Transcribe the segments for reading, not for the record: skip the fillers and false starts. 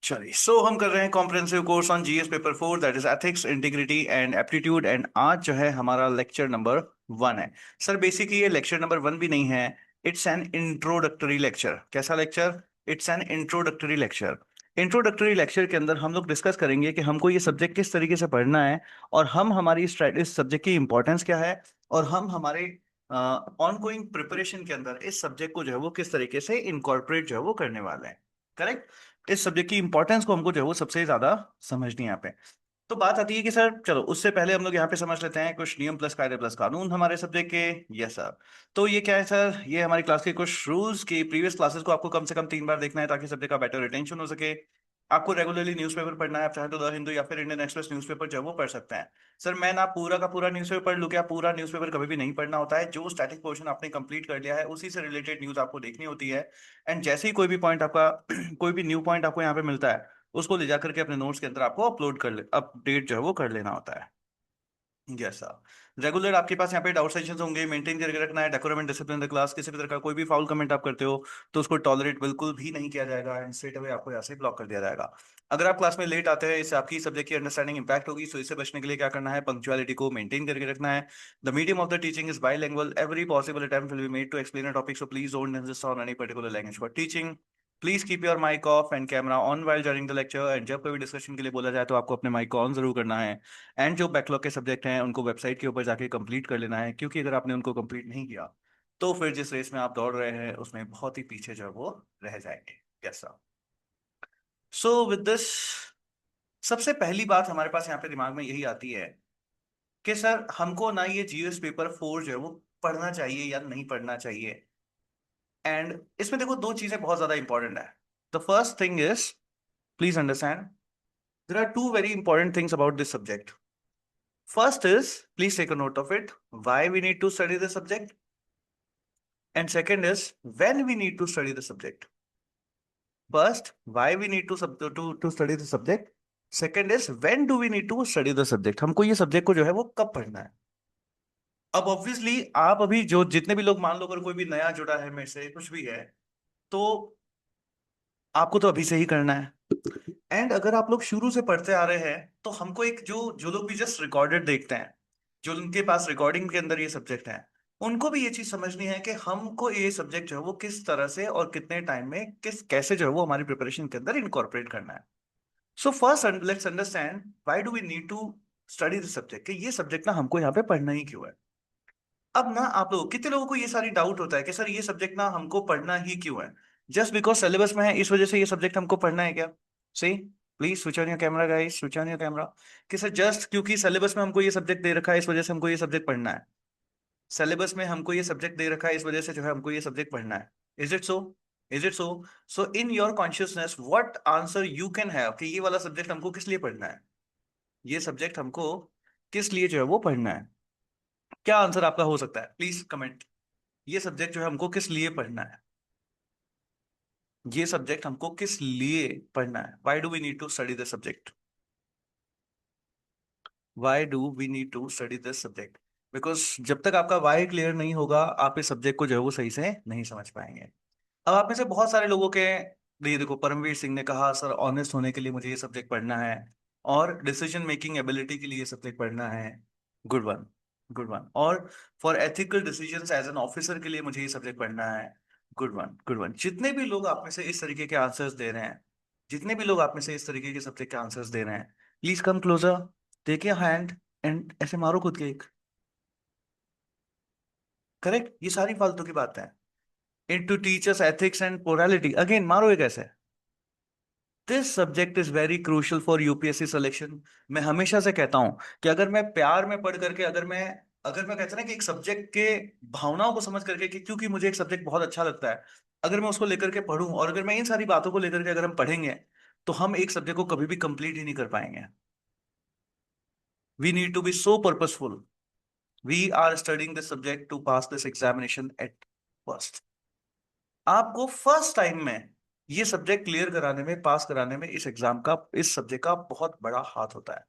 चलिए हम कर रहे हैं comprehensive course on GS paper 4, that is ethics, integrity and aptitude. And आज जो है हमारा लेक्चर नंबर 1 है। सर बेसिकली ये लेक्चर नंबर 1 भी नहीं है, इट्स एन इंट्रोडक्टरी लेक्चर। कैसा lecture? It's an introductory lecture. Introductory lecture के अंदर हम लोग डिस्कस करेंगे कि हमको ये सब्जेक्ट किस तरीके से पढ़ना है, और हम हमारी इस सब्जेक्ट की इंपॉर्टेंस क्या है, और हम हमारे ऑनगोइंग प्रिपरेशन के अंदर इस सब्जेक्ट को जो है वो किस तरीके से इनकॉर्पोरेट जो है वो करने वाले हैं। करेक्ट। इस सब्जेक्ट की इंपॉर्टेंस को हमको जो है वो सबसे ज्यादा समझनी है यहाँ पे। तो बात आती है कि सर चलो उससे पहले हम लोग यहाँ पे समझ लेते हैं कुछ नियम प्लस कायदे प्लस कानून हमारे सब्जेक्ट के। Yes sir. तो ये क्या है सर? ये हमारी क्लास के कुछ रूल्स की प्रीवियस क्लासेस को आपको कम से कम 3 बार देखना है ताकि सब्जेक्ट का बेटर रिटेंशन हो सके। आपको रेगुलरली न्यूज़पेपर पढ़ना है, आप चाहे तो द हिंदू या फिर इंडियन एक्सप्रेस न्यूज़पेपर जो है वो पढ़ सकते हैं। सर मैं ना पूरा का पूरा न्यूज़पेपर पढ़ लूँ क्या? पूरा न्यूज़पेपर कभी भी नहीं पढ़ना होता है। जो स्टैटिक पोर्शन आपने कंप्लीट कर लिया है उसी से रिलेटेड न्यूज़ आपको देखनी होती है। एंड जैसे ही कोई भी पॉइंट आपका कोई भी न्यू पॉइंट आपको यहाँ पे मिलता है, उसको ले जाकर के अपने नोट्स के अंदर आपको अपलोड कर ले अपडेट जो है वो कर लेना होता है। Yes sir. रेगुलर आपके पास यहाँ पे डाउट सेशंस होंगे, मेंटेन करके रखना है decorum and discipline the class. किसी भी तरह का कोई भी फाउल कमेंट आप करते हो तो उसको टॉलरेट बिल्कुल भी नहीं किया जाएगा, एंड स्ट्रेट अवे आपको यहाँ से ब्लॉक कर दिया जाएगा। अगर आप क्लास में लेट आते हैं, इससे आपकी सब्जेक्ट की अंडरस्टैंडिंग इंपैक्ट होगी। सो इससे बचने के लिए क्या करना है? पंक्चुअलिटी को मेंटेन करके रखना है। The medium of the teaching is bilingual, every possible attempt will be made to explain a topic, so please don't insist on any particular language for teaching. Please keep your mic off and camera on while during the lecture. And जब कोई discussion के लिए बोला जाए तो आपको अपने mic को ऑन जरूर करना है। एंड जो बैकलॉग के सब्जेक्ट हैं उनको वेबसाइट के ऊपर जाके कंप्लीट कर लेना है, क्योंकि अगर आपने उनको कंप्लीट नहीं किया तो फिर जिस रेस में आप दौड़ रहे हैं उसमें बहुत ही पीछे जो है वो रह जाएंगे। कैसा? सो विद दिस, सबसे पहली बात हमारे पास यहाँ पे दिमाग में यही आती है कि सर हमको ना ये जीएस पेपर 4 जो है वो पढ़ना चाहिए या नहीं पढ़ना चाहिए। एंड इसमें देखो दो चीजें बहुत ज्यादा इंपॉर्टेंट है। The first thing is, please understand, there are two very important things about this subject. First is, please take a note of it, why we need to study the subject. And second is, when we need to study the subject. First, why we need to study the subject. Second is, when do we need to study the subject. हमको ये subject को जो है वो कब पढ़ना है। अब ऑब्वियसली आप अभी जो जितने भी लोग, मान लो अगर कोई भी नया जुड़ा है मेरे से कुछ भी है, तो आपको तो अभी से ही करना है। एंड अगर आप लोग शुरू से पढ़ते आ रहे हैं तो हमको एक जो जो लोग भी जस्ट रिकॉर्डेड देखते हैं, जो उनके पास रिकॉर्डिंग के अंदर ये सब्जेक्ट है, उनको भी ये चीज समझनी है कि हमको ये सब्जेक्ट जो है वो किस तरह से और कितने टाइम में किस कैसे जो है वो हमारी प्रिपरेशन के अंदर इनकॉर्पोरेट करना है। So first let's understand why do we need to study this subject, कि ये सब्जेक्ट ना हमको यहाँ पे पढ़ना ही क्यों है। अब ना आप लोग कितने लोगों को ये सारी डाउट होता है कि सर ये सब्जेक्ट ना हमको पढ़ना ही क्यों है? जस्ट बिकॉज सिलेबस में है इस वजह से ये सब्जेक्ट हमको पढ़ना है क्या? See, please switch on your camera guys, switch on your camera. कि सर जस्ट क्योंकि सिलेबस में हमको ये सब्जेक्ट दे रखा है इस वजह से हमको ये सब्जेक्ट पढ़ना है। सिलेबस में हमको ये सब्जेक्ट दे रखा है इस वजह से जो है हमको ये सब्जेक्ट पढ़ना है। Is it so? Is it so? So in your consciousness what answer you can have कि ये वाला सब्जेक्ट हमको किस लिए पढ़ना है, ये सब्जेक्ट हमको किस लिए जो है वो पढ़ना है। क्या आंसर आपका हो सकता है? Please comment. ये सब्जेक्ट जो है हमको किस लिए पढ़ना है, ये सब्जेक्ट हमको किस लिए पढ़ना है। Why do we need to study this subject? Why do we need to study this subject? Because जब तक आपका वाई क्लियर नहीं होगा आप इस सब्जेक्ट को जो है वो सही से नहीं समझ पाएंगे। अब आप में से बहुत सारे लोगों के, ये देखो परमवीर सिंह ने कहा सर ऑनेस्ट होने के लिए मुझे ये सब्जेक्ट पढ़ना है, और डिसीजन मेकिंग एबिलिटी के लिए ये सब्जेक्ट पढ़ना है। Good one, good one. और for ethical decisions as an officer के लिए मुझे ये सब्जेक्ट पढ़ना है। Good one, good one. जितने भी लोग आप में से इस तरीके के आंसर्स दे रहे हैं, जितने भी लोग आप में से इस तरीके के सब्जेक्ट के आंसर्स दे रहे हैं, प्लीज कम क्लोजर, देखिए हैंड, एंड ऐसे मारो खुद के एक। करेक्ट, ये सारी फालतू की बात है। इन two teachers ethics and morality, again मारो एक ऐसे। This subject is very crucial for UPSC selection. मैं हमेशा से कहता हूं कि अगर मैं प्यार में पढ़ करके, अगर मैं कहता ना कि एक सब्जेक्ट के भावनाओं को समझ करके, कि क्योंकि मुझे एक सब्जेक्ट बहुत अच्छा लगता है, अगर मैं उसको लेकर के पढ़ूं और अगर मैं इन सारी बातों को लेकर के अगर हम पढ़ेंगे, तो हम एक सब्जेक्ट को कभी भी कंप्लीट ही नहीं कर पाएंगे। We need to be so purposeful. We are studying this subject to pass this examination at first. आपको फर्स्ट टाइम में ये सब्जेक्ट क्लियर कराने में, पास कराने में इस एग्जाम का, इस सब्जेक्ट का बहुत बड़ा हाथ होता है।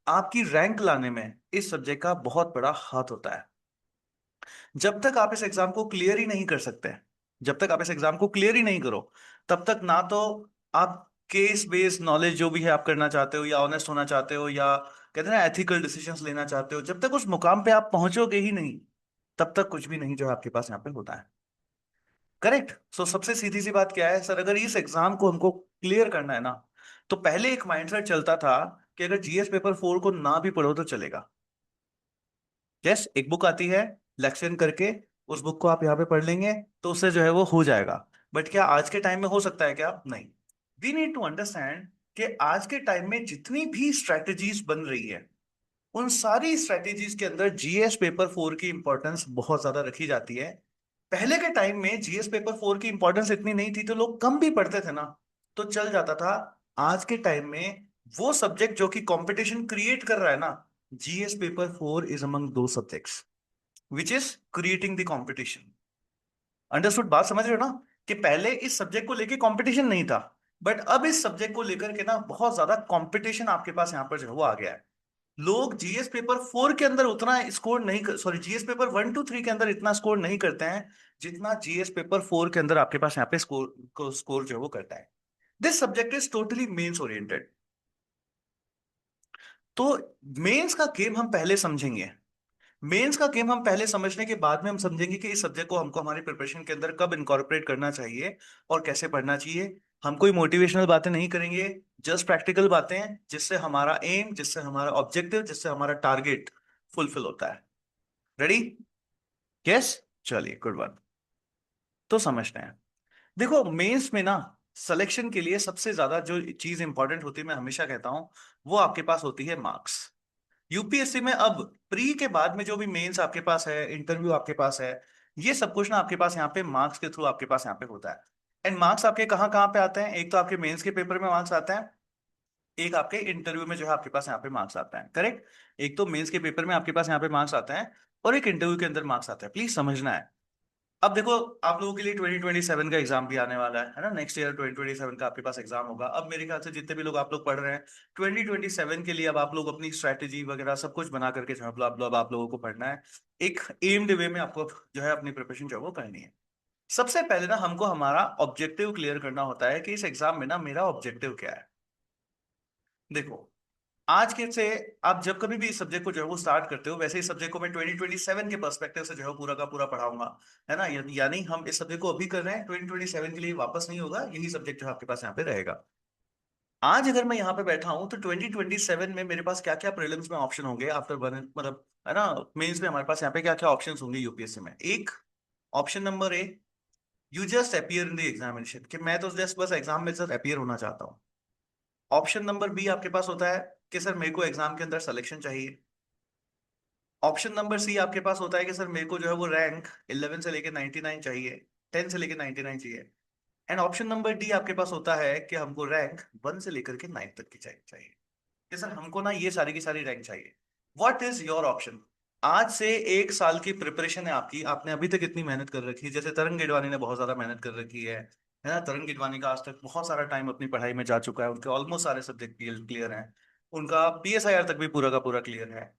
आपकी रैंक लाने में इस सब्जेक्ट का बहुत बड़ा हाथ होता है। जब तक आप इस एग्जाम को क्लियर ही नहीं कर सकते, जब तक आप इस एग्जाम को क्लियर ही नहीं करो, तब तक ना तो आप केस बेस्ड नॉलेज जो भी है आप करना चाहते हो, या ऑनेस्ट होना चाहते हो, या कहते हैं ना एथिकल डिसीजंस लेना चाहते हो, जब तक उस मुकाम पे आप पहुंचोगे ही नहीं, तब तक कुछ भी नहीं जो है आपके पास यहाँ पे होता है। करेक्ट। सो सबसे सीधी सी बात क्या है सर, अगर इस एग्जाम को हमको क्लियर करना है ना, तो पहले एक माइंडसेट चलता था कि अगर जीएस पेपर 4 को ना भी पढ़ो तो चलेगा। यस, एक बुक आती है, लेक्शन करके उस बुक को आप यहाँ पे पढ़ लेंगे तो उससे जो है वो हो जाएगा। बट क्या आज के टाइम में हो सकता है क्या? नहीं। वी नीड टू अंडरस्टैंड कि आज के टाइम में जितनी भी स्ट्रेटजीज बन रही है, उन सारी स्ट्रेटेजीज के अंदर जीएस पेपर 4 की इंपॉर्टेंस बहुत ज्यादा रखी जाती है। पहले के टाइम में जीएस पेपर 4 की इंपॉर्टेंस इतनी नहीं थी, तो लोग कम भी पढ़ते थे ना, तो चल जाता था। आज के टाइम में वो सब्जेक्ट जो कि कंपटीशन क्रिएट कर रहा है ना, जीएस पेपर 4 इज अमंग दो subjects which is creating the competition. Understood? बात समझ रहे हो ना, कि पहले इस सब्जेक्ट को लेके कंपटीशन नहीं था, बट अब इस सब्जेक्ट को लेकर के ना बहुत ज्यादा कंपटीशन आपके पास यहाँ पर जो है वो आ गया है। लोग जीएस पेपर 4 के अंदर उतना स्कोर नहीं कर, सॉरी, जीएस पेपर 1 to 3 के अंदर इतना स्कोर नहीं करते हैं जितना जीएस पेपर 4 के अंदर आपके पास यहाँ पे स्कोर जो है वो करता है। This subject is totally mains oriented. तो मेंस का गेम हम पहले समझेंगे। मेंस का गेम हम पहले समझने के बाद में हम समझेंगे कि इस सब्जेक्ट को हमको हमारी प्रिपरेशन के अंदर कब इनकॉर्पोरेट करना चाहिए और कैसे पढ़ना चाहिए। हम कोई मोटिवेशनल बातें नहीं करेंगे, जस्ट प्रैक्टिकल बातें हैं, जिससे हमारा एम, जिससे हमारा ऑब्जेक्टिव, जिससे हमारा टारगेट फुलफिल होता है। रेडी? यस। चलिए, गुड वन। तो समझते हैं। देखो, मेंस में ना सिलेक्शन के लिए सबसे ज्यादा जो चीज इंपॉर्टेंट होती है, मैं हमेशा कहता हूं, वो आपके पास होती है मार्क्स। यूपीएससी में अब प्री के बाद में जो भी मेंस आपके पास है, इंटरव्यू आपके पास है, ये सब कुछ ना आपके पास यहाँ पे मार्क्स के थ्रू आपके पास यहाँ पे होता है। एंड मार्क्स आपके कहाँ कहाँ पे आते हैं? एक तो आपके मेंस के पेपर में मार्क्स आते हैं, एक आपके इंटरव्यू में जो है आपके पास यहाँ पे मार्क्स आता है। करेक्ट। एक तो मेंस के पेपर में आपके पास यहाँ पे मार्क्स आते हैं, और एक इंटरव्यू के अंदर मार्क्स आता है। प्लीज समझना है। अब देखो, आप लोगों के लिए 2027 का एग्जाम भी आने वाला है ना, नेक्स्ट ईयर 2027 का आपके पास एग्जाम होगा। अब मेरे ख्याल से जितने भी लोग आप लोग पढ़ रहे हैं 2027 के लिए, अब आप लोग अपनी स्ट्रैटेजी वगैरह सब कुछ बना करके जो है आप लोगों को पढ़ना है। एक एम्ड वे में आपको जो है अपनी प्रिपरेशन जो है वो करनी है। सबसे पहले ना हमको हमारा ऑब्जेक्टिव क्लियर करना होता है कि इस एग्जाम में ना मेरा ऑब्जेक्टिव क्या है। देखो, आज के से आप जब कभी भी इस सब्जेक्ट को जो है वो स्टार्ट करते हो, वैसे इस सब्जेक्ट को मैं 2027 के पर्सपेक्टिव से जो है पूरा का पूरा पढ़ाऊंगा, है ना। यानी हम इस सब्जेक्ट को अभी कर रहे हैं, 2027 के लिए वापस नहीं होगा, यही सब्जेक्ट जो है आपके पास यहाँ पे रहेगा। आज अगर मैं यहाँ पे बैठा हूँ तो 2027 में मेरे पास क्या क्या प्रीलिम्स में ऑप्शन होंगे आफ्टर वन, मतलब है ना, मेंस में हमारे पास यहाँ पे क्या क्या ऑप्शंस होंगे यूपीएससी में। एक, option number A, you just appear in the examination, कि मैं तो जस्ट बस एग्जाम में जस्ट अपीयर होना चाहता हूँ। ऑप्शन नंबर बी आपके पास होता है कि सर मेरे को एग्जाम के अंदर सिलेक्शन चाहिए। ऑप्शन नंबर सी आपके पास होता है कि सर मेरे को जो है वो रैंक 11 से लेके 99 चाहिए, 10 से लेके 99 चाहिए। एंड ऑप्शन नंबर डी आपके पास होता है कि हमको रैंक 1 से लेकर के 9 तक की चाहिए, कि सर हमको ना ये सारी की सारी रैंक चाहिए। What is your option? आज से एक साल की प्रिपरेशन है आपकी, आपने अभी तक इतनी मेहनत कर रखी है, जैसे तरंग गिडवानी ने बहुत ज्यादा मेहनत कर रखी है ना। तरंग गिडवानी का आज तक बहुत सारा टाइम अपनी पढ़ाई में जा चुका है, उनके ऑलमोस्ट सारे सब्जेक्ट क्लियर हैं, उनका पीएसआईआर तक भी पूरा का पूरा क्लियर है।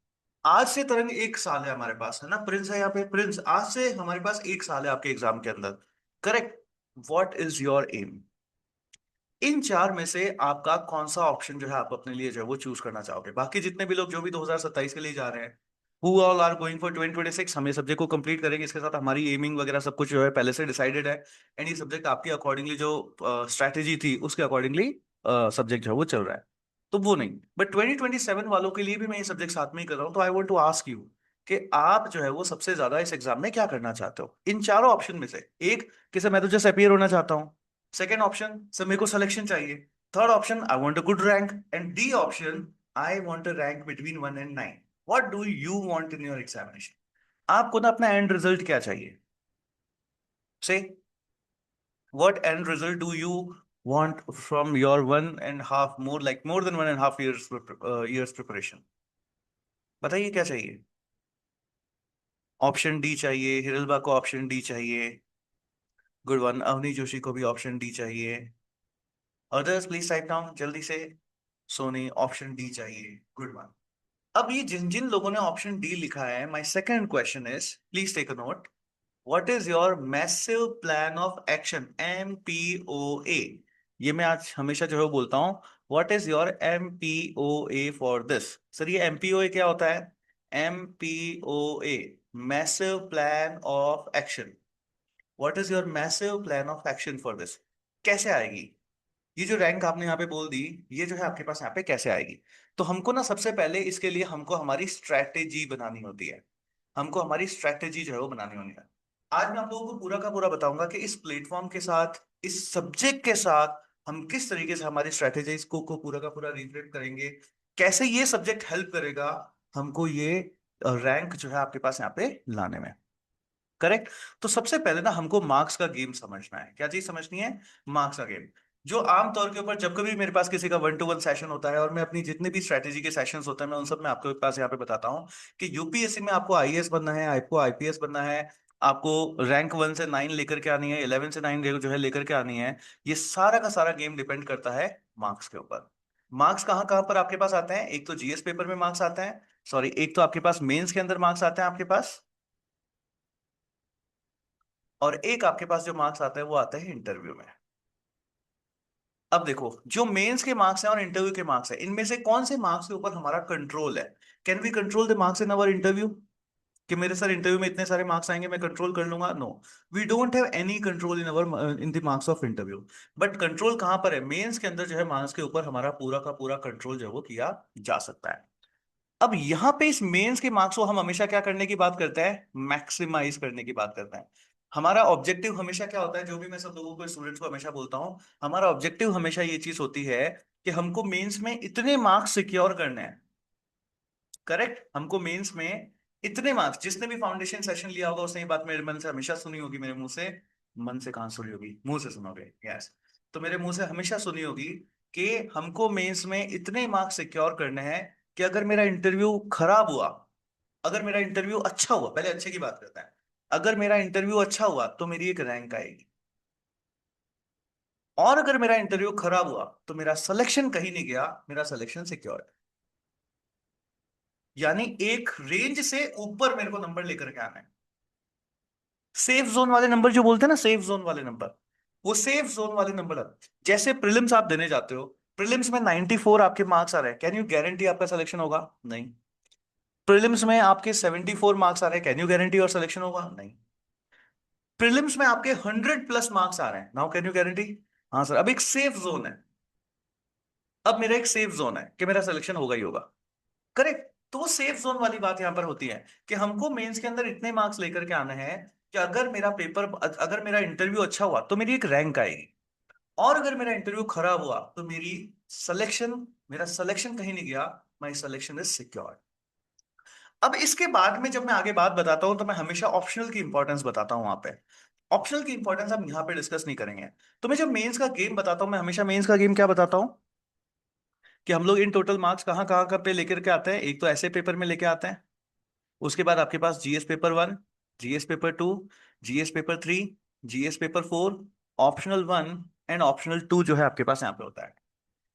आज से तरंग एक साल है हमारे पास, है ना, प्रिंस है यहाँ पे, प्रिंस आज से हमारे पास एक साल है आपके एग्जाम के अंदर। Correct. What is your aim? इन चार में से आपका कौन सा ऑप्शन जो है आप अपने लिए जो है वो चूज करना चाहोगे? बाकी जितने भी लोग जो भी 2027 के लिए जा रहे हैं, who all are going for 2026, हम ये सब्जेक्ट को कंप्लीट करेंगे, इसके साथ हमारी एमिंग वगैरह सब कुछ जो है पहले से डिसाइडेड है। एंड ये सब्जेक्ट आपकी अकॉर्डिंगली जो स्ट्रैटेजी थी उसके अकॉर्डिंगली सब्जेक्ट जो है वो चल रहा है, तो वो नहीं। बट 2027 वालों के लिए भी मैं ये सब्जेक्ट साथ में ही कर रहा हूँ, तो I want to ask you कि आप जो है वो सबसे ज्यादा इस एग्जाम में क्या करना चाहते हो इन चारों ऑप्शन में से? एक, कि सर मैं तो जस्ट अपियर होना चाहता हूँ। सेकेंड ऑप्शन, सर मेरे को सिलेक्शन चाहिए। Third option, I want a good rank. And D option, I want a rank between 1 and 9। What do you want in your examination? आपको ना अपना एंड रिजल्ट क्या चाहिए? से what and result do you want from your 1.5, more than 1.5 years years preparation? बताइए क्या चाहिए? Option D चाहिए, हिरलबा को ऑप्शन डी चाहिए, गुड वन, अवनी जोशी को भी ऑप्शन डी चाहिए। अदर्स प्लीज टाइप डाउन जल्दी से। सोनी, ऑप्शन डी चाहिए, गुड वन। अब ये जिन जिन लोगों ने ऑप्शन डी लिखा है, my second question is, please take a note, what is your massive plan of action, MPOA? ये मैं आज हमेशा जो है वो बोलता हूँ, what is your MPOA for this. Sir ये MPOA क्या होता है? MPOA, massive plan of action. What is your massive plan of action for this, कैसे आएगी? ये जो रैंक आपने यहाँ पे बोल दी, ये जो है आपके पास यहाँ पे कैसे आएगी? तो हमको ना सबसे पहले इसके लिए हमको हमारी स्ट्रैटेजी बनानी होती है। हमको हमारी स्ट्रैटेजी जो है वो बनानी होनी है। आज मैं आप लोगों को पूरा का पूरा बताऊंगा कि इस प्लेटफॉर्म के साथ, इस सब्जेक्ट के साथ हम किस तरीके से हमारी स्ट्रैटेजीज को पूरा का पूरा रिफ्लेक्ट करेंगे, कैसे ये सब्जेक्ट हेल्प करेगा हमको ये रैंक जो है आपके पास यहाँ पे लाने में। करेक्ट। तो सबसे पहले ना हमको मार्क्स का गेम समझना है। क्या चीज समझनी है? मार्क्स का गेम। जो आमतौर के ऊपर जब कभी मेरे पास किसी का 1-to-1 सेशन होता है और मैं अपनी जितने भी स्ट्रेटेजी के सेशंस होते हैं मैं उन सब में आपके पास यहाँ पे बताता हूँ कि यूपीएससी में आपको आईएएस बनना है, आपको आईपीएस बनना है, आपको रैंक 1 से 9 लेकर के आनी है, 11 से 9 जो है लेकर के आनी है। ये सारा का सारा गेम डिपेंड करता है मार्क्स के ऊपर। मार्क्स कहाँ कहाँ पर आपके पास आते हैं? एक तो जीएस पेपर में मार्क्स आते हैं, सॉरी, एक तो आपके पास मेंस के अंदर मार्क्स आते हैं आपके पास, और एक आपके पास जो मार्क्स आता है वो आता है इंटरव्यू में। अब देखो, जो मेंस के मार्क्स हैं और इंटरव्यू के मार्क्स हैं, इनमें से कौन से मार्क्स के ऊपर हमारा कंट्रोल है? Can we control the marks in our interview? कि मेरे सर इंटरव्यू में इतने सारे मार्क्स आएंगे मैं कंट्रोल कर लूंगा? No, we don't have any control in our in the marks of interview. But control कहां पर है? मेंस के अंदर जो है मार्क्स के ऊपर हमारा पूरा का पूरा कंट्रोल जो है वो किया जा सकता है। अब यहां पे इस मेंस के मार्क्स को हम हमेशा क्या करने की बात करते हैं? मैक्सिमाइज करने की बात करते हैं। हमारा ऑब्जेक्टिव हमेशा क्या होता है, जो भी मैं सब लोगों को, स्टूडेंट्स को हमेशा बोलता हूं, हमारा ऑब्जेक्टिव हमेशा ये चीज होती है कि हमको मेंस में इतने मार्क्स सिक्योर करने हैं। करेक्ट। हमको मेंस में इतने मार्क्स, जिसने भी फाउंडेशन सेशन लिया होगा उसने ये बात मेरे मन से हमेशा सुनी होगी, मेरे मुंह से, मन से कहाँ सुनी होगी, मुंह से सुनोगे, यस। तो मेरे मुंह से हमेशा सुनी होगी कि हमको मेंस में इतने मार्क्स सिक्योर करने हैं कि अगर मेरा इंटरव्यू खराब हुआ, अगर मेरा इंटरव्यू अच्छा हुआ, पहले अच्छे की बात करते हैं, अगर मेरा इंटरव्यू अच्छा हुआ तो मेरी एक रैंक आएगी, और अगर मेरा इंटरव्यू खराब हुआ तो मेरा सिलेक्शन कहीं नहीं गया, मेरा सिलेक्शन सिक्योर है। यानी एक रेंज से ऊपर मेरे को नंबर लेकर के आना है। सेफ जोन वाले नंबर जो बोलते हैं ना, सेफ जोन वाले नंबर, वो सेफ जोन वाले नंबर। जैसे प्रीलिम्स आप देने जाते हो, प्रीलिम्स में 94 आपके मार्क्स आ रहे हैं, कैन यू गारंटी आपका सिलेक्शन होगा? नहीं। प्रीलिम्स में आपके 74 मार्क्स आ रहे हैं, कैन यू गारंटी और सिलेक्शन होगा? नहीं। प्रीलिम्स में आपके 100+ मार्क्स आ रहे हैं, नाउ कैन यू गारंटी? हाँ सर। अब एक सेफ जोन है, अब मेरा एक सेफ जोन है कि मेरा सिलेक्शन होगा ही होगा। करेक्ट। तो वो सेफ जोन वाली बात यहां पर होती है कि हमको मेंस के अंदर इतने मार्क्स लेकर के आने हैं कि अगर मेरा पेपर, अगर मेरा इंटरव्यू अच्छा हुआ तो मेरी एक रैंक आएगी, और अगर मेरा इंटरव्यू खराब हुआ तो सिलेक्शन मेरा सिलेक्शन कहीं नहीं गया, माई सिलेक्शन इज सिक्योर। अब इसके बाद में जब मैं आगे बात बताता हूं तो मैं हमेशा ऑप्शनल की इंपॉर्टेंस बताता हूं वहां पे। ऑप्शनल की इंपॉर्टेंस हम यहाँ पे डिस्कस नहीं करेंगे। तो मैं जब मेंस का गेम बताता हूं, मैं हमेशा मेंस का गेम क्या बताता हूं कि हम लोग इन टोटल मार्क्स कहाँ कहाँ पे लेकर के आते हैं। एक तो ऐसे पेपर में लेके आते हैं, उसके बाद आपके पास GS paper 1, GS paper 2, GS paper 3, GS paper 4, optional 1 and optional 2 जो है आपके पास यहाँ पे होता है।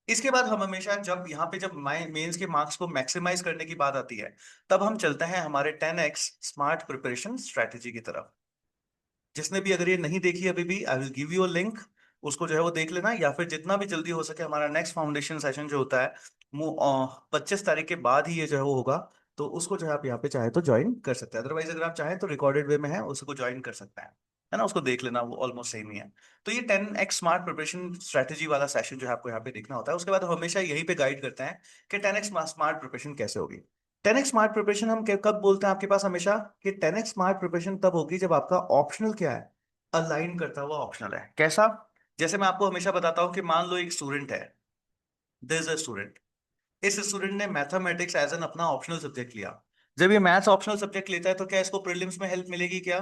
इसके बाद हम हमेशा जब यहाँ पे जब मेंस के मार्क्स को मैक्सिमाइज करने की बात आती है, तब हम चलते हैं हमारे 10x स्मार्ट प्रिपरेशन स्ट्रेटेजी की तरफ। जिसने भी अगर ये नहीं देखी अभी भी, I will give you a link, उसको जो है वो देख लेना, या फिर जितना भी जल्दी हो सके हमारा नेक्स्ट फाउंडेशन सेशन जो होता है वो 25 तारीख के बाद ही ये जो है वो होगा। तो उसको जो है आप यहाँ पे चाहे तो ज्वाइन कर सकते हैं, अदरवाइज अगर आप चाहें तो रिकॉर्डेड वे में है, उसको ज्वाइन कर सकते हैं, है ना, उसको देख लेना, वो ऑलमोस्ट सेम ही है। तो ये 10x स्मार्ट प्रिपरेशन स्ट्रेटेजी वाला सेशन जो है आपको यहाँ पे देखना होता है। उसके बाद हम हमेशा यही पे गाइड करते हैं कि 10x स्मार्ट प्रिपरेशन कैसे होगी। 10x स्मार्ट प्रिपरेशन हम कब बोलते हैं आपके पास हमेशा, कि 10x स्मार्ट प्रिपरेशन तब होगी जब आपका ऑप्शनल क्या है, अलाइन करता हुआ ऑप्शनल है। कैसा? जैसे मैं आपको हमेशा बताता हूं कि मान लो एक स्टूडेंट है, दिस इज अ स्टूडेंट, इस स्टूडेंट ने मैथमेटिक्स एज एन अपना ऑप्शनल सब्जेक्ट लिया। जब ये मैथ्स ऑप्शनल सब्जेक्ट लेता है तो क्या इसको प्रीलिम्स में हेल्प मिलेगी क्या?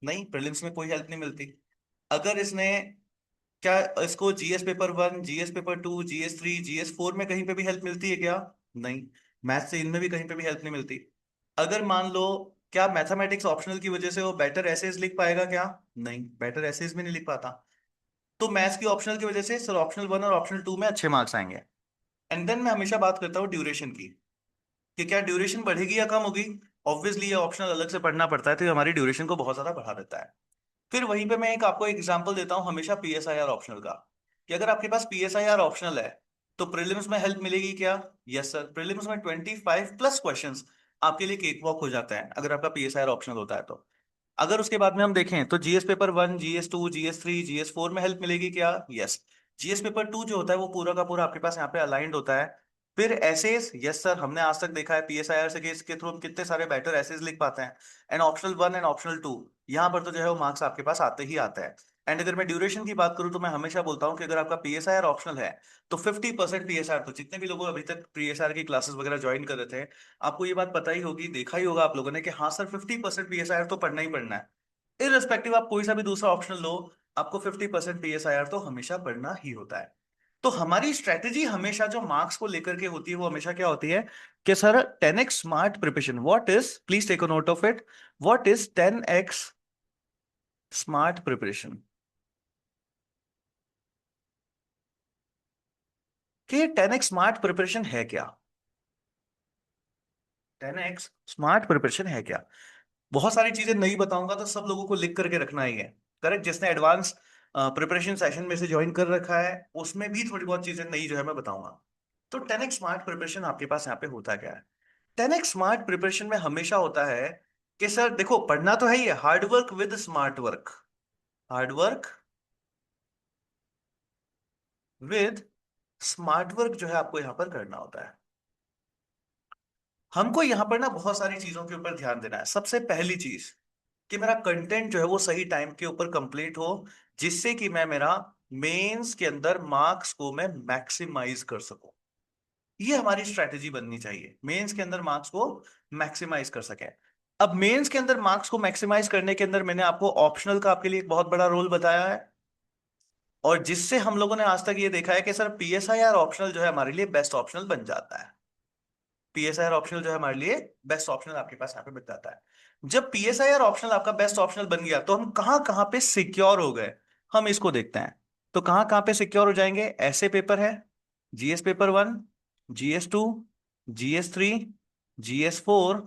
नहीं, प्रीलिम्स में कोई हेल्प नहीं मिलती। अगर इसने, क्या इसको GS paper 1, GS paper 2, GS3, GS4 में कहीं पे भी हेल्प मिलती है क्या? नहीं। मैथ से इनमें भी कहीं पे भी हेल्प नहीं मिलती। अगर मान लो, क्या मैथमेटिक्स ऑप्शनल की वजह से वो बेटर एसेज लिख पाएगा क्या? नहीं, बेटर एसेज में नहीं लिख पाता। तो मैथ्स की ऑप्शनल की वजह से सर ऑप्शनल 1 और ऑप्शनल 2 में अच्छे मार्क्स आएंगे। एंड देन मैं हमेशा बात करता हूँ ड्यूरेशन की, कि क्या ड्यूरेशन बढ़ेगी या कम होगी? ऑब्वियसली ये ऑप्शनल अलग से पढ़ना पड़ता है तो ये हमारी ड्यूरेशन को बहुत ज्यादा बढ़ा देता है। फिर वहीं पे मैं एक आपको एग्जांपल देता हूँ हमेशा PSIR ऑप्शनल का। कि अगर आपके पास पीएसआईआर ऑप्शनल है तो प्रीलिम्स में हेल्प मिलेगी क्या? यस सर, प्रीलिम्स में 25+ क्वेश्चंस आपके लिए केक वॉक हो जाता है अगर आपका पीएसआईआर ऑप्शनल होता है तो। अगर उसके बाद में हम देखें तो GS paper 1, GS 2, GS 3, GS 4 में हेल्प मिलेगी क्या? यस। जीएस पेपर 2 जो होता है वो पूरा का पूरा आपके पास यहाँ पे अलाइंड होता है। फिर एसेस, यस सर, हमने आज तक देखा है पीएसआईआर से कि इसके थ्रू हम कितने सारे बेटर एसेस लिख पाते हैं। एंड ऑप्शनल 1 एंड ऑप्शनल 2, यहाँ पर तो जो है वो मार्क्स आपके पास आते ही आता है। एंड अगर मैं ड्यूरेशन की बात करूं तो मैं हमेशा बोलता हूं कि अगर आपका पीएसआईआर ऑप्शनल है तो 50% पीएसआर, तो जितने भी लोग अभी तक पीएसआर की क्लासेस वगैरह ज्वाइन कर रहे थे, आपको ये बात पता ही होगी, देखा ही होगा आप लोगों ने कि हाँ सर 50% पीएसआईआर तो पढ़ना ही पढ़ना है। इररिस्पेक्टिव आप कोई सा भी दूसरा ऑप्शन लो, आपको 50% पीएसआईआर तो हमेशा पढ़ना ही होता है। तो हमारी स्ट्रेटेजी हमेशा जो मार्क्स को लेकर के होती है वो हमेशा क्या होती है कि sir 10x smart preparation, what is, please take a note of it, what is 10x smart preparation? कि 10x स्मार्ट प्रिपरेशन है क्या? 10x स्मार्ट प्रिपरेशन है क्या? बहुत सारी चीजें नहीं बताऊंगा तो सब लोगों को लिख करके रखना ही है। करेक्ट, जिसने एडवांस प्रिपरेशन सेशन में से ज्वाइन कर रखा है उसमें भी थोड़ी बहुत चीजें नई जो है मैं बताऊंगा। तो 10x स्मार्ट प्रिपरेशन आपके पास यहाँ पे होता क्या है? 10x स्मार्ट प्रिपरेशन में हमेशा होता है कि सर देखो, पढ़ना तो है ही है, hard work with smart work, hard work with smart work जो है आपको यहां पर करना होता है। हमको यहां पर ना बहुत सारी चीजों के ऊपर ध्यान देना है। सबसे पहली चीज कि मेरा कंटेंट जो है वो सही टाइम के ऊपर कंप्लीट हो, जिससे कि मैं मेरा मेंस के अंदर मार्क्स को मैं मैक्सिमाइज कर सकूं। ये हमारी स्ट्रेटेजी बननी चाहिए, मेंस के अंदर मार्क्स को मैक्सिमाइज कर सके। अब मेंस के अंदर मार्क्स को मैक्सिमाइज करने के अंदर मैंने आपको ऑप्शनल का आपके लिए एक बहुत बड़ा रोल बताया है, और जिससे हम लोगों ने आज तक ये देखा है कि सर पीएसआईआर ऑप्शनल जो है हमारे लिए बेस्ट ऑप्शनल बन जाता है। पीएसआईआर ऑप्शनल जो है हमारे लिए बेस्ट ऑप्शनल आपके पास यहाँ पे बन जाता है। जब पीएसआईआर ऑप्शनल आपका बेस्ट ऑप्शनल बन गया तो हम कहाँ कहाँ पे सिक्योर हो गए, हम इसको देखते हैं। तो कहाँ कहाँ पे सिक्योर हो जाएंगे? ऐसे पेपर है, GS paper 1, GS 2, GS 3, GS 4,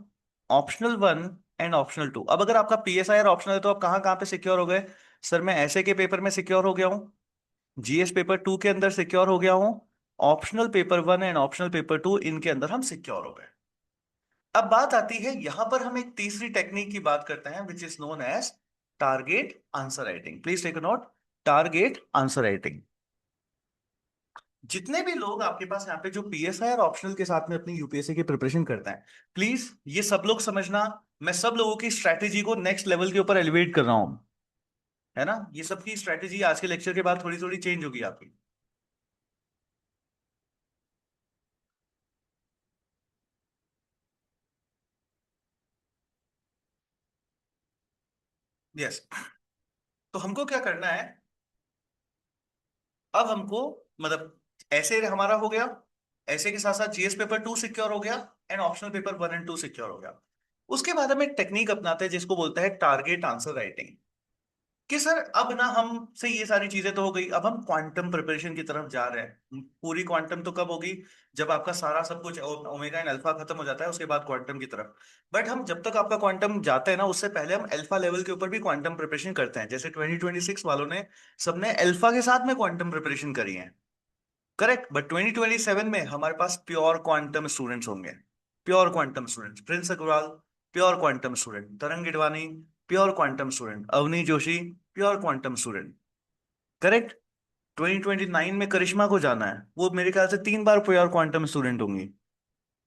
optional 1 and optional 2। अब अगर आपका पीएसआईआर ऑप्शनल है तो आप कहाँ कहाँ पे सिक्योर हो गए? सर मैं ऐसे के पेपर में सिक्योर हो गया हूँ, जीएस पेपर 2 के अंदर सिक्योर हो गया हूँ, optional paper 1 and optional paper 2 इनके अंदर हम सिक्योर हो गए। अब बात आती है यहां पर हम एक तीसरी टेक्निक की बात करते हैं which is known as target answer writing. Please take a note, target answer writing. जितने भी लोग आपके पास यहाँ पे जो पीएसआईआर ऑप्शनल के साथ में अपनी यूपीएससी की प्रिपरेशन करते हैं, प्लीज ये सब लोग समझना, मैं सब लोगों की स्ट्रैटेजी को नेक्स्ट लेवल के ऊपर एलिवेट कर रहा हूं, है ना? ये सबकी स्ट्रैटेजी आज के लेक्चर के बाद थोड़ी थोड़ी चेंज होगी आपकी। यस। तो हमको क्या करना है, अब हमको, मतलब ऐसे हमारा हो गया, ऐसे के साथ साथ जीएस पेपर 2 सिक्योर हो गया and optional paper 1 and 2 secure हो गया। उसके बाद हम एक टेक्निक अपनाते हैं जिसको बोलते हैं टारगेट आंसर राइटिंग। कि सर अब ना हमसे ये सारी चीजें तो हो गई, अब हम क्वांटम प्रिपरेशन की तरफ जा रहे हैं। पूरी क्वांटम तो कब होगी? जब आपका सारा सब कुछ ओमेगा एंड अल्फा खत्म हो जाता है उसके बाद क्वांटम की तरफ। बट हम जब तक आपका क्वांटम जाते हैं ना उससे पहले हम अल्फा लेवल के ऊपर भी क्वांटम प्रिपरेशन करते हैं। जैसे 2026 वालों ने सबने अल्फा के साथ में क्वांटम प्रिपरेशन करी है, करेक्ट। बट 2027 में हमारे पास प्योर क्वांटम स्टूडेंट्स होंगे। Pure quantum students, Prince Agarwal pure quantum student, Tarang Gidwani pure quantum student, Avani Joshi pure quantum student, correct. 2029 में करिश्मा को जाना है, वो मेरे ख्याल से 3 बार प्योर क्वांटम स्टूडेंट होंगी,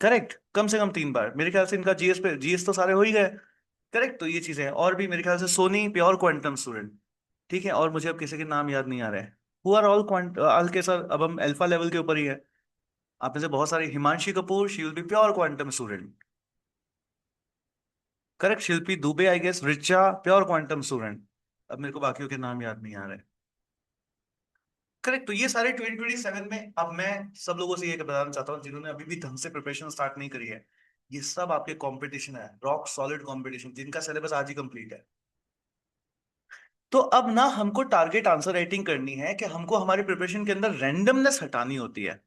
करेक्ट, कम से कम 3 बार। मेरे ख्याल से इनका जीएस पे जीएस तो सारे हो ही गए, करेक्ट। तो ये चीजें हैं, और भी मेरे ख्याल से सोनी प्योर क्वांटम स्टूडेंट, ठीक है। और मुझे अब किसी के नाम याद नहीं आ रहे हैं। Who are all quant all के सर, अब हम अल्फा लेवल के ऊपर ही है। आप में से बहुत सारी, Himanshi Kapoor she will be pure quantum student, correct. Shilpi Dubey I guess, Richa pure quantum student. अब मेरे को बाकियों के नाम याद नहीं आ रहे, करेक्ट। तो ये सारे 2027 में, अब मैं सब लोगों से ये बताना चाहता हूँ जिन्होंने अभी भी ढंग से प्रिपरेशन स्टार्ट नहीं करी है, ये सब आपके कंपटीशन है, रॉक सॉलिड कंपटीशन, जिनका सिलेबस आज ही कंप्लीट है। तो अब ना हमको टारगेट आंसर राइटिंग करनी है कि हमको हमारी प्रिपरेशन के अंदर रैंडमनेस हटानी होती है।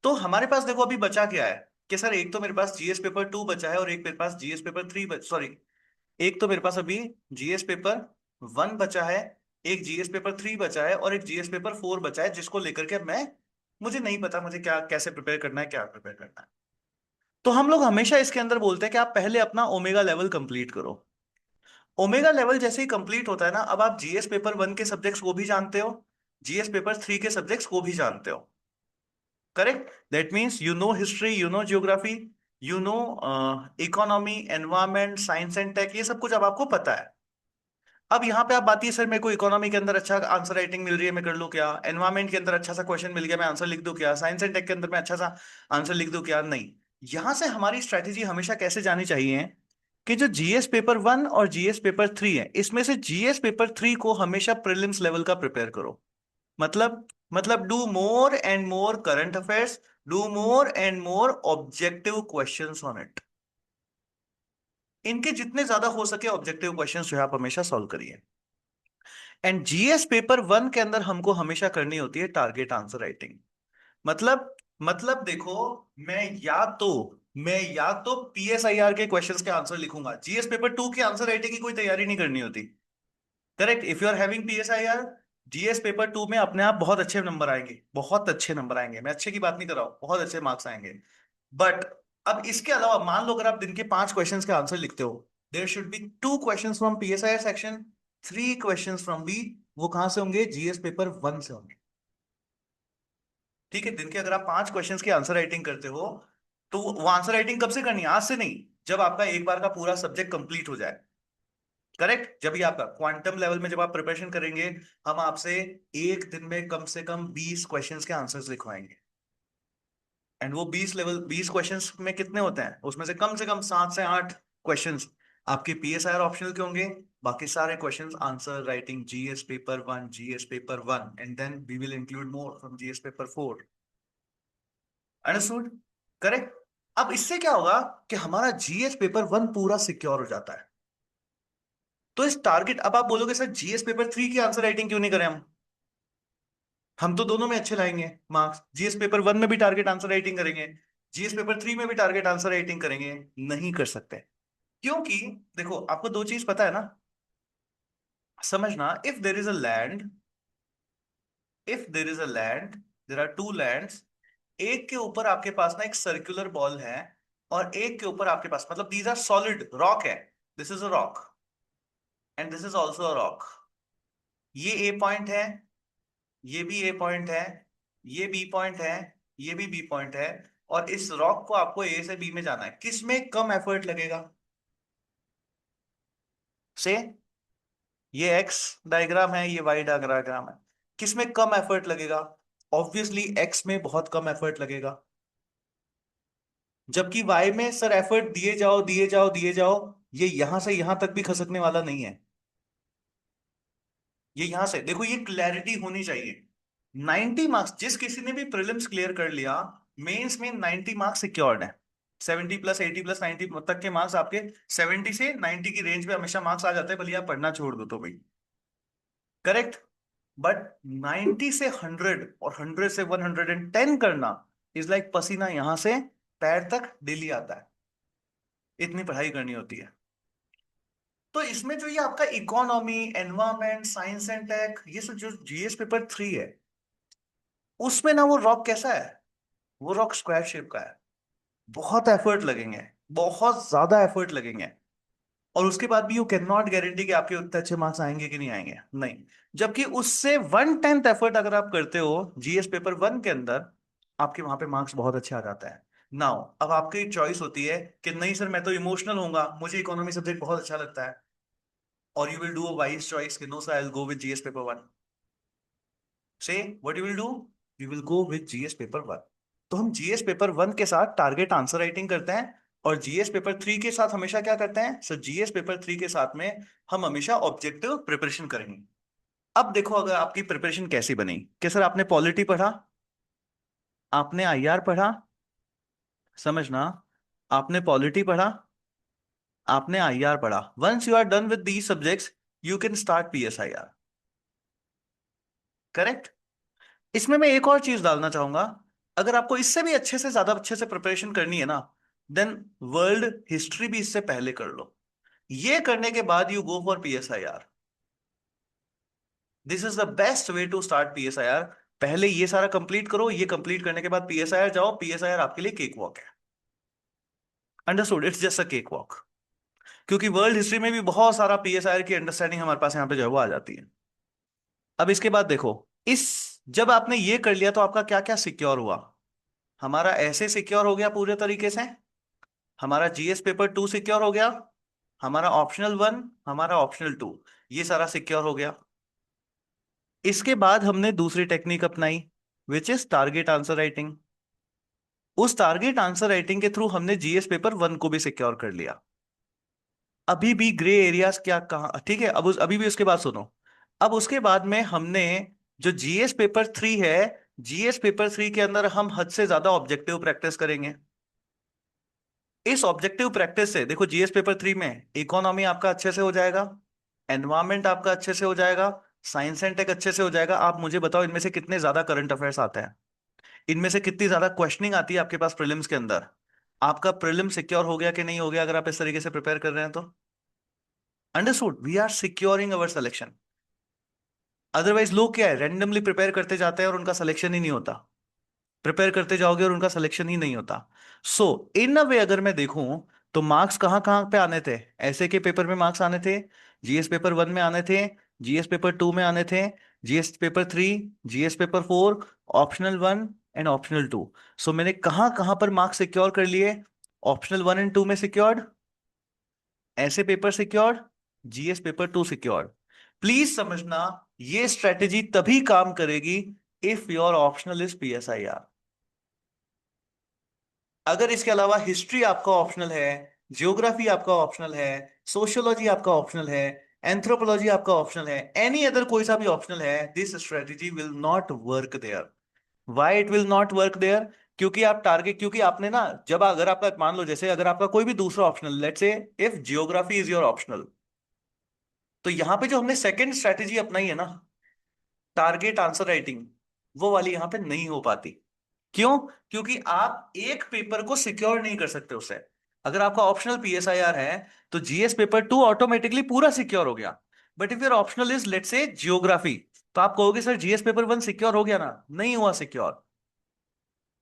तो हमारे पास देखो अभी बचा क्या है, कि सर एक तो मेरे पास जीएस पेपर 2 बचा है और एक मेरे पास जीएस पेपर 3, सॉरी, एक तो मेरे पास अभी जीएस पेपर 1 बचा है, एक मेरे पास जीएस पेपर 2 बचा है और एक मेरे पास जीएस पेपर 3 बचा है, सॉरी, एक तो मेरे पास अभी जीएस पेपर 2 बचा है और एक मेरे पास जीएस पेपर 3 बचा है, सॉरी, एक तो मेरे पास अभी जीएस पेपर 1 बचा है एक जीएस पेपर 3 बचा है और एक जीएस पेपर 4 बचा है, जिसको लेकर के मैं, मुझे नहीं पता मुझे क्या कैसे प्रिपेयर करना है, क्या प्रिपेयर करना है। तो हम लोग हमेशा इसके अंदर बोलते हैं कि आप पहले अपना ओमेगा लेवल कंप्लीट करो। ओमेगा लेवल जैसे ही कंप्लीट होता है ना, अब आप जीएस पेपर 1 के सब्जेक्ट्स को भी जानते हो, जीएस पेपर 3 के सब्जेक्ट्स को भी जानते हो। Correct? That means you know history, you know geography, you know economy, environment, science and tech, ये सब कुछ अब आपको पता है। अब यहाँ पे आप बात है, सर मेरे को इकोनॉमी के अंदर अच्छा आंसर राइटिंग मिल रही है, मैं कर लूँ क्या? एनवायरमेंट के अंदर अच्छा सा क्वेश्चन मिल गया, मैं आंसर लिख दूं क्या? साइंस एंड टेक के अंदर मैं अच्छा सा आंसर लिख दूं क्या? नहीं। यहां से हमारी स्ट्रेटेजी हमेशा कैसे जानी चाहिए कि जो जीएस पेपर 1 और जीएस पेपर 3 है, इसमें से जीएस पेपर 3 को हमेशा प्रीलिम्स लेवल का प्रिपेयर करो। मतलब do more and more current affairs, do more and more objective questions on it. इनके जितने ज्यादा हो सके ऑब्जेक्टिव क्वेश्चंस जो है आप हमेशा सॉल्व करिए। एंड जीएस पेपर 1 के अंदर हमको हमेशा करनी होती है टारगेट आंसर राइटिंग। मतलब देखो, मैं या तो पीएसआईआर के क्वेश्चंस के आंसर लिखूंगा, जीएस पेपर 2 के आंसर राइटिंग की कोई तैयारी नहीं करनी होती। Correct? If you are having PSIR, GS paper 2 में अपने आप बहुत अच्छे नंबर आएंगे, बहुत अच्छे नंबर आएंगे, मैं अच्छे की बात नहीं कर रहा हूं, बहुत अच्छे मार्क्स आएंगे। बट अब इसके अलावा मान लो अगर आप दिन के 5 क्वेश्चंस के आंसर लिखते हो, there should be 2 questions from PSIR section, 3 questions from B. वो कहां से होंगे? जीएस पेपर 1 से होंगे। ठीक है? दिन के अगर आप 5 क्वेश्चंस की आंसर राइटिंग करते हो, तो वो आंसर राइटिंग कब से करनी है? आज से नहीं, जब आपका एक बार का पूरा सब्जेक्ट कंप्लीट हो जाए। करेक्ट? जब भी आपका क्वांटम लेवल में जब आप प्रिपरेशन करेंगे, हम आपसे एक दिन में कम से कम 20 क्वेश्चंस के आंसर्स लिखवाएंगे। एंड वो 20 क्वेश्चंस में कितने होते हैं? उसमें से कम 7 से 8 क्वेश्चंस आपके पीएसआईआर ऑप्शनल के होंगे। बाकी सारे questions answer writing GS paper 1, GS paper 1, and then we will include more from GS paper 4। Understood? Correct? अब इससे क्या होगा कि हमारा जीएस पेपर 1 पूरा सिक्योर हो जाता है। तो इस टारगेट, अब आप बोलोगे सर जीएस पेपर 3 की आंसर राइटिंग क्यों नहीं करें हम तो दोनों में अच्छे लाएंगे मार्क्स, जीएस पेपर 1 में भी टारगेट आंसर राइटिंग करेंगे, जीएस पेपर 3 में भी टारगेट आंसर राइटिंग करेंगे। नहीं कर सकते, क्योंकि देखो आपको दो चीज पता है ना, समझना। If there is a land, there are two lands. एक के ऊपर आपके पास ना एक सर्कुलर बॉल है, और एक के ऊपर आपके पास, मतलब दीज आर सॉलिड रॉक है, this is a rock and this is also a rock. ये ए पॉइंट है, ये भी ए पॉइंट है, ये बी पॉइंट है, ये भी बी पॉइंट है। और इस रॉक को आपको ए से बी में जाना है, किस में कम एफर्ट लगेगा? से ये एक्स डायग्राम है, ये वाई डायग्राम है, किस में कम एफर्ट लगेगा? ऑब्वियसली एक्स में बहुत कम एफर्ट लगेगा। जबकि वाई में सर एफर्ट दिए जाओ दिए जाओ दिए जाओ, ये यहां से यहां तक भी खसकने वाला नहीं है। ये यहां से देखो, ये क्लैरिटी होनी चाहिए। 90 मार्क्स, जिस किसी ने भी प्रीलिम्स क्लियर कर लिया, मेंस में 90 मार्क्स सिक्योर्ड है। 70 प्लस 80 प्लस 90 तक के मार्क्स आपके, 70 से 90 की रेंज में हमेशा मार्क्स आ जाते हैं, भले आप पढ़ना छोड़ दो तो भाई। करेक्ट? बट 90 से 100 और 100 से 110 करना इज लाइक पसीना यहां से पैर तक डेली आता है, इतनी पढ़ाई करनी होती है। तो इसमें जो ये आपका economy, environment, science and tech, ये सब जो जीएस पेपर 3 है, उसमें ना वो रॉक कैसा है? वो रॉक स्क्वायर शेप का है। बहुत एफर्ट लगेंगे, बहुत ज्यादा एफर्ट लगेंगे। और उसके बाद भी यू कैन नॉट गारंटी कि आपके उतने अच्छे मार्क्स आएंगे कि नहीं आएंगे, नहीं। जबकि उससे 1/10 एफर्ट अगर आप करते हो जीएस पेपर 1 के अंदर, आपके वहां पे मार्क्स बहुत अच्छे आ जाता है। नाउ अब आपकी चॉइस होती है कि नहीं सर मैं तो इमोशनल होऊंगा, मुझे इकोनॉमी सब्जेक्ट बहुत अच्छा लगता है, और you will do a wise choice कि no sir I will go with GS paper 1। Say what you will do? You will go with GS paper 1। तो हम जीएस पेपर 1 के साथ टारगेट आंसर राइटिंग करते हैं, और जीएस पेपर 3 के साथ हमेशा क्या करते हैं सर? जीएस पेपर 3 के साथ में हम हमेशा ऑब्जेक्टिव प्रिपरेशन करेंगे। अब देखो अगर आपकी प्रिपरेशन कैसी बनी, कि सर आपने पॉलिटी पढ़ा, आपने आईआर पढ़ा, समझना, आपने पॉलिटी पढ़ा, आपने आईआर पढ़ा। Once you are done with these subjects, you can start PSIR. Correct? इसमें मैं एक और चीज डालना चाहूंगा, अगर आपको इससे भी अच्छे से ज्यादा अच्छे से प्रिपरेशन करनी है ना, देन वर्ल्ड हिस्ट्री भी इससे पहले कर लो। ये करने के बाद you go for PSIR. This is the best way to start PSIR. पहले ये सारा कंप्लीट करो, ये कंप्लीट करने के बाद पीएसआईआर जाओ। पीएसआईआर आपके लिए केक वॉक है। Understood, it's just a cake walk. क्योंकि वर्ल्ड हिस्ट्री में भी बहुत सारा पीएसआईआर की अंडरस्टैंडिंग हमारे पास यहाँ पे जो है वो आ जाती है। अब इसके बाद देखो, इस जब आपने ये कर लिया तो आपका क्या क्या सिक्योर हुआ। हमारा ऐसे सिक्योर हो गया पूरे तरीके से, हमारा जीएस पेपर 2 सिक्योर हो गया, हमारा ऑप्शनल 1, हमारा ऑप्शनल 2, ये सारा सिक्योर हो गया। इसके बाद हमने दूसरी टेक्निक अपनाई, which is target answer writing. उस टारगेट आंसर राइटिंग के थ्रू हमने जीएस पेपर 1 को भी सिक्योर कर लिया। अभी भी ग्रे एरियाज क्या कहाँ, ठीक है, अभी भी उसके बाद सुनो। अब उसके बाद में हमने जो जीएस पेपर 3 है, जीएस पेपर 3 के अंदर हम हद से ज्यादा ऑब्जेक्टिव प्रैक्टिस करेंगे। इस ऑब्जेक्टिव प्रैक्टिस से देखो, जीएस पेपर 3 में इकोनॉमी आपका अच्छे से हो जाएगा, एनवायरमेंट आपका अच्छे से हो जाएगा, साइंस एंड टेक अच्छे से हो जाएगा। आप मुझे बताओ इनमें से कितने ज्यादा करंट अफेयर्स आते हैं, इनमें से कितनी ज्यादा क्वेश्चनिंग आती है आपके पास प्रीलिम्स के अंदर। आपका प्रीलिम सिक्योर हो गया कि नहीं हो गया अगर आप इस तरीके से प्रिपेयर कर रहे हैं तो। Understood, we are securing our selection. Otherwise लोग क्या है, रैंडमली प्रिपेयर करते जाते हैं और उनका सिलेक्शन ही नहीं होता। प्रिपेयर करते जाओगे और उनका सिलेक्शन ही नहीं होता। सो इन अ वे अगर मैं देखूं तो मार्क्स कहाँ कहाँ पे आने थे, ऐसे के पेपर में मार्क्स आने थे, जीएस पेपर 1 में आने थे, जीएस पेपर 2 में आने थे, GS paper 3, GS paper 4, optional 1 and optional 2। सो मैंने कहाँ कहाँ पर मार्क्स सिक्योर कर लिए, ऑप्शनल 1 एंड 2 में सिक्योर्ड, ऐसे paper secured, GS paper 2 secured. Please समझना, ये स्ट्रेटेजी तभी काम करेगी if your optional is PSIR. अगर इसके अलावा हिस्ट्री आपका ऑप्शनल है, जियोग्राफी आपका ऑप्शनल है, सोशियोलॉजी आपका ऑप्शनल है, एंथ्रोपोलॉजी आपका ऑप्शनल है, एनी अदर कोई सा भी ऑप्शनल है, this strategy will not work there. Why it will not work there? क्योंकि आप टारगेट, क्योंकि आपने ना, जब अगर आपका मान लो जैसे अगर आपका कोई भी दूसरा optional, let's say if geography is your optional, तो यहां पे जो हमने सेकंड स्ट्रेटेजी अपनाई है ना, टारगेट आंसर राइटिंग, वो वाली यहां पे नहीं हो पाती। क्यों? क्योंकि आप एक पेपर को सिक्योर नहीं कर सकते उससे। अगर आपका ऑप्शनल पीएसआईआर है तो जीएस पेपर 2 ऑटोमेटिकली पूरा सिक्योर हो गया। But if your optional is let's say geography, तो आप कहोगे सर जीएस पेपर 1 सिक्योर हो गया ना, नहीं हुआ सिक्योर,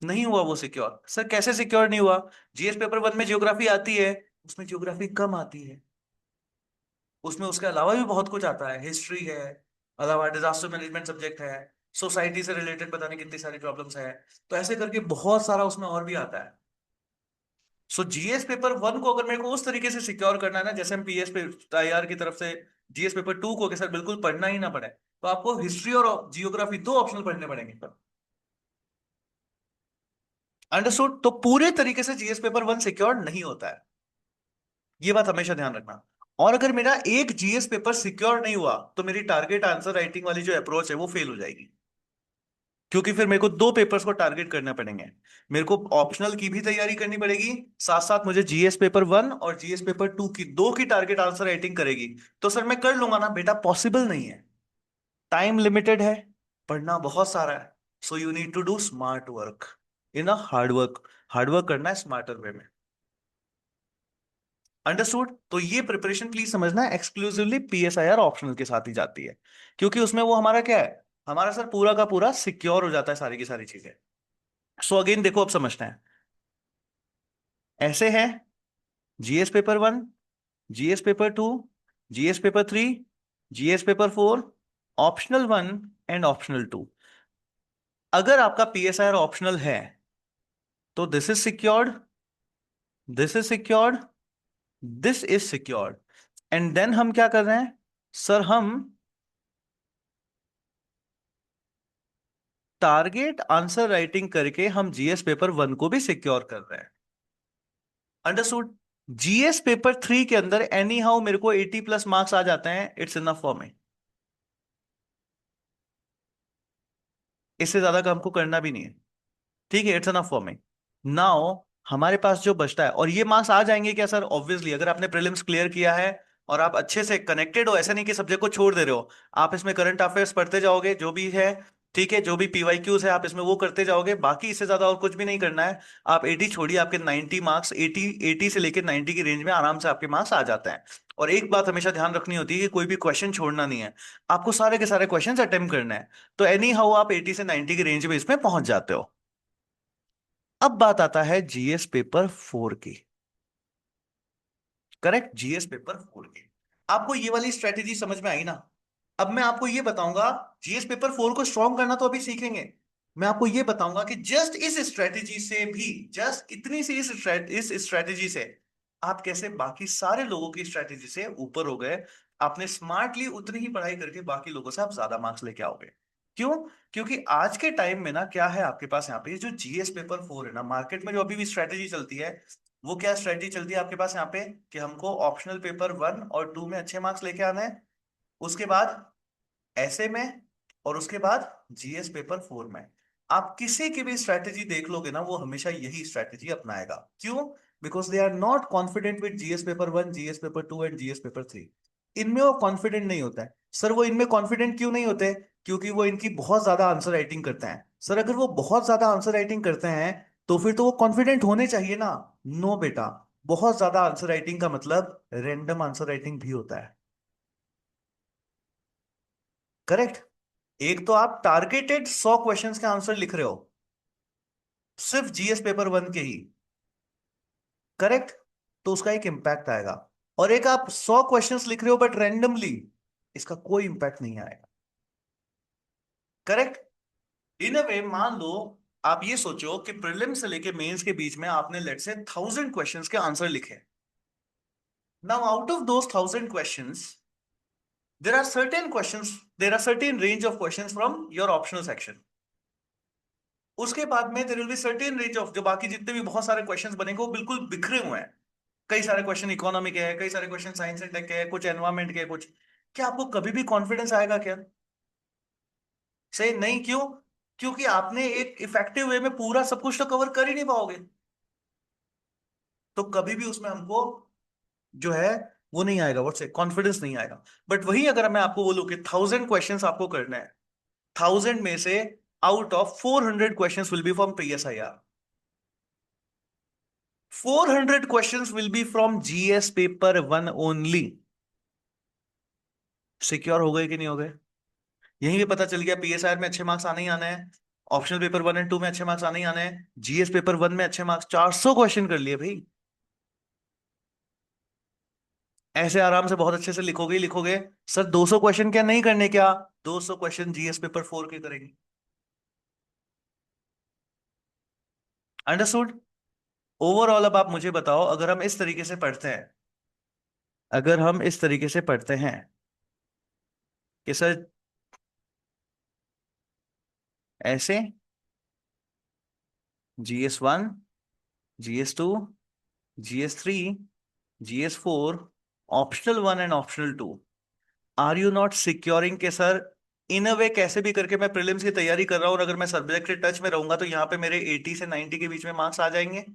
नहीं हुआ वो सिक्योर। सर कैसे सिक्योर नहीं हुआ? जीएस पेपर 1 में ज्योग्राफी आती है, उसमें ज्योग्राफी कम आती है, उसमें उसके अलावा भी बहुत कुछ आता है, हिस्ट्री है, अलावा डिजास्टर मैनेजमेंट सब्जेक्ट है, सोसाइटी से रिलेटेड पता नहीं कितनी सारी प्रॉब्लम्स है, तो ऐसे करके बहुत सारा उसमें और भी आता है। सो जीएस पेपर 1 को अगर मेरे को उस तरीके से सिक्योर करना है ना, जैसे हम पीएस आईआर की तरफ से जीएस पेपर 2 को कि सर बिल्कुल पढ़ना ही ना पड़े, तो आपको हिस्ट्री और जियोग्राफी दो ऑप्शनल पढ़ने पड़ेंगे। अंडरस्टूड? तो पूरे तरीके से जीएस पेपर 1 सिक्योर नहीं होता है, ये बात हमेशा ध्यान रखना। और अगर मेरा एक जीएस पेपर सिक्योर नहीं हुआ तो मेरी टारगेट आंसर राइटिंग वाली जो अप्रोच है वो फेल हो जाएगी। क्योंकि फिर मेरे को दो पेपर्स को टारगेट करने पड़ेंगे। मेरे को ऑप्शनल की भी तैयारी करनी पड़ेगी, साथ साथ मुझे जीएस पेपर 1 और जीएस पेपर 2 की दो की टारगेट आंसर राइटिंग करेगी। तो सर मैं कर लूंगा ना बेटा? पॉसिबल नहीं है, टाइम लिमिटेड है, पढ़ना बहुत सारा है। So you need to do smart work, in a hard work. Hard work करना है स्मार्टर वे में। अंडरस्टूड? तो ये प्रिपरेशन प्लीज समझना एक्सक्लूसिवली पीएसआईआर ऑप्शनल के साथ ही जाती है, क्योंकि उसमें वो हमारा क्या है, हमारा सर पूरा का पूरा सिक्योर हो जाता है सारी की सारी चीजें। सो अगेन देखो, अब समझते हैं। ऐसे है, GS paper 1, GS paper 2, GS paper 3, GS paper 4, optional 1 and optional 2। अगर आपका पीएसआईआर ऑप्शनल है तो this is secured, this is secured, this is secured. And then हम क्या कर रहे हैं सर, हम टारगेट आंसर राइटिंग करके हम जीएस पेपर 1 को भी सिक्योर कर रहे हैं। अंडरस्टूड? जीएस पेपर 3 के अंदर एनी हाउ मेरे को 80 प्लस मार्क्स आ जाते हैं, इट्स इनफ फॉर मी। इससे ज्यादा काम को करना भी नहीं है, ठीक है, it's enough for me. Now हमारे पास जो बचता है, और ये मार्क्स आ जाएंगे क्या सर? ऑब्वियसली, अगर आपने प्रीलिम्स क्लियर किया है और आप अच्छे से कनेक्टेड हो, ऐसा नहीं कि सब्जेक्ट को छोड़ दे रहे हो, आप इसमें करंट अफेयर्स पढ़ते जाओगे जो भी है, ठीक है, जो भी पीवाईक्यूज है आप इसमें वो करते जाओगे, बाकी इससे ज्यादा और कुछ भी नहीं करना है। आप 80 छोड़िए, आपके 90 मार्क्स, 80 से लेकर 90 की रेंज में आराम से आपके मार्क्स आ जाते हैं। और एक बात हमेशा ध्यान रखनी होती है कि कोई भी क्वेश्चन छोड़ना नहीं है, आपको सारे के सारे क्वेश्चन अटेम्प्ट करना है। तो एनी हाउ आप 80 से 90 की रेंज में इसमें पहुंच जाते हो। अब बात आता है जीएस पेपर 4 की। करेक्ट, जीएस पेपर 4 की। आपको ये वाली स्ट्रेटेजी समझ में आई ना? अब मैं आपको ये बताऊंगा, जीएस पेपर 4 को स्ट्रॉन्ग करना तो अभी सीखेंगे। मैं आपको ये बताऊंगा कि जस्ट इस स्ट्रेटेजी से भी, जस्ट इतनी सी इस स्ट्रेटेजी से आप कैसे बाकी सारे लोगों की स्ट्रेटेजी से ऊपर हो गए। आपने स्मार्टली उतनी ही पढ़ाई करके बाकी लोगों से आप ज्यादा मार्क्स लेके आओगे। क्यों? क्योंकि आज के टाइम में ना क्या है आपके पास, यहाँ पे जो जीएस पेपर 4 है ना, मार्केट में जो अभी भी स्ट्रेटेजी चलती है, वो क्या स्ट्रेटेजी चलती है आपके पास यहाँ पे, कि हमको ऑप्शनल पेपर 1 और 2 में अच्छे मार्क्स लेके आना है, उसके बाद ऐसे में, और उसके बाद जीएस पेपर 4 में। आप किसी की भी स्ट्रैटेजी देख लोगे ना, वो हमेशा यही स्ट्रैटेजी अपनाएगा। क्यों? Because they are not confident with GS paper 1, GS paper 2 and GS paper 3। इनमें वो कॉन्फिडेंट नहीं होता है। सर वो इनमें कॉन्फिडेंट क्यों नहीं होते? क्योंकि वो इनकी बहुत ज्यादा आंसर राइटिंग करते हैं। सर अगर वो बहुत ज्यादा आंसर राइटिंग करते हैं तो फिर तो वो कॉन्फिडेंट होने चाहिए ना। नो बेटा, बहुत ज्यादा आंसर राइटिंग का मतलब रैंडम आंसर राइटिंग भी होता है। करेक्ट। एक तो आप टारगेटेड 100 क्वेश्चंस के आंसर लिख रहे हो, सिर्फ जीएस पेपर 1 के ही। करेक्ट। तो उसका एक इंपैक्ट आएगा। और एक आप 100 क्वेश्चंस लिख रहे हो बट रैंडमली, इसका कोई इंपैक्ट नहीं आएगा। करेक्ट। इन अ वे मान लो, आप ये सोचो कि प्रीलिम से लेके मेंस के बीच में आपने लेट से 1000 क्वेश्चंस के आंसर लिखे। Now out of those 1000 questions, there are certain range of questions from your optional section। उसके बाद में there will be certain range of, जो बाकी जितने भी बहुत सारे क्वेश्चंस बनेंगे वो बिल्कुल बिखरे हुए हैं। कई सारे क्वेश्चन इकोनॉमिक है, कई सारे क्वेश्चन साइंस एंड टेक के है, कुछ एनवायरमेंट के है, कुछ। क्या आपको कभी भी कॉन्फिडेंस आएगा क्या? से नहीं। क्यों? क्योंकि आपने एक इफेक्टिव वे में पूरा सब कुछ तो कवर कर ही नहीं पाओगे। तो कभी भी उसमें हमको जो है वो नहीं आएगा, वो से कॉन्फिडेंस नहीं आएगा। बट वही अगर मैं आपको बोलूं कि 1000 क्वेश्चंस आपको करना है, 1000 में से out of 400 questions will be from PSIR, 400 questions will be from GS paper 1 only. Secure हो गए कि नहीं हो गए? यहीं भी पता चल गया, पीएसआर में अच्छे मार्क्स आने ही आने हैं, ऑप्शनल पेपर 1 एंड 2 में अच्छे मार्क्स आने ही आने हैं, जीएस पेपर 1 में अच्छे मार्क्स, 400 क्वेश्चन कर लिए भाई। ऐसे आराम से बहुत अच्छे से लिखोगे ही लिखोगे। सर 200 क्वेश्चन क्या नहीं करने क्या? 200 क्वेश्चन जीएस पेपर 4 के करेंगे। अंडरस्टूड? ओवरऑल अब आप मुझे बताओ, अगर हम इस तरीके से पढ़ते हैं, अगर हम इस तरीके से पढ़ते हैं कि सर ऐसे, GS 1, GS 2, GS 3, GS 4, optional 1 and optional 2, are you not securing के सर इन अ वे कैसे भी करके मैं प्रीलिम्स की तैयारी कर रहा हूं, और अगर मैं सब्जेक्ट के टच में रहूंगा तो यहाँ पे मेरे 80 से 90 के बीच में मार्क्स आ जाएंगे।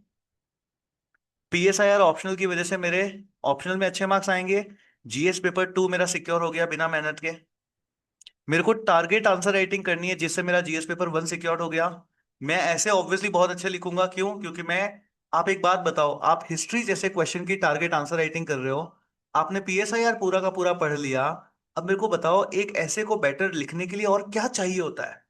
पीएसआईआर ऑप्शनल की वजह से मेरे ऑप्शनल में अच्छे मार्क्स आएंगे। जीएस पेपर 2 मेरा सिक्योर हो गया बिना मेहनत के। मेरे को टारगेट आंसर राइटिंग करनी है जिससे मेरा जीएस पेपर 1 सिक्योर हो गया। मैं ऐसे ऑब्वियसली बहुत अच्छे लिखूंगा। क्यों? क्योंकि मैं, आप एक बात बताओ, आप हिस्ट्री जैसे क्वेश्चन की टारगेट आंसर राइटिंग कर रहे हो, आपने पीएसआईआर पूरा का पूरा पढ़ लिया। अब मेरे को बताओ, एक ऐसे को बेटर लिखने के लिए और क्या चाहिए होता है?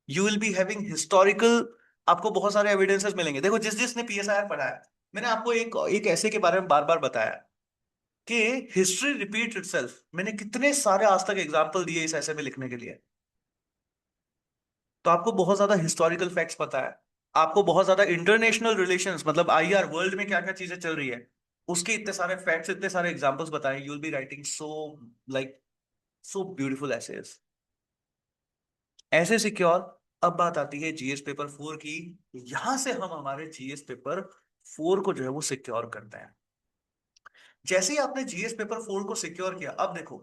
You will be having historical, आपको बहुत सारे एविडेंसेस मिलेंगे। देखो, जिस जिसने पीएसआईआर पढ़ा है, मैंने आपको एक एक ऐसे के बारे में बार बार बताया कि हिस्ट्री रिपीट इटसेल्फ। मैंने कितने सारे आज तक एग्जाम्पल दिए इस ऐसे में लिखने के लिए। तो आपको बहुत ज्यादा हिस्टोरिकल फैक्ट्स पता है, आपको बहुत ज्यादा इंटरनेशनल रिलेशंस, मतलब आईआर वर्ल्ड में क्या क्या चीजें चल रही है, उसके इतने सारे फैक्ट्स, इतने सारे एग्जांपल्स बताए। You will be writing so, like, so beautiful essays, ऐसे सिक्योर। अब बात आती है जीएस पेपर 4 की। यहां से हम हमारे जीएस पेपर 4 को जो है वो सिक्योर करते हैं। जैसे ही आपने जीएस पेपर 4 को सिक्योर किया, अब देखो,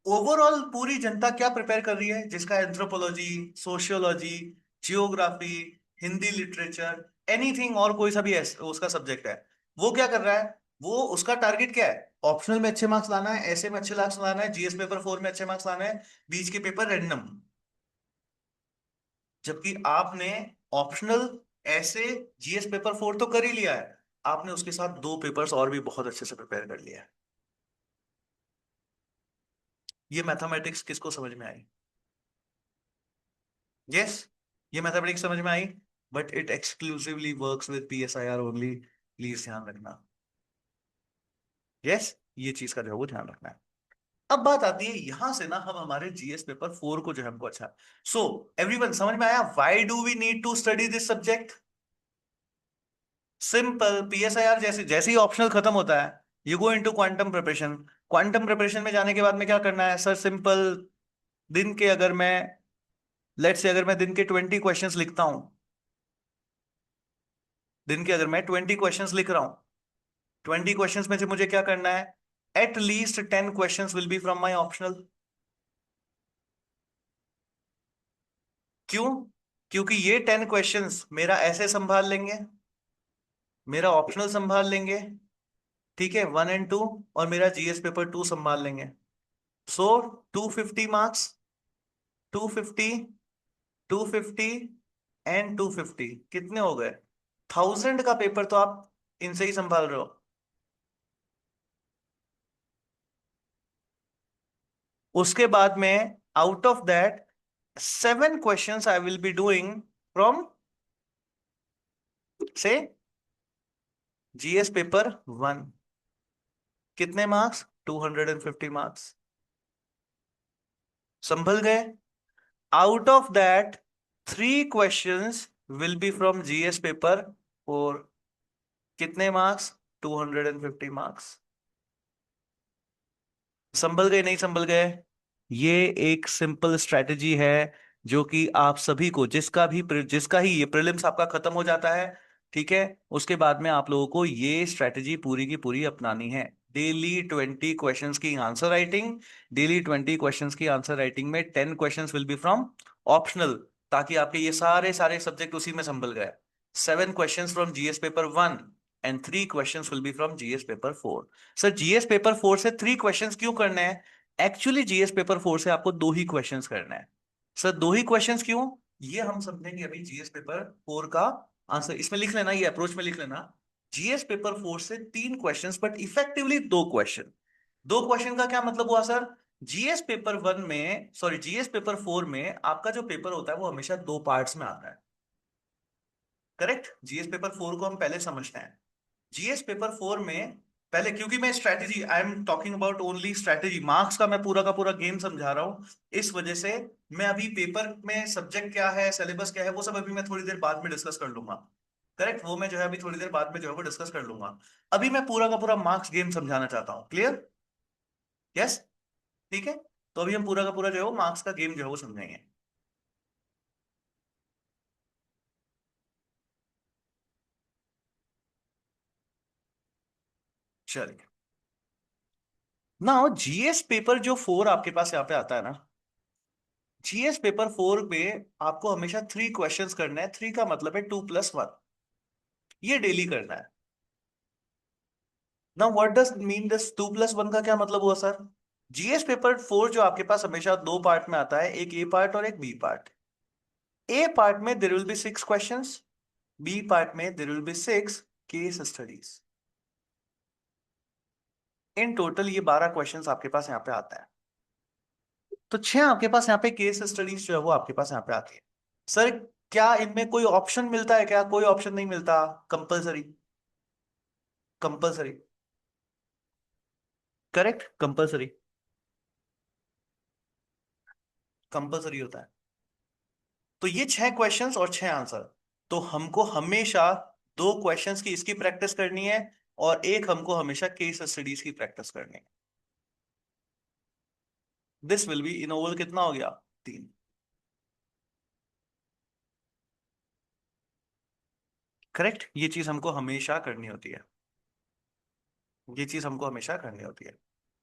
ओवरऑल पूरी जनता क्या प्रिपेयर कर रही है, जिसका anthropology, sociology, geography, Hindi literature, anything और कोई सा भी उसका सब्जेक्ट है, वो क्या कर रहा है? वो उसका टारगेट क्या है? ऑप्शनल में अच्छे मार्क्स लाना है, ऐसे में अच्छे मार्क्स लाना है, जीएस पेपर 4 में अच्छे मार्क्स लाना है, बीच के पेपर रैंडम। जबकि आपने ऑप्शनल ऐसे जीएस पेपर 4 तो कर ही लिया है, आपने उसके साथ दो पेपर्स और भी बहुत अच्छे से प्रिपेयर कर लिया है। ये मैथमेटिक्स किसको समझ में आई? यस, ये मैथमेटिक्स समझ में आई। But it exclusively works with PSIR only, please ध्यान रखना। यस, ये चीज का जो है वो ध्यान रखना है। अब बात आती है यहां से ना, हम हमारे जीएस पेपर 4 को जो है हमको अच्छा, सो एवरीवन समझ में आया why do we need to study this subject? Simple, PSIR जैसे जैसे ही ऑप्शनल खत्म होता है, you go into quantum preparation. Quantum preparation में जाने के बाद में क्या करना है सर? सिंपल, दिन के अगर मैं, लेट्स से अगर मैं दिन के 20 क्वेश्चंस लिखता हूं, दिन के अगर मैं 20 क्वेश्चंस लिख रहा हूं, 20 क्वेश्चंस में से मुझे क्या करना है? At least 10 questions will be from my optional. क्यों? क्योंकि ये 10 क्वेश्चंस मेरा ऐसे संभाल लेंगे, मेरा ऑप्शनल संभाल लेंगे, ठीक है, 1 और 2, और मेरा जीएस पेपर 2 संभाल लेंगे। सो 250 मार्क्स, 250, 250 एंड 250 कितने हो गए? 1000 का पेपर तो आप इनसे ही संभाल रहे हो। उसके बाद में out of that 7 questions I will be doing from से जीएस पेपर 1। कितने मार्क्स? 250 मार्क्स। संभल गए? Out of that 3 questions will be from GS paper 4। कितने मार्क्स? 250 मार्क्स। संभल गए नहीं संभल गए? ये एक सिंपल स्ट्रेटजी है जो कि आप सभी को, जिसका ही ये प्रीलिम्स आपका खत्म हो जाता है, ठीक है, उसके बाद में आप लोगों को ये स्ट्रेटजी पूरी की पूरी अपनानी है। डेली 20 क्वेश्चंस की आंसर राइटिंग, डेली 20 क्वेश्चंस की आंसर राइटिंग में 10 questions will be from optional, ताकि आपके ये सारे सारे सब्जेक्ट उसी में संभल गए। 7 questions from GS paper 1 and 3 questions will be from GS paper 4। Sir GS paper 4 से 3 क्वेश्चंस क्यों करने हैं? एक्चुअली जीएस पेपर 4 से आपको दो ही क्वेश्चंस करना है। सर दो ही क्वेश्चंस क्यों? ये हम समझेंगे अभी। जीएस पेपर 4 का आंसर इसमें लिख लेना, ये अप्रोच में लिख लेना। जीएस पेपर 4 से 3 questions, but effectively 2 question. 2 question का क्या मतलब हुआ सर? जीएस पेपर 1 में, सॉरी, जीएस पेपर 4 में आपका जो पेपर होता है वो हमेशा दो पार्ट्स में आता है। करेक्ट? जीएस पेपर 4 को हम पहले समझते हैं। जीएस पेपर 4 में पहले, क्योंकि मैं strategy, I am talking about only strategy, marks का मैं पूरा का पूरा गेम समझा रहा हूं, इस वजह से मैं अभी पेपर में सब्जेक्ट क्या है, सिलेबस क्या है, वो सब अभी मैं थोड़ी देर बाद में डिस्कस कर लूंगा। करेक्ट, वो मैं जो है अभी थोड़ी देर बाद में जो है वो डिस्कस कर लूंगा। अभी मैं पूरा का पूरा मार्क्स गेम समझाना चाहता हूँ। क्लियर? यस, ठीक है। तो अभी हम पूरा का पूरा जो है वो मार्क्स का गेम जो है वो समझेंगे। चलिए, नाउ जीएस पेपर जो 4 आपके पास यहाँ पे आता है ना, जीएस पेपर 4 पे आपको हमेशा 3 क्वेश्चंस करना है। 3 का मतलब है 2+1, ये डेली करना है। Now what does mean this 2+1 का क्या मतलब हुआ सर? जीएस पेपर 4 जो आपके पास हमेशा दो पार्ट में आता है, एक ए पार्ट और एक बी पार्ट। ए पार्ट में there will be 6 questions, B part में there will be 6 case studies. In total ये 12 क्वेश्चंस आपके पास यहाँ पे आता है। तो 6 आपके पास यहाँ पे केस स्टडीज जो है वो आपके पास यहाँ पे आती है। सर क्या इनमें कोई ऑप्शन मिलता है क्या? कोई ऑप्शन नहीं मिलता। Compulsory, compulsory. Correct, compulsory, compulsory होता है। तो ये 6 क्वेश्चंस और 6 आंसर। तो हमको हमेशा दो क्वेश्चंस की इसकी प्रैक्टिस करनी है, और एक हमको हमेशा केस स्टडीज की प्रैक्टिस करनी है। This will be in Oval कितना हो गया? 3। करेक्ट, ये चीज हमको हमेशा करनी होती है। ये चीज हमको हमेशा करनी होती है।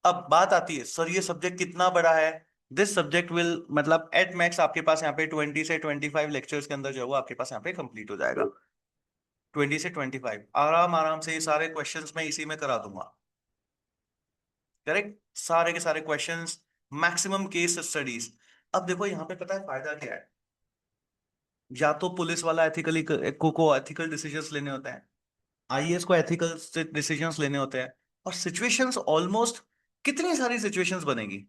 अब बात आती है सर ये सब्जेक्ट कितना बड़ा है? दिस सब्जेक्ट विल, मतलब एट मैक्स आपके पास यहाँ पे 20 से 25 लेक्चर्स के अंदर जो है वो आपके पास यहाँ पे कंप्लीट हो जाएगा। 20 से 25 आराम आराम से ये सारे क्वेश्चंस मैं इसी में करा दूंगा। करेक्ट, सारे के सारे क्वेश्चंस, मैक्सिमम केस स्टडीज। अब देखो यहाँ पे पता है फायदा क्या है? या तो पुलिस वाला एथिकली को एथिकल डिसीजंस लेने होते हैं, आईएएस को एथिकल डिसीजंस लेने होते हैं, और सिचुएशंस ऑलमोस्ट कितनी सारी सिचुएशंस बनेगी।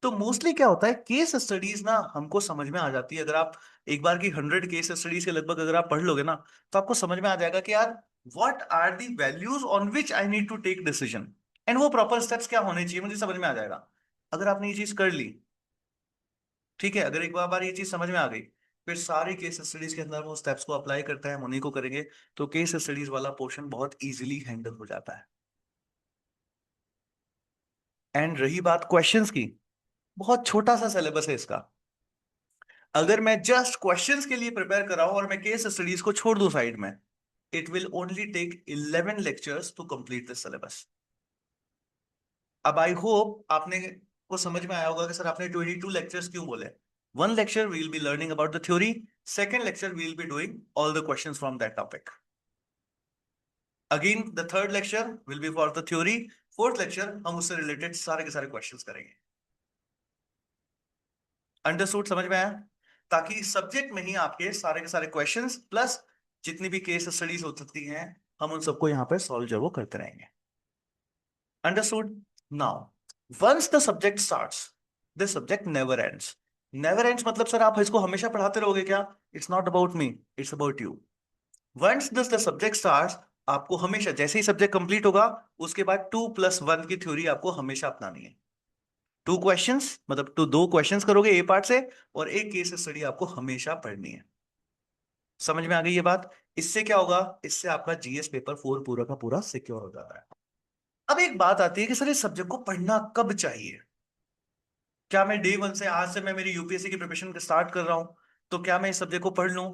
तो मोस्टली क्या होता है, केस स्टडीज ना हमको समझ में आ जाती है। अगर आप एक बार की 100 केस स्टडीज के लगभग अगर आप पढ़ लोगे ना, तो आपको समझ में आ जाएगा कि यार what are the values on which I need to take decision, and वो प्रॉपर स्टेप्स क्या होने चाहिए, मुझे समझ में आ जाएगा। अगर आपने ये चीज कर ली, ठीक है, अगर एक बार ये चीज समझ में आ गई, फिर सारे केस स्टडीज के अंदर वो स्टेप्स को अप्लाई करते हैं, हम उन्हीं को करेंगे, तो केस स्टडीज वाला पोर्शन बहुत इजीली हैंडल हो जाता है। एंड रही बात क्वेश्चंस की, बहुत छोटा सा सिलेबस है इसका। अगर मैं जस्ट क्वेश्चंस के लिए प्रिपेयर कर रहा हूं और मैं केस स्टडीज को छोड़ दूं साइड में, it will only take 11 lectures to complete this syllabus. अब आई होप आपने को समझ में आया होगा कि सर आपने 22 लेक्चर्स क्यों बोले। One lecture will be learning about the theory, second lecture will be doing all the questions from that topic, again the third lecture will be for the theory, fourth lecture हम उससे related सारे के सारे questions करेंगे। Understood, समझ में आया? ताकि सब्जेक्ट में ही आपके सारे के सारे क्वेश्चंस प्लस जितनी भी केस स्टडीज हो सकती हैं, हम उन सबको यहां पे सॉल्व जो वो करते रहेंगे। Understood? Now once the subject starts, the subject never ends. Never ends मतलब सर आप इसको हमेशा पढ़ाते रहोगे क्या? It's not about me, it's about you. Once the subject starts, आपको हमेशा जैसे ही सब्जेक्ट कंप्लीट होगा, उसके बाद 2+1 की थ्योरी आपको हमेशा अपनानी है। टू क्वेश्चंस मतलब टू दो क्वेश्चंस करोगे ए पार्ट से, और एक केस स्टडी आपको हमेशा पढ़नी है। समझ में आ गई ये बात? इससे क्या होगा, इससे आपका जीएस पेपर 4 पूरा का पूरा सिक्योर हो जाता है। अब एक बात आती है कि सर इस सब्जेक्ट को पढ़ना कब चाहिए? क्या मैं डे 1 से, आज से मैं मेरी यूपीएससी की प्रिपरेशन स्टार्ट कर रहा हूं, तो क्या मैं इस सब्जेक्ट को पढ़ लूं?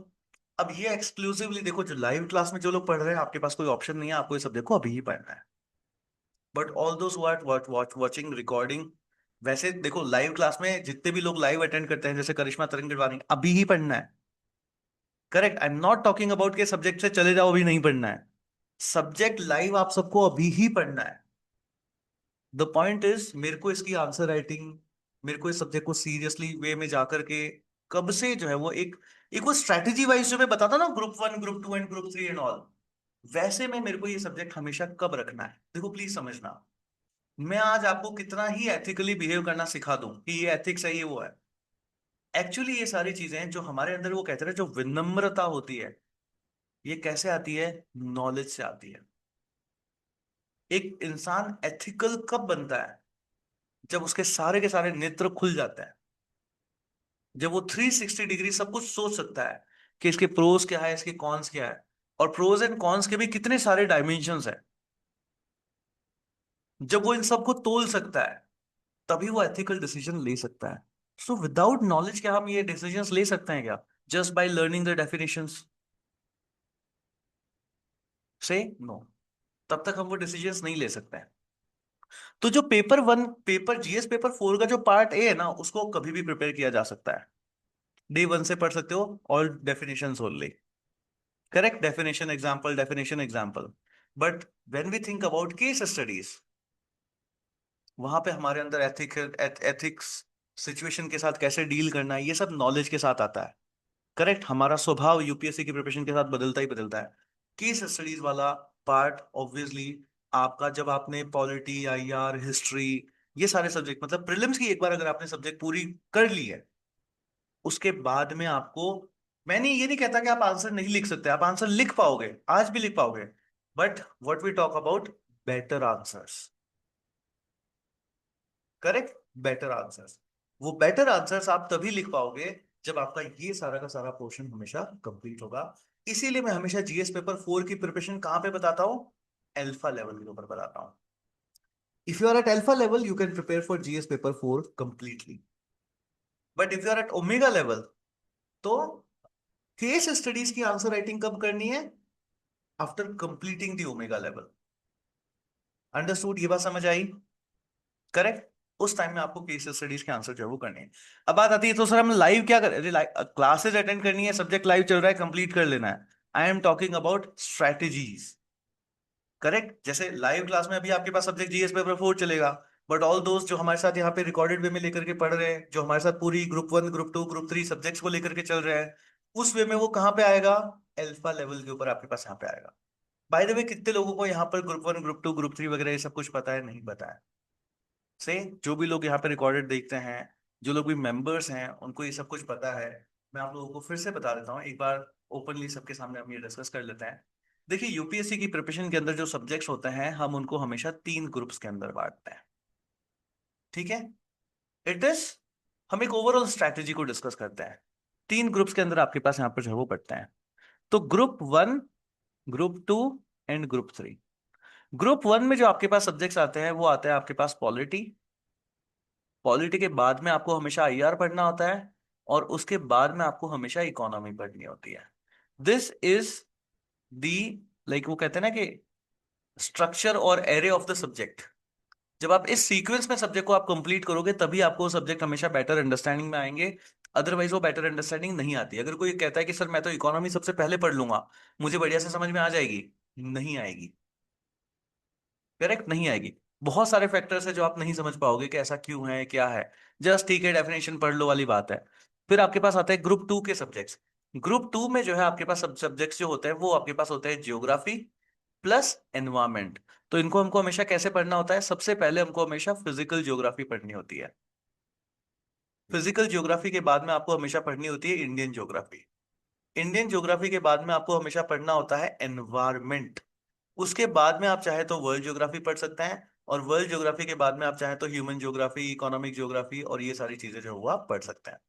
अब ये एक्सक्लूसिवली देखो, जो लाइव क्लास में जो लोग पढ़ रहे हैं, आपके पास कोई ऑप्शन नहीं है, आपको इस सब्जेक्ट को अभी ही पढ़ना है। But all those who are watching recording, वैसे देखो लाइव क्लास में जितने भी लोग लाइव अटेंड करते हैं, जैसे करिश्मा तरंग गिरवानी, अभी ही पढ़ना है। Correct, I am not talking about के सब्जेक्ट से चले जाओ, अभी नहीं पढ़ना है। सब्जेक्ट लाइव आप सबको अभी ही पढ़ना है। द पॉइंट इज, मेरे को इसकी आंसर राइटिंग, मेरे को इस सब्जेक्ट को सीरियसली वे में जाकर के कब से जो है वो एक वो स्ट्रैटेजी वाइज जो मैं बताता ना, group 1 group 2 and group 3 and all, वैसे में मेरे को ये सब्जेक्ट हमेशा कब रखना है। देखो प्लीज समझना, मैं आज आपको कितना ही एथिकली बिहेव करना सिखा दूं कि ये एथिक्स है, ये वो है, एक्चुअली ये सारी चीजें जो हमारे अंदर वो कहते हैं जो विनम्रता होती है, ये कैसे आती है? नॉलेज से आती है। एक इंसान एथिकल कब बनता है? जब उसके सारे के सारे नेत्र खुल जाते हैं, जब वो 360 डिग्री सब कुछ सोच सकता है कि इसके प्रोज क्या है, इसके कॉन्स क्या है, और प्रोज एंड कॉन्स के भी कितने सारे डायमेंशंस है। जब वो इन सबको तोल सकता है, तभी वो एथिकल डिसीजन ले सकता है। सो विदाउट नॉलेज क्या हम ये डिसीजंस ले सकते हैं क्या? Just by learning the definitions? से नो, तब तक हम वो डिसीजंस नहीं ले सकते हैं। तो जो पेपर जीएस पेपर 4 का जो पार्ट ए है ना, उसको कभी भी प्रिपेयर किया जा सकता है। डे 1 से पढ़ सकते हो, all definitions only. Correct, definition example. But when we think about case studies, वहां पे हमारे अंदर एथिक्स, सिचुएशन के साथ कैसे डील करना है, ये सब नॉलेज के साथ आता है। करेक्ट, हमारा स्वभाव यूपीएससी की प्रिपरेशन के साथ बदलता ही बदलता है। केस स्टडीज वाला पार्ट ऑब्वियसली आपका, जब आपने पॉलिटी, आईआर, हिस्ट्री, ये सारे सब्जेक्ट मतलब प्रीलिम्स की एक बार अगर आपने सब्जेक्ट पूरी कर ली है, उसके बाद में आपको, मैंने ये नहीं कहता कि आप आंसर नहीं लिख सकते, आप आंसर लिख पाओगे, आज भी लिख पाओगे, but what we talk about, better answers. Correct, better answers. वो बेटर आंसर्स आप तभी लिख पाओगे जब आपका ये सारा का सारा पोर्शन हमेशा कंप्लीट होगा। इसीलिए मैं हमेशा जीएस पेपर 4 की प्रिपरेशन कहां पे बताता हूं? अल्फा लेवल के ऊपर बताता हूं। If you are at alpha level you can prepare for GS paper 4 completely, but if you are at omega level, तो केस स्टडीज की आंसर राइटिंग कब करनी है? After completing the omega level. Understood, ये बात समझ आई? करेक्ट, उस time में आपको केस स्टडीज के आंसर जो है वो करने हैं। अब बात आती है तो सर हम लाइव क्या करें? क्लासेस अटेंड करनी है, सब्जेक्ट लाइव चल रहा है, कंप्लीट कर लेना है। I am talking about strategies. Correct, जैसे लाइव क्लास में अभी आपके पास सब्जेक्ट जीएस पेपर 4 चलेगा, बट ऑल दोस्त जो हमारे साथ यहाँ पे रिकॉर्डेड वे में लेकर के पढ़ रहे हैं, जो हमारे साथ पूरी ग्रुप 1 ग्रुप 2 ग्रुप 3 सब्जेक्ट्स को लेकर के चल रहे हैं, उस वे में वो कहाँ पे आएगा, अल्फा लेवल के ऊपर आपके पास यहाँ पे आएगा। बाय द वे कितने लोगों को यहाँ पर group one group two group three वगैरह ये सब कुछ पता है, नहीं पता है? से जो भी लोग यहाँ पे रिकॉर्डेड देखते हैं, जो लोग भी मेंबर्स हैं, उनको ये सब कुछ पता है। मैं आप लोगों को फिर से बता देता हूँ एक बार, ओपनली सबके सामने हम ये डिस्कस कर लेते हैं। देखिए यूपीएससी की प्रिपरेशन के अंदर जो सब्जेक्ट्स होते हैं हम उनको हमेशा 3 ग्रुप्स के अंदर बांटते हैं, ठीक है? इट इज, हम एक ओवरऑल स्ट्रैटेजी को डिस्कस करते हैं। 3 ग्रुप्स के अंदर आपके पास यहाँ पर जो है वो पढ़ते हैं। तो group one, group two and group three. Group one में जो आपके पास सब्जेक्ट्स आते हैं वो आते हैं आपके पास पॉलिटी। पॉलिटी के बाद में आपको हमेशा आईआर पढ़ना होता है, और उसके बाद में आपको हमेशा इकोनॉमी पढ़नी होती है। दिस इज दी, लाइक वो कहते हैं ना कि स्ट्रक्चर और एरे ऑफ द सब्जेक्ट। जब आप इस सीक्वेंस में सब्जेक्ट को आप कंप्लीट करोगे तभी आपको सब्जेक्ट हमेशा बेटर अंडरस्टैंडिंग में आएंगे। अदरवाइज वो बेटर अंडरस्टैंडिंग नहीं आती। अगर कोई कहता है कि सर मैं तो इकोनॉमी सबसे पहले पढ़ लूंगा, मुझे बढ़िया से समझ में आ जाएगी, नहीं आएगी। करेक्ट, नहीं आएगी। बहुत सारे फैक्टर्स है जो आप नहीं समझ पाओगे कि ऐसा क्यों है क्या है। जस्ट ठीक है, डेफिनेशन पढ़ लो वाली बात है। फिर आपके पास आता है ग्रुप टू के सब्जेक्ट्स। ग्रुप टू में जो है आपके पास सब सब्जेक्ट्स जो होते हैं वो आपके पास होते हैं जियोग्राफी प्लस एनवायरमेंट। तो इनको हमको हमेशा कैसे पढ़ना होता है, सबसे पहले हमको हमेशा फिजिकल ज्योग्राफी पढ़नी होती है। फिजिकल ज्योग्राफी के बाद में आपको हमेशा पढ़नी होती है इंडियन ज्योग्राफी। इंडियन ज्योग्राफी के बाद में आपको हमेशा पढ़ना होता है एनवायरमेंट। उसके बाद में आप चाहे तो वर्ल्ड ज्योग्राफी पढ़ सकते हैं, और वर्ल्ड ज्योग्राफी के बाद में आप चाहे तो ह्यूमन ज्योग्राफी, इकोनॉमिक ज्योग्राफी और ये सारी चीजें जो है वो आप पढ़ सकते हैं।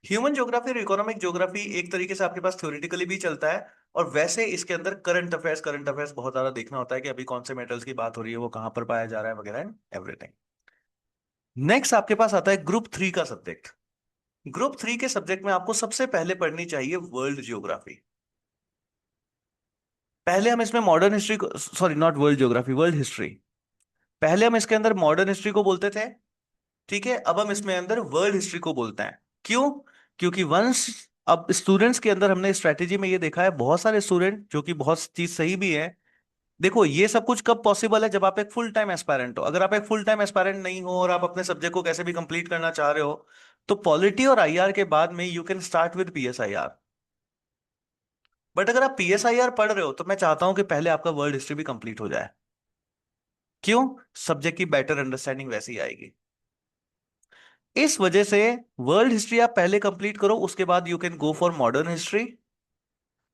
ह्यूमन ज्योग्राफी और इकोनॉमिक ज्योग्राफी एक तरीके से आपके पास थ्योरेटिकली भी चलता है, और वैसे इसके अंदर करंट अफेयर्स बहुत ज्यादा देखना होता है कि अभी कौन से मेटल्स की बात हो रही है, वो कहाँ पर पाया जा रहा है वगैरह एवरीथिंग। नेक्स्ट आपके पास आता है ग्रुप थ्री का सब्जेक्ट। ग्रुप थ्री के सब्जेक्ट में आपको सबसे पहले पढ़नी चाहिए वर्ल्ड ज्योग्राफी। पहले हम इसमें मॉडर्न हिस्ट्री को, sorry not world geography, world history. पहले हम इसके अंदर मॉडर्न हिस्ट्री को बोलते थे, ठीक है? अब हम इसमें अंदर वर्ल्ड हिस्ट्री को बोलते हैं। क्यों? क्योंकि वंस, अब स्टूडेंट्स के अंदर हमने स्ट्रेटेजी में ये देखा है, बहुत सारे स्टूडेंट, जो कि बहुत चीज सही भी है। देखो ये सब कुछ कब पॉसिबल है, जब आप एक फुल टाइम एस्पायरेंट हो। अगर आप एक फुल टाइम एस्पायरेंट नहीं हो और आप अपने सब्जेक्ट को कैसे भी कंप्लीट करना चाह रहे हो, तो पॉलिटी और आईआर के बाद में you can start with PSIR. But अगर आप पीएसआईआर पढ़ रहे हो तो मैं चाहता हूं कि पहले आपका वर्ल्ड हिस्ट्री भी कंप्लीट हो जाए। क्यों? सब्जेक्ट की बेटर अंडरस्टैंडिंग वैसे ही आएगी। इस वजह से वर्ल्ड हिस्ट्री आप पहले कंप्लीट करो, उसके बाद you can go for modern history.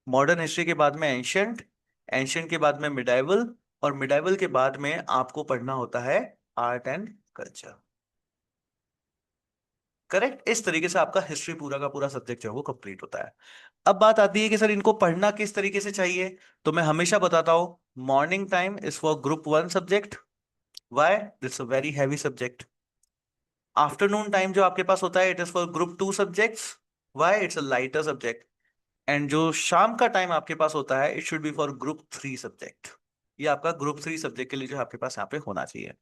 Modern history के बाद में एंशंट, एंशंट के बाद में मिडाइवल, और मिडाइवल के बाद में आपको पढ़ना होता है आर्ट एंड कल्चर। करेक्ट, इस तरीके से आपका हिस्ट्री पूरा का पूरा सब्जेक्ट जो है वो कंप्लीट होता है। अब बात आती है कि सर इनको पढ़ना किस तरीके से चाहिए। तो मैं हमेशा बताता हूं morning time is for group one subject. Why? That's a very heavy subject. Afternoon time जो आपके पास होता है it is for group two subjects. Why? It's a lighter subject. And जो शाम का टाइम आपके पास होता है it should be for group three subject. ये आपका ग्रुप थ्री सब्जेक्ट के लिए जो है आपके पास यहाँ पे होना चाहिए।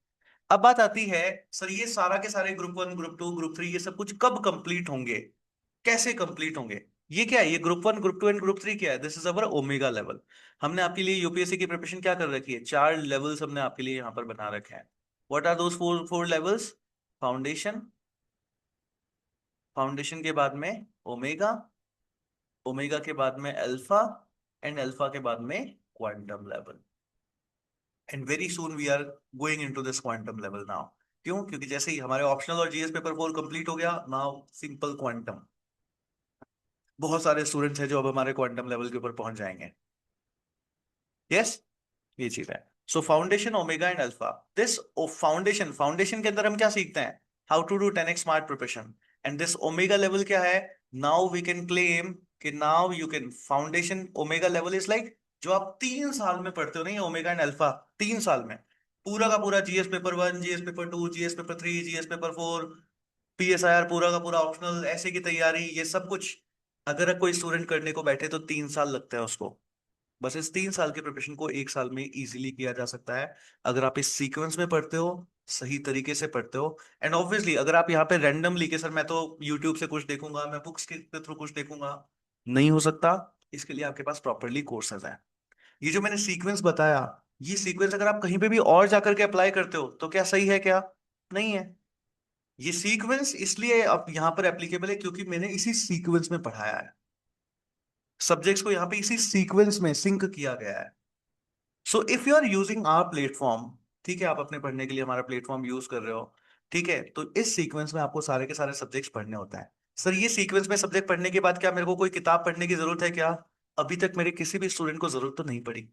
अब बात आती है, सर ये सारा के सारे group one group two group three ये सब कुछ कब कंप्लीट होंगे, कैसे कंप्लीट होंगे? ये क्या है, ये group one group two and group three क्या है? This is our omega level. हमने आपके लिए यूपीएससी की प्रिपरेशन क्या कर रखी है, 4 लेवल्स हमने आपके लिए यहाँ पर बना रखे हैं। What are those four four levels? Foundation, foundation के बाद में ओमेगा, ओमेगा के बाद में अल्फा, एंड अल्फा के बाद में quantum level. And very soon we are going into this quantum level now. क्यों? क्योंकि जैसे ही हमारे ऑप्शनल और जीएस पेपर 4 कंप्लीट हो गया, नाउ सिंपल क्वांटम। बहुत सारे स्टूडेंट्स हैं जो अब हमारे क्वांटम लेवल के ऊपर पहुंच जाएंगे। यस, ये चीज है। So foundation, omega and alpha. This foundation, foundation के अंदर हम क्या सीखते हैं, how to do 10x smart preparation. And this omega level क्या है, नाउ वी कैन क्लेम कि now you can, foundation omega level is like जो आप 3 साल में पढ़ते हो, नहीं ओमेगा एंड अल्फा, 3 साल में पूरा का पूरा GS paper one, GS paper two, GS paper three, GS paper four, PSIR पूरा का पूरा ऑप्शनल, ऐसे की तैयारी, ये सब कुछ अगर कोई स्टूडेंट करने को बैठे तो 3 साल लगते हैं उसको। बस इस 3 साल के प्रिपरेशन को 1 साल में इजीली किया जा सकता है, अगर आप इस सीक्वेंस में पढ़ते हो, सही तरीके से पढ़ते हो। एंड ऑब्वियसली अगर आप यहाँ पे रैंडमली के सर मैं तो यूट्यूब से कुछ देखूंगा, मैं बुक्स के थ्रू कुछ देखूंगा, नहीं हो सकता। इसके लिए आपके पास प्रॉपरली कोर्सेज हैं। ये जो मैंने सीक्वेंस बताया, ये सीक्वेंस अगर आप कहीं पे भी और जाकर के अप्लाई करते हो तो क्या सही है क्या? नहीं है। ये सीक्वेंस इसलिए अब यहाँ पर एप्लीकेबल है क्योंकि मैंने इसी सीक्वेंस में पढ़ाया है। सब्जेक्ट्स को यहाँ पे इसी सीक्वेंस में सिंक किया गया है। So if you are using our platform, ठीक है, आप अपने पढ़ने के लिए हमारा प्लेटफॉर्म यूज कर रहे हो, ठीक है, तो इस सीक्वेंस में आपको सारे के सारे सब्जेक्ट्स पढ़ने होता है। सर ये सीक्वेंस में सब्जेक्ट पढ़ने के बाद क्या मेरे को कोई किताब पढ़ने की जरूरत है क्या? अभी तक मेरे किसी भी स्टूडेंट को जरूरत तो नहीं पड़ी,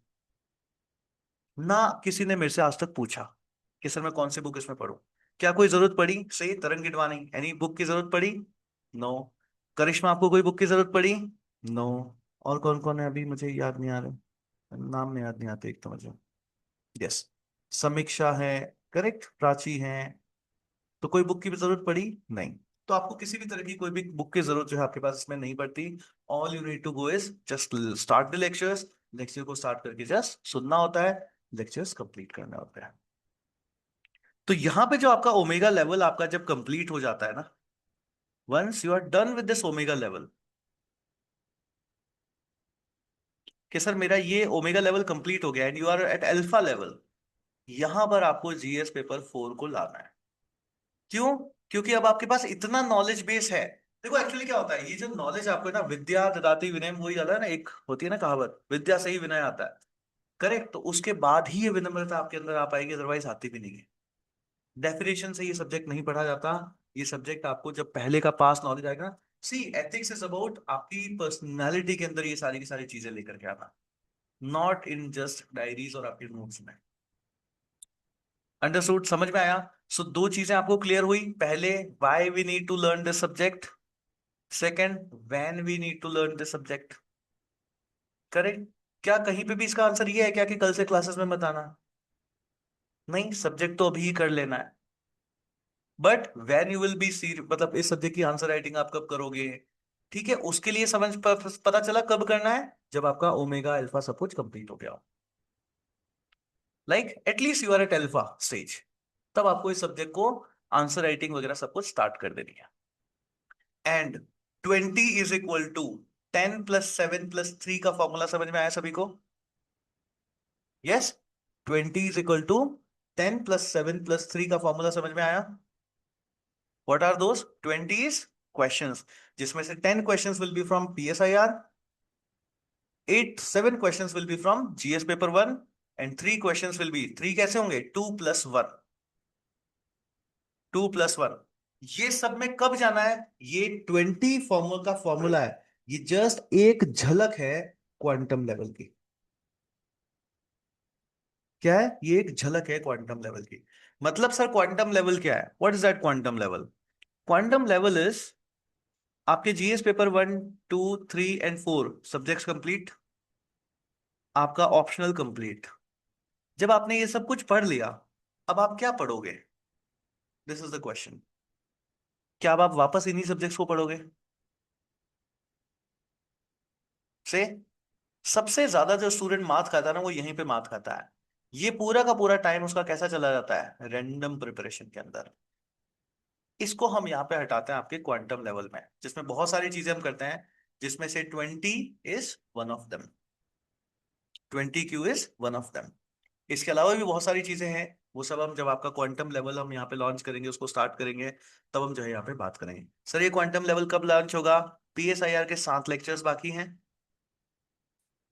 ना किसी ने मेरे से आज तक पूछा कि सर मैं कौन सी बुक इसमें पढूं। क्या कोई जरूरत पड़ी? सही, तरंग गिडवानी एनी बुक की जरूरत पड़ी? नो। करिश्मा आपको कोई बुक की जरूरत पड़ी? नो। और कौन कौन है अभी मुझे याद नहीं आ रहा, नाम में याद नहीं आते एक तो मुझे। यस, समीक्षा है, करेक्ट, प्राची है। तो कोई बुक की भी जरूरत पड़ी? नहीं। तो आपको किसी भी तरह की कोई भी बुक की जरूरत जो है आपके पास इसमें नहीं पड़ती। All you need to go is just start the lectures. Lecture को स्टार्ट करके जस्ट सुनना होता है, लेक्चर्स कंप्लीट करना होता है। तो यहां पे जो आपका ओमेगा लेवल आपका जब कंप्लीट हो जाता है ना, once you are done with this omega level, कि सर मेरा ये ओमेगा लेवल कंप्लीट हो गया and you are at alpha level, यहां पर आपको जीएस पेपर 4 को लाना है। क्यों? क्योंकि अब आपके पास इतना नॉलेज बेस है। देखो एक्चुअली क्या होता है, ये जो नॉलेज आपको है ना, विद्या ददाति विनय, वही वाला है ना, एक होती है ना कहावत, विद्या से ही विनय आता है। करेक्ट, तो उसके बाद ही ये विनम्रता आपके अंदर आ पाएगी, अदरवाइज आती भी नहीं है। डेफिनेशन से ये सब्जेक्ट नहीं पढ़ा जाता। ये सब्जेक्ट आपको जब पहले का पास नॉलेज आएगा। सी, एथिक्स इज अबाउट आपकी पर्सनालिटी के अंदर ये सारी की सारी चीजें लेकर के आना, नॉट इन जस्ट डायरीज और आपके नोट्स में। अंडरस्टूड, समझ में आया? सो दो चीजें आपको क्लियर हुई, पहले why we need to learn this subject, second when we need to learn this subject. Correct? क्या कहीं पे भी इसका आंसर ये है क्या कि कल से क्लासेस में मत आना? नहीं, सब्जेक्ट तो अभी ही कर लेना है। But when you will be सीर मतलब इस सब्जेक्ट की आंसर राइटिंग आप कब करोगे, ठीक है, उसके लिए पता चला कब करना है, जब आपका ओमेगा अल्फा सब कुछ कंप्लीट हो गया हो, like at least you are at alpha stage, तब आपको इस सब्जेक्ट को आंसर राइटिंग वगैरह सब कुछ स्टार्ट कर देनी है। एंड 20 इज इक्वल टू 10 + 7 + 3 का फॉर्मूला समझ में आया सभी को? यस, 20 इज इक्वल टू 10 + 7 + 3 का फॉर्मूला समझ में आया? व्हाट आर दोस 20 क्वेश्चंस, जिसमें से 10 questions will be from PSIR, 7 questions will be from GS paper 1 and 3 questions will be, 3 कैसे होंगे, 2 + 1, 2 + 1। ये सब में कब जाना है? ये 20 फॉर्मूला का फॉर्मूला है, ये जस्ट एक झलक है क्वांटम लेवल की। क्या है ये? एक झलक है क्वांटम लेवल की। मतलब सर क्वांटम लेवल क्या है? What is that quantum level? Quantum level is आपके GS paper 1, 2, 3 and 4 subjects complete, आपका ऑप्शनल कंप्लीट। जब आपने ये सब कुछ पढ़ लिया, अब आप क्या पढ़ोगे? This is the question. क्या अब आप वापस इन्हीं सब्जेक्ट्स को पढ़ोगे? से सबसे ज्यादा जो स्टूडेंट माथ खाता है ना, वो यहीं पे माथ खाता है। ये पूरा का पूरा टाइम उसका कैसा चला जाता है? रैंडम प्रिपरेशन के अंदर। इसको हम यहाँ पे हटाते हैं आपके क्वांटम लेवल में, जिसमें बहुत सारी चीजें हम करते हैं, जिसमें से 20 is one of them, 20 Q is one of them. इसके अलावा भी बहुत सारी चीजें हैं, वो सब हम जब आपका क्वांटम लेवल हम यहाँ पे लॉन्च करेंगे, उसको स्टार्ट करेंगे, तब हम जो है यहाँ पे बात करेंगे। सर ये क्वांटम लेवल कब लॉन्च होगा? पीएसआईआर के 7 लेक्चर्स बाकी हैं,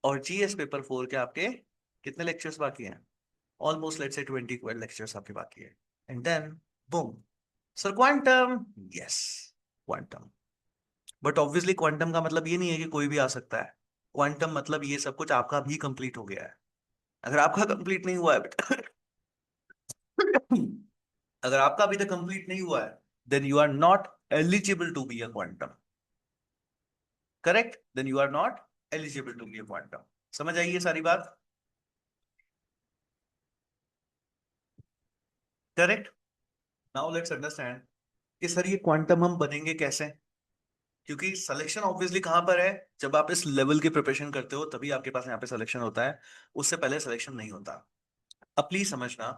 और जीएस पेपर 4 के आपके कितने लेक्चर्स बाकी हैं? ऑलमोस्ट लेट्स से 20 लेक्चर्स आपके बाकी है। And then boom, sir quantum, yes, quantum. But obviously quantum का मतलब ये नहीं है कि कोई भी आ सकता है। क्वांटम मतलब ये सब कुछ आपका भी कंप्लीट हो गया है। अगर आपका कंप्लीट नहीं हुआ है बेटा, अगर आपका अभी तक कंप्लीट नहीं हुआ है, then you are not eligible to be a quantum. Correct, then you are not eligible to be a quantum. समझ आई ये सारी बात? करेक्ट। नाउ लेट्स अंडरस्टैंड कि सर ये क्वांटम हम बनेंगे कैसे? क्योंकि सिलेक्शन ऑब्वियसली कहां पर है, जब आप इस लेवल की प्रिपरेशन करते हो तभी आपके पास यहाँ पे सिलेक्शन होता है, उससे पहले सिलेक्शन नहीं होता। अब प्लीज समझना,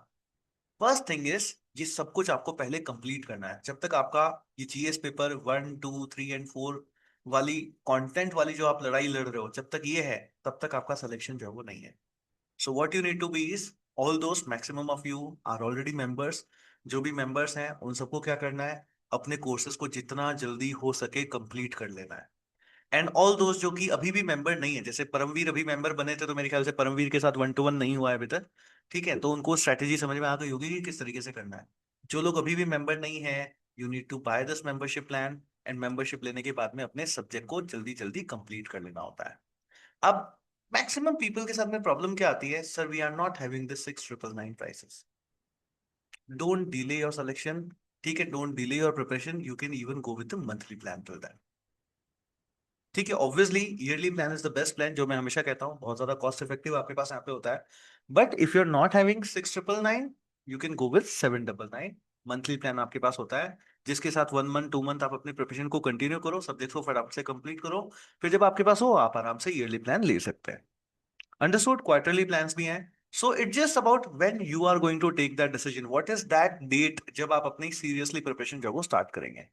फर्स्ट थिंग इज ये सब कुछ आपको पहले कंप्लीट करना है। जब तक आपका ये जीएस पेपर 1, 2, 3 एंड 4 वाली कंटेंट वाली जो आप लड़ाई लड़ रहे हो, जब तक ये है तब तक आपका सिलेक्शन जो है वो नहीं है। So what you need to be is, all those maximum of you are already members, जो भी मेंबर्स हैं उन सबको क्या करना है, अपने कोर्सेज को जितना जल्दी हो सके कंप्लीट कर लेना है। एंड ऑल दोस्त जो कि अभी भी मेंबर नहीं है, जैसे परमवीर अभी मेंबर बने थे, तो मेरे ख्याल से परमवीर के साथ 1-to-1 नहीं हुआ है अभी तक। ठीक है, तो उनको स्ट्रेटेजी समझ में आ गई होगी कि किस तरीके से करना है। जो लोग अभी भी मेंबर नहीं है, you need to buy this membership plan, and membership लेने के बाद में अपने सब्जेक्ट को जल्दी जल्दी कंप्लीट कर लेना होता है। अब मैक्सिमम पीपल के साथ में प्रॉब्लम क्या आती है, sir we are not having this 6,999 prices. Don't delay your selection. ठीक है, don't delay your preparation, you can even go with the monthly plan till that. ठीक है, obviously yearly plan is the best plan, जो मैं हमेशा कहता हूँ, बहुत ज्यादा कॉस्ट इफेक्टिव आपके पास यहाँ पे होता है। But if you are not having 6,999, you can go with 799। Monthly plan आपके पास होता है, जिसके साथ 1 मंथ 2 मंथ आप अपनी प्रिपरेशन को कंटिन्यू करो, सब्जेक्ट को फटाफट से कंप्लीट करो। फिर जब आपके पास हो, आप आराम से ईयरली प्लान ले सकते हैं। अंडरस्टूड, क्वार्टरली प्लान्स भी हैं। So it just about when you are going to take that decision, what is that date जब आप अपनी सीरियसली प्रिपरेशन जो है वो स्टार्ट करेंगे।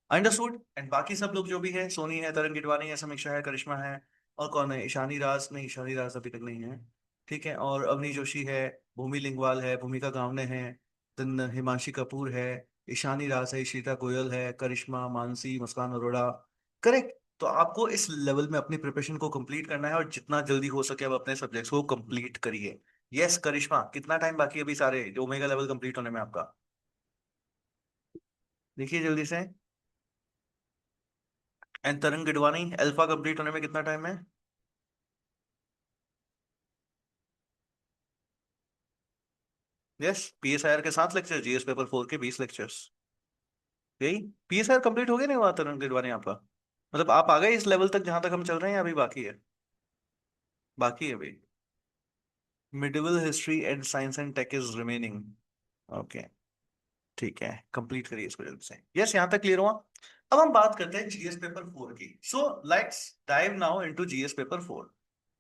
अंडरस्टूड। एंड बाकी सब लोग जो भी है, सोनी है, तरंग गिडवानी है, समीक्षा है, करिश्मा है, और कौन है, ईशानी राज, नहीं ईशानी राज अभी तक नहीं है। ठीक है, और अवनी जोशी है, भूमि लिंगवाल है, भूमिका गावने है, देन हिमांशी कपूर है, ईशानी राज है, ईशिता गोयल है, करिश्मा, मानसी, मुस्कान अरोड़ा। करेक्ट। तो आपको इस लेवल में अपनी प्रिपरेशन को कंप्लीट करना है, और जितना जल्दी हो सके आप अपने सब्जेक्ट्स को कंप्लीट करिए। यस करिश्मा, कितना टाइम बाकी है अभी सारे ओमेगा लेवल कंप्लीट होने में आपका? देखिए जल्दी से। एंड तरंग गिडवानी, अल्फा कंप्लीट होने में कितना टाइम है? यस, पीएसआईआर के 7 लेक्चर, जीएस पेपर 4 के 20 लेक्चर्स। यही। पीएसआईआर कंप्लीट हो गया नहीं हुआ तरंग गिडवानी आपका? मतलब आप आ गए इस लेवल तक जहां तक हम चल रहे हैं, या अभी बाकी है? बाकी है अभी। Medieval history and science and tech is remaining. Okay, ठीक है, कंप्लीट करिए इसको जल्द से। यस, यहाँ तक क्लियर हुआ। अब हम बात करते हैं जीएस पेपर 4 की। So let's dive now into GS paper 4।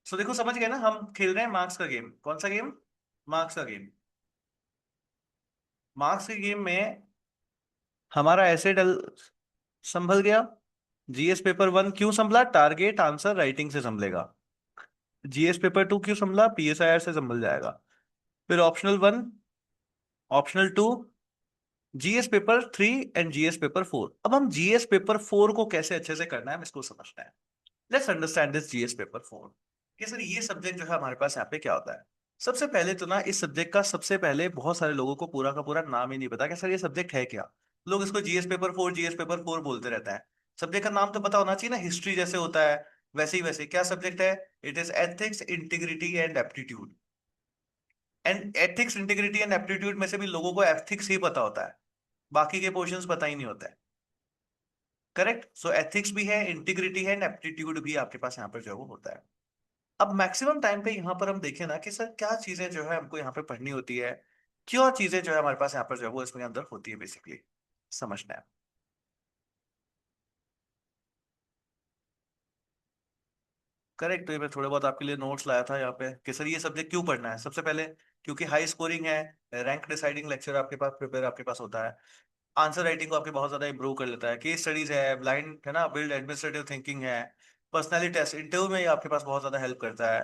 सो देखो, समझ गए ना, हम खेल रहे हैं मार्क्स का गेम। कौन सा गेम? मार्क्स का गेम। मार्क्स के गेम में हमारा ऐसे डल संभल गया। जीएस पेपर 1 क्यों संभला? टारगेट आंसर राइटिंग से संभलेगा। जीएस पेपर 2 क्यों संभला? पीएसआईआर से संभल जाएगा। फिर optional 1, optional 2, GS paper 3 and GS paper 4। अब हम जीएस पेपर 4 को कैसे अच्छे से करना है, हम इसको समझना है। Let's understand this GS paper 4। कि सर ये सब्जेक्ट जो है हमारे पास यहाँ पे क्या होता है। सबसे पहले तो ना, इस सब्जेक्ट का सबसे पहले बहुत सारे लोगों को पूरा का पूरा नाम ही नहीं पता कि सर ये सब्जेक्ट है क्या। लोग इसको जीएस पेपर 4 जीएस पेपर 4 बोलते रहता है। सब्जेक्ट का नाम तो पता होना चाहिए ना, हिस्ट्री जैसे होता है वैसे ही। वैसे क्या सब्जेक्ट है? It is ethics, integrity and aptitude. And ethics, integrity and aptitude में से भी लोगों को एथिक्स ही पता होता है, बाकी के पोर्शंस पता ही नहीं होता है। करेक्ट। सो एथिक्स भी है, इंटीग्रिटी है, एंड एप्टीट्यूड भी आपके पास यहाँ पर जो है वो होता है। अब मैक्सिमम टाइम पे यहाँ पर हम देखें ना कि सर क्या चीजें जो है हमको यहाँ पे पढ़नी होती है, क्यों चीजें जो है हमारे पास यहाँ पर जो है वो इसमें अंदर होती है, बेसिकली समझना है। करेक्ट। तो ये मैं थोड़े बहुत आपके लिए नोट्स लाया था यहाँ पे कि सर ये सब्जेक्ट क्यों पढ़ना है। सबसे पहले क्योंकि हाई स्कोरिंग है, रैंक डिसाइडिंग लेक्चर आपके पास प्रिपेयर आपके पास होता है, आंसर राइटिंग को आपके बहुत ज्यादा इंप्रूव कर लेता है, केस स्टडीज है, ब्लाइंड है ना, बिल्ड एडमिनिस्ट्रेटिव थिंकिंग है, पर्सनैलिटी टेस्ट इंटरव्यू में ये आपके पास बहुत ज्यादा हेल्प करता है,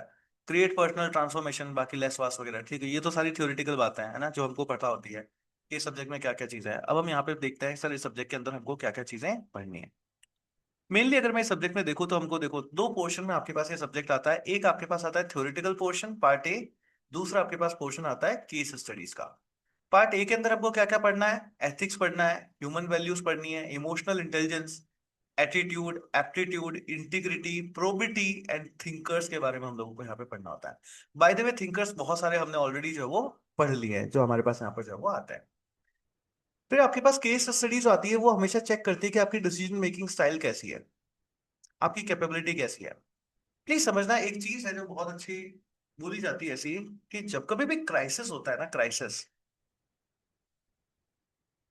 क्रिएट पर्सनल ट्रांसफॉर्मेशन, बाकी लेस वास वगैरह। ठीक है, ये तो सारी थ्योरेटिकल बातें हैं, है ना, जो हमको पता होती है कि इस सब्जेक्ट में क्या क्या चीजें हैं। अब हम यहाँ पे देखते हैं सर इस सब्जेक्ट के अंदर हमको क्या क्या चीजें पढ़नी है। मेनली अगर मैं इस सब्जेक्ट में देखूँ तो हमको देखो, दो पोर्शन में आपके पास ये सब्जेक्ट आता है। एक आपके पास आता है थ्योरेटिकल पोर्शन पार्ट ए, दूसरा आपके पास पोर्शन आता है केस स्टडीज का। पार्ट ए के अंदर आपको क्या क्या पढ़ना है? एथिक्स पढ़ना है, ह्यूमन वैल्यूज पढ़नी है, emotional intelligence, attitude, aptitude, integrity, probity and thinkers के बारे में हम लोगों को यहाँ पे पढ़ना होता है। बाय द वे, थिंकर्स बहुत सारे हमने ऑलरेडी जो है वो पढ़ लिए हैं, जो हमारे पास यहाँ पर जो है वो आता है। फिर आपके पास केस स्टडीज आती है, वो हमेशा चेक करती है कि आपकी डिसीजन मेकिंग स्टाइल कैसी है, आपकी कैपेबिलिटी कैसी है। प्लीज समझना, एक चीज है जो बहुत अच्छी बोली जाती है ऐसी, कि जब कभी भी क्राइसिस होता है ना, क्राइसिस,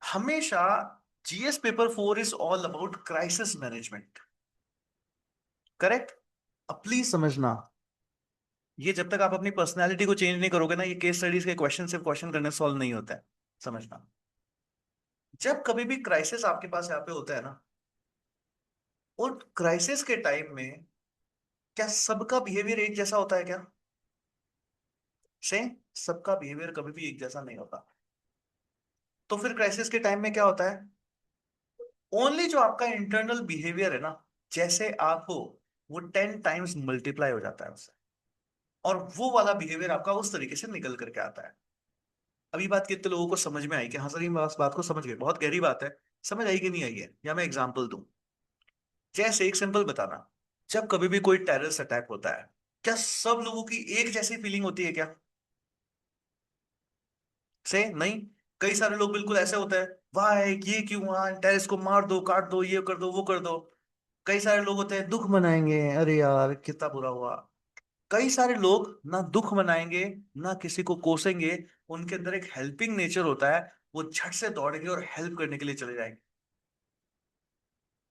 हमेशा GS paper 4 is all about crisis management. Correct. अब प्लीज समझना, ये जब तक आप अपनी पर्सनालिटी को चेंज नहीं करोगे ना, ये केस स्टडीज के क्वेश्चन सिर्फ क्वेश्चन करने सॉल्व नहीं होता है। समझना, जब कभी भी क्राइसिस आपके पास यहाँ पे होता है ना, और क्राइसिस के टाइम में क्या सबका बिहेवियर एक जैसा होता है क्या? से सबका बिहेवियर कभी भी एक जैसा नहीं होता। तो फिर क्राइसिस के टाइम में क्या होता है? ओनली जो आपका इंटरनल बिहेवियर है ना, जैसे आप हो वो 10 टाइम्स मल्टीप्लाई हो जाता है उससे, और वो वाला बिहेवियर आपका उस तरीके से निकल करके आता है। अभी बात कितने लोगों को समझ में आई कि हाँ सर ये बात को समझ गए, बहुत गहरी बात है, समझ आई कि नहीं आई है, या मैं एग्जांपल दूं? जैसे एक सिंपल बताना, जब कभी भी कोई टेररिस्ट अटैक होता है, क्या सब लोगों की एक जैसी फीलिंग होती है क्या? से नहीं, कई सारे लोग बिल्कुल ऐसे होते हैं, वाह ये क्यों हुआ, टेररिस्ट को मार दो, काट दो, ये कर दो, वो कर दो। कई सारे लोग होते हैं दुख मनाएंगे, अरे यार कितना बुरा हुआ। कई सारे लोग ना दुख मनाएंगे, ना किसी को कोसेंगे, उनके अंदर एक हेल्पिंग नेचर होता है, वो झट से दौड़ेंगे और हेल्प करने के लिए चले जाएंगे।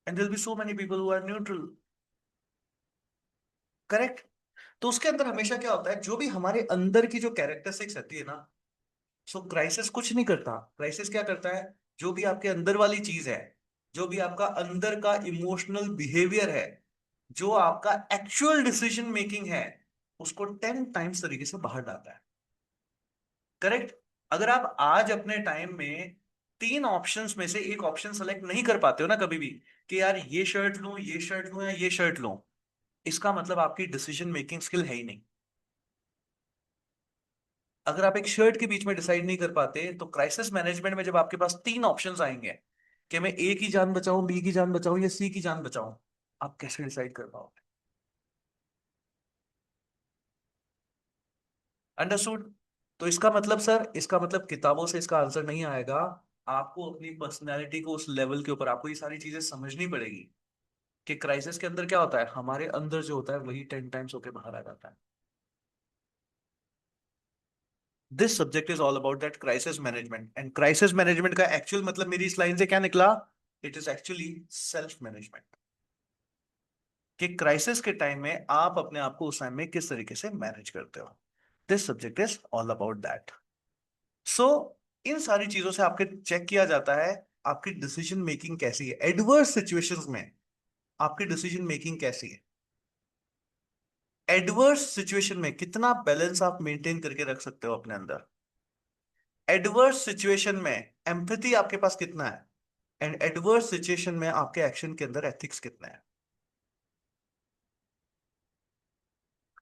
And there be so many people who are neutral. Correct. तो उसके अंदर हमेशा क्या होता है, जो भी हमारे अंदर की जो कैरेक्टरिस्टिक्स रहती है ना, सो क्राइसिस कुछ नहीं करता। क्राइसिस क्या करता है, जो भी आपके अंदर वाली चीज है, जो भी आपका अंदर का इमोशनल बिहेवियर है, जो आपका एक्चुअल डिसीजन मेकिंग है, उसको 10 टाइम्स तरीके से बाहर लाता है। करेक्ट। अगर आप आज अपने टाइम में तीन ऑप्शंस में से एक ऑप्शन सेलेक्ट नहीं कर पाते हो ना कभी भी, कि यार ये शर्ट लूं, ये शर्ट लूं या ये शर्ट लूं, इसका मतलब आपकी डिसीजन मेकिंग स्किल है ही नहीं। अगर आप एक शर्ट के बीच में डिसाइड नहीं कर पाते, तो क्राइसिस मैनेजमेंट में जब आपके पास तीन ऑप्शंस आएंगे कि मैं ए की जान बचाऊं, बी की जान बचाऊं या सी की जान बचाऊं, आप कैसे डिसाइड कर पाओगे? अंडरस्टूड? तो इसका मतलब सर, इसका मतलब किताबों से इसका आंसर नहीं आएगा। आपको अपनी पर्सनैलिटी को उस लेवल के ऊपर आपको ये सारी चीजें समझनी पड़ेगी कि क्राइसिस के अंदर क्या होता है, हमारे अंदर जो होता है वही 10 टाइम्स होके बाहर आ जाता है। This subject is all about that crisis management, and crisis management का एक्चुअल मतलब मेरी इस लाइन से क्या निकला? It is actually self management. कि क्राइसिस के टाइम में आप अपने आप को उस टाइम में किस तरीके से मैनेज करते हो। This subject is all about that. So इन सारी चीजों से आपके चेक किया जाता है आपकी डिसीजन मेकिंग कैसी है एडवर्स सिचुएशंस में। आपकी डिसीजन मेकिंग कैसी है एडवर्स सिचुएशन में, कितना बैलेंस आप मेंटेन करके रख सकते हो अपने अंदर। एडवर्स सिचुएशन में एम्पैथी आपके पास कितना है, एंड एडवर्स सिचुएशन में आपके एक्शन के अंदर एथिक्स कितना है।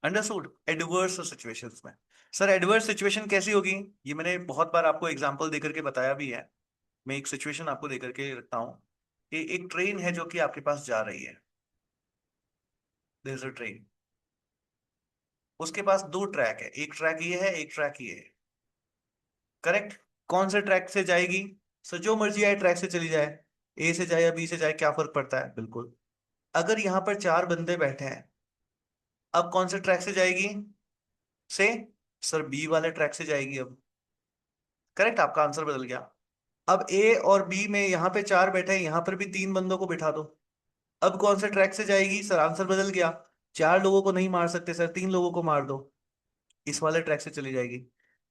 अंडरस्टूड? एडवर्स सिचुएशंस में। सर एडवर्स सिचुएशन कैसी होगी, ये मैंने बहुत बार आपको एग्जांपल देकर के बताया भी है। मैं एक सिचुएशन आपको देकर के रखता हूँ कि एक ट्रेन है जो कि आपके पास जा रही है। देयर इज अ ट्रेन, उसके पास दो ट्रैक है, एक ट्रैक ये है, एक ट्रैक ये है। करेक्ट। कौन से ट्रैक से जाएगी? सर जो मर्जी आए ट्रैक से चली जाए, ए से जाए या बी से जाए, क्या फर्क पड़ता है? बिल्कुल। अगर यहाँ पर चार बंदे बैठे हैं, अब कौन से ट्रैक से जाएगी? से सर बी वाले ट्रैक से जाएगी अब। करेक्ट, आपका आंसर बदल गया। अब ए और बी में यहाँ पे चार बैठे हैं, यहाँ पर भी तीन बंदों को बिठा दो। अब कौन से ट्रैक से जाएगी? सर आंसर बदल गया। चार लोगों को नहीं मार सकते सर, तीन लोगों को मार दो, इस वाले ट्रैक से चली जाएगी।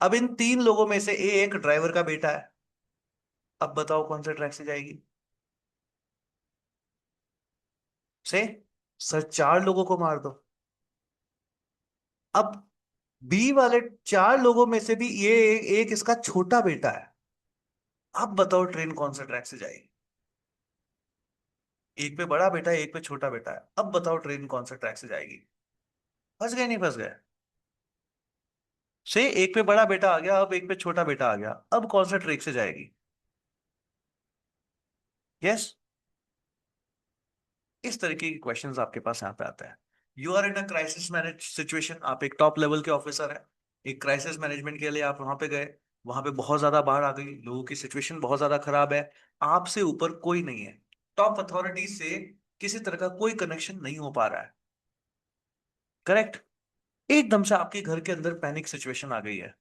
अब इन तीन लोगों में से एक ड्राइवर का बेटा है, अब बताओ कौन से ट्रैक से जाएगी? से सर चार लोगों को मार दो। अब बी वाले चार लोगों में से भी ये एक इसका छोटा बेटा है, अब बताओ ट्रेन कौन से ट्रैक से जाएगी? एक पे बड़ा बेटा है, एक पे छोटा बेटा है, अब बताओ ट्रेन कौन से ट्रैक से जाएगी? फंस गए नहीं फंस गए? से एक पे बड़ा बेटा आ गया, अब एक पे छोटा बेटा आ गया, अब कौन सा ट्रैक से जाएगी? यस। इस तरीके के क्वेश्चंस आपके पास यहाँ पे आते हैं। You are in a crisis manage situation, आप एक टॉप लेवल के ऑफिसर हैं, एक क्राइसिस मैनेजमेंट के लिए आप वहां पे गए, वहां पे बहुत ज्यादा बाढ़ आ गई, लोगों की सिचुएशन बहुत ज्यादा खराब है, आपसे ऊपर कोई नहीं है, टॉप अथॉरिटीज से किसी तरह का कोई कनेक्शन नहीं हो पा रहा है। करेक्ट। एकदम से आपके घर के अंदर पैनिक सिचुएशन आ गई है।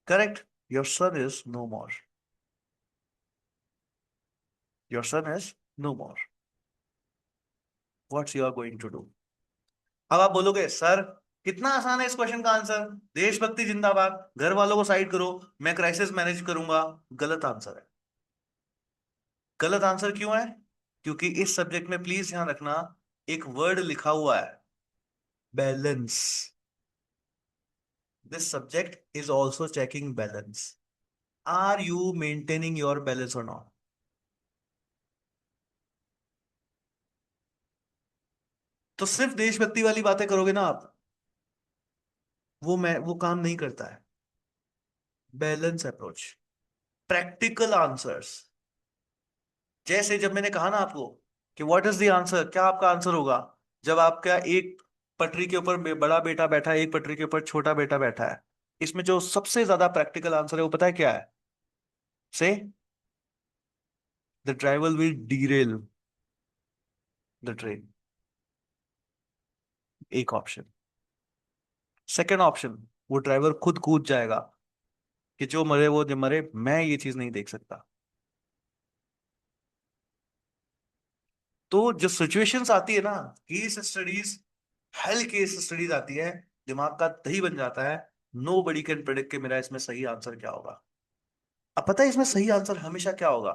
Correct. Your son is no more, your son is no more, what's you are going to do? अब आप बोलोगे सर कितना आसान है इस क्वेश्चन का आंसर, देशभक्ति जिंदाबाद, घर वालों को साइड करो, मैं क्राइसिस मैनेज करूंगा। गलत आंसर है। गलत आंसर क्यों है? क्योंकि इस सब्जेक्ट में प्लीज ध्यान रखना, एक वर्ड लिखा हुआ है, balance. This subject is also checking balance. Are you maintaining your balance और नॉट? तो सिर्फ देशभक्ति वाली बातें करोगे ना आप, वो काम नहीं करता है। Balance approach, practical answers. जैसे जब मैंने कहा ना आपको कि व्हाट इज द आंसर, क्या आपका आंसर होगा, जब आपका एक पटरी के ऊपर बड़ा बेटा बैठा है, एक पटरी के ऊपर छोटा बेटा बैठा है, इसमें जो सबसे ज्यादा प्रैक्टिकल आंसर है वो पता है क्या है? से the driver will derail the train, एक ऑप्शन। सेकंड ऑप्शन, वो ड्राइवर खुद कूद जाएगा कि जो मरे वो जो मरे, मैं ये चीज नहीं देख सकता। तो जो सिचुएशंस आती है ना, case studies, hello case studies आती है, दिमाग का दही बन जाता है। नो बडी कैन प्रेडिक्ट कि मेरा इसमें सही आंसर क्या होगा। अब पता है इसमें सही आंसर हमेशा क्या होगा?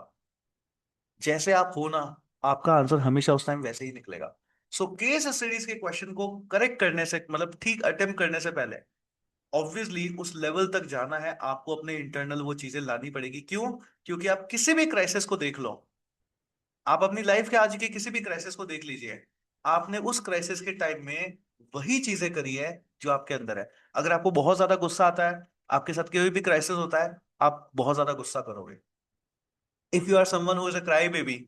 जैसे आप हो ना, आपका आंसर हमेशा उस टाइम वैसे ही निकलेगा। सो केस स्टडीज के क्वेश्चन को करेक्ट करने से, मतलब ठीक अटेम्प्ट करने से पहले, ऑब्वियसली उस लेवल तक जाना है आपको, अपने इंटरनल वो चीजें लानी पड़ेगी। क्यों? क्योंकि आप किसी भी क्राइसिस को देख लो, आप अपनी लाइफ के आज के किसी भी क्राइसिस को देख लीजिए, आपने उस क्राइसिस के टाइम में वही चीजें करी है जो आपके अंदर है। अगर आपको बहुत ज्यादा गुस्सा आता है, आपके साथ कोई भी क्राइसिस होता है, आप बहुत ज्यादा गुस्सा करोगे। If you are someone who is a cry baby,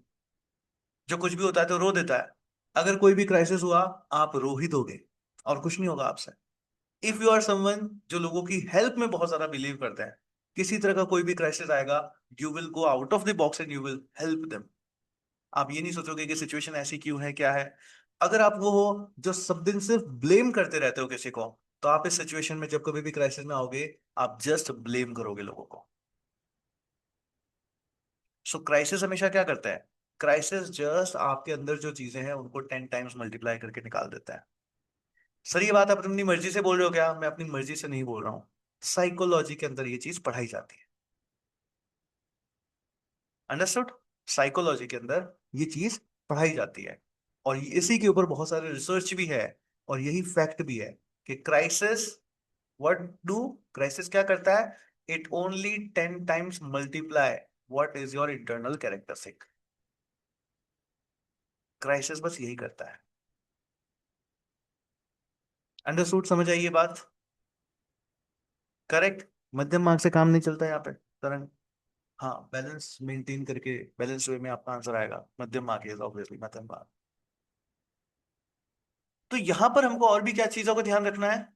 जो कुछ भी होता है तो रो देता है, अगर कोई भी क्राइसिस हुआ, आप रो ही दोगे और कुछ नहीं होगा आपसे। इफ यू आर समवन जो लोगों की हेल्प में बहुत ज्यादा बिलीव करता है, किसी तरह का कोई भी क्राइसिस आएगा, you will go out of the box and you will help them. आप ये नहीं सोचोगे कि सिचुएशन ऐसी क्यों है, क्या है। अगर आप वो हो जो सब दिन सिर्फ ब्लेम करते रहते हो किसी को, तो आप इस सिचुएशन में जब कभी भी क्राइसिस में आओगे, आप जस्ट ब्लेम करोगे लोगों को। सो क्राइसिस हमेशा क्या करता है? क्राइसिस जस्ट आपके अंदर जो चीजें हैं उनको 10 टाइम्स मल्टीप्लाई करके निकाल देता है। सर ये बात आप अपनी मर्जी से बोल रहे हो क्या? मैं अपनी मर्जी से नहीं बोल रहा हूं, साइकोलॉजी के अंदर ये चीज पढ़ाई जाती है। अंडरस्टूड? साइकोलॉजी के अंदर ये चीज पढ़ाई जाती है, और इसी के ऊपर बहुत सारे रिसर्च भी है, और यही फैक्ट भी है कि क्राइसिस, व्हाट डू क्राइसिस क्या करता है? It only 10 times multiply what is your internal characteristic. Crisis बस यही करता है। अंडरस्टूड? समझ आई ये बात? करेक्ट। मध्यम मार्ग से काम नहीं चलता यहाँ पे तरंग। हाँ, बैलेंस मेंटेन करके बैलेंस वे में आपका आंसर आएगा, मध्यम मार्ग इज ऑब्वियसली मध्यम मार्ग। तो यहां पर हमको और भी क्या चीजों का ध्यान रखना है?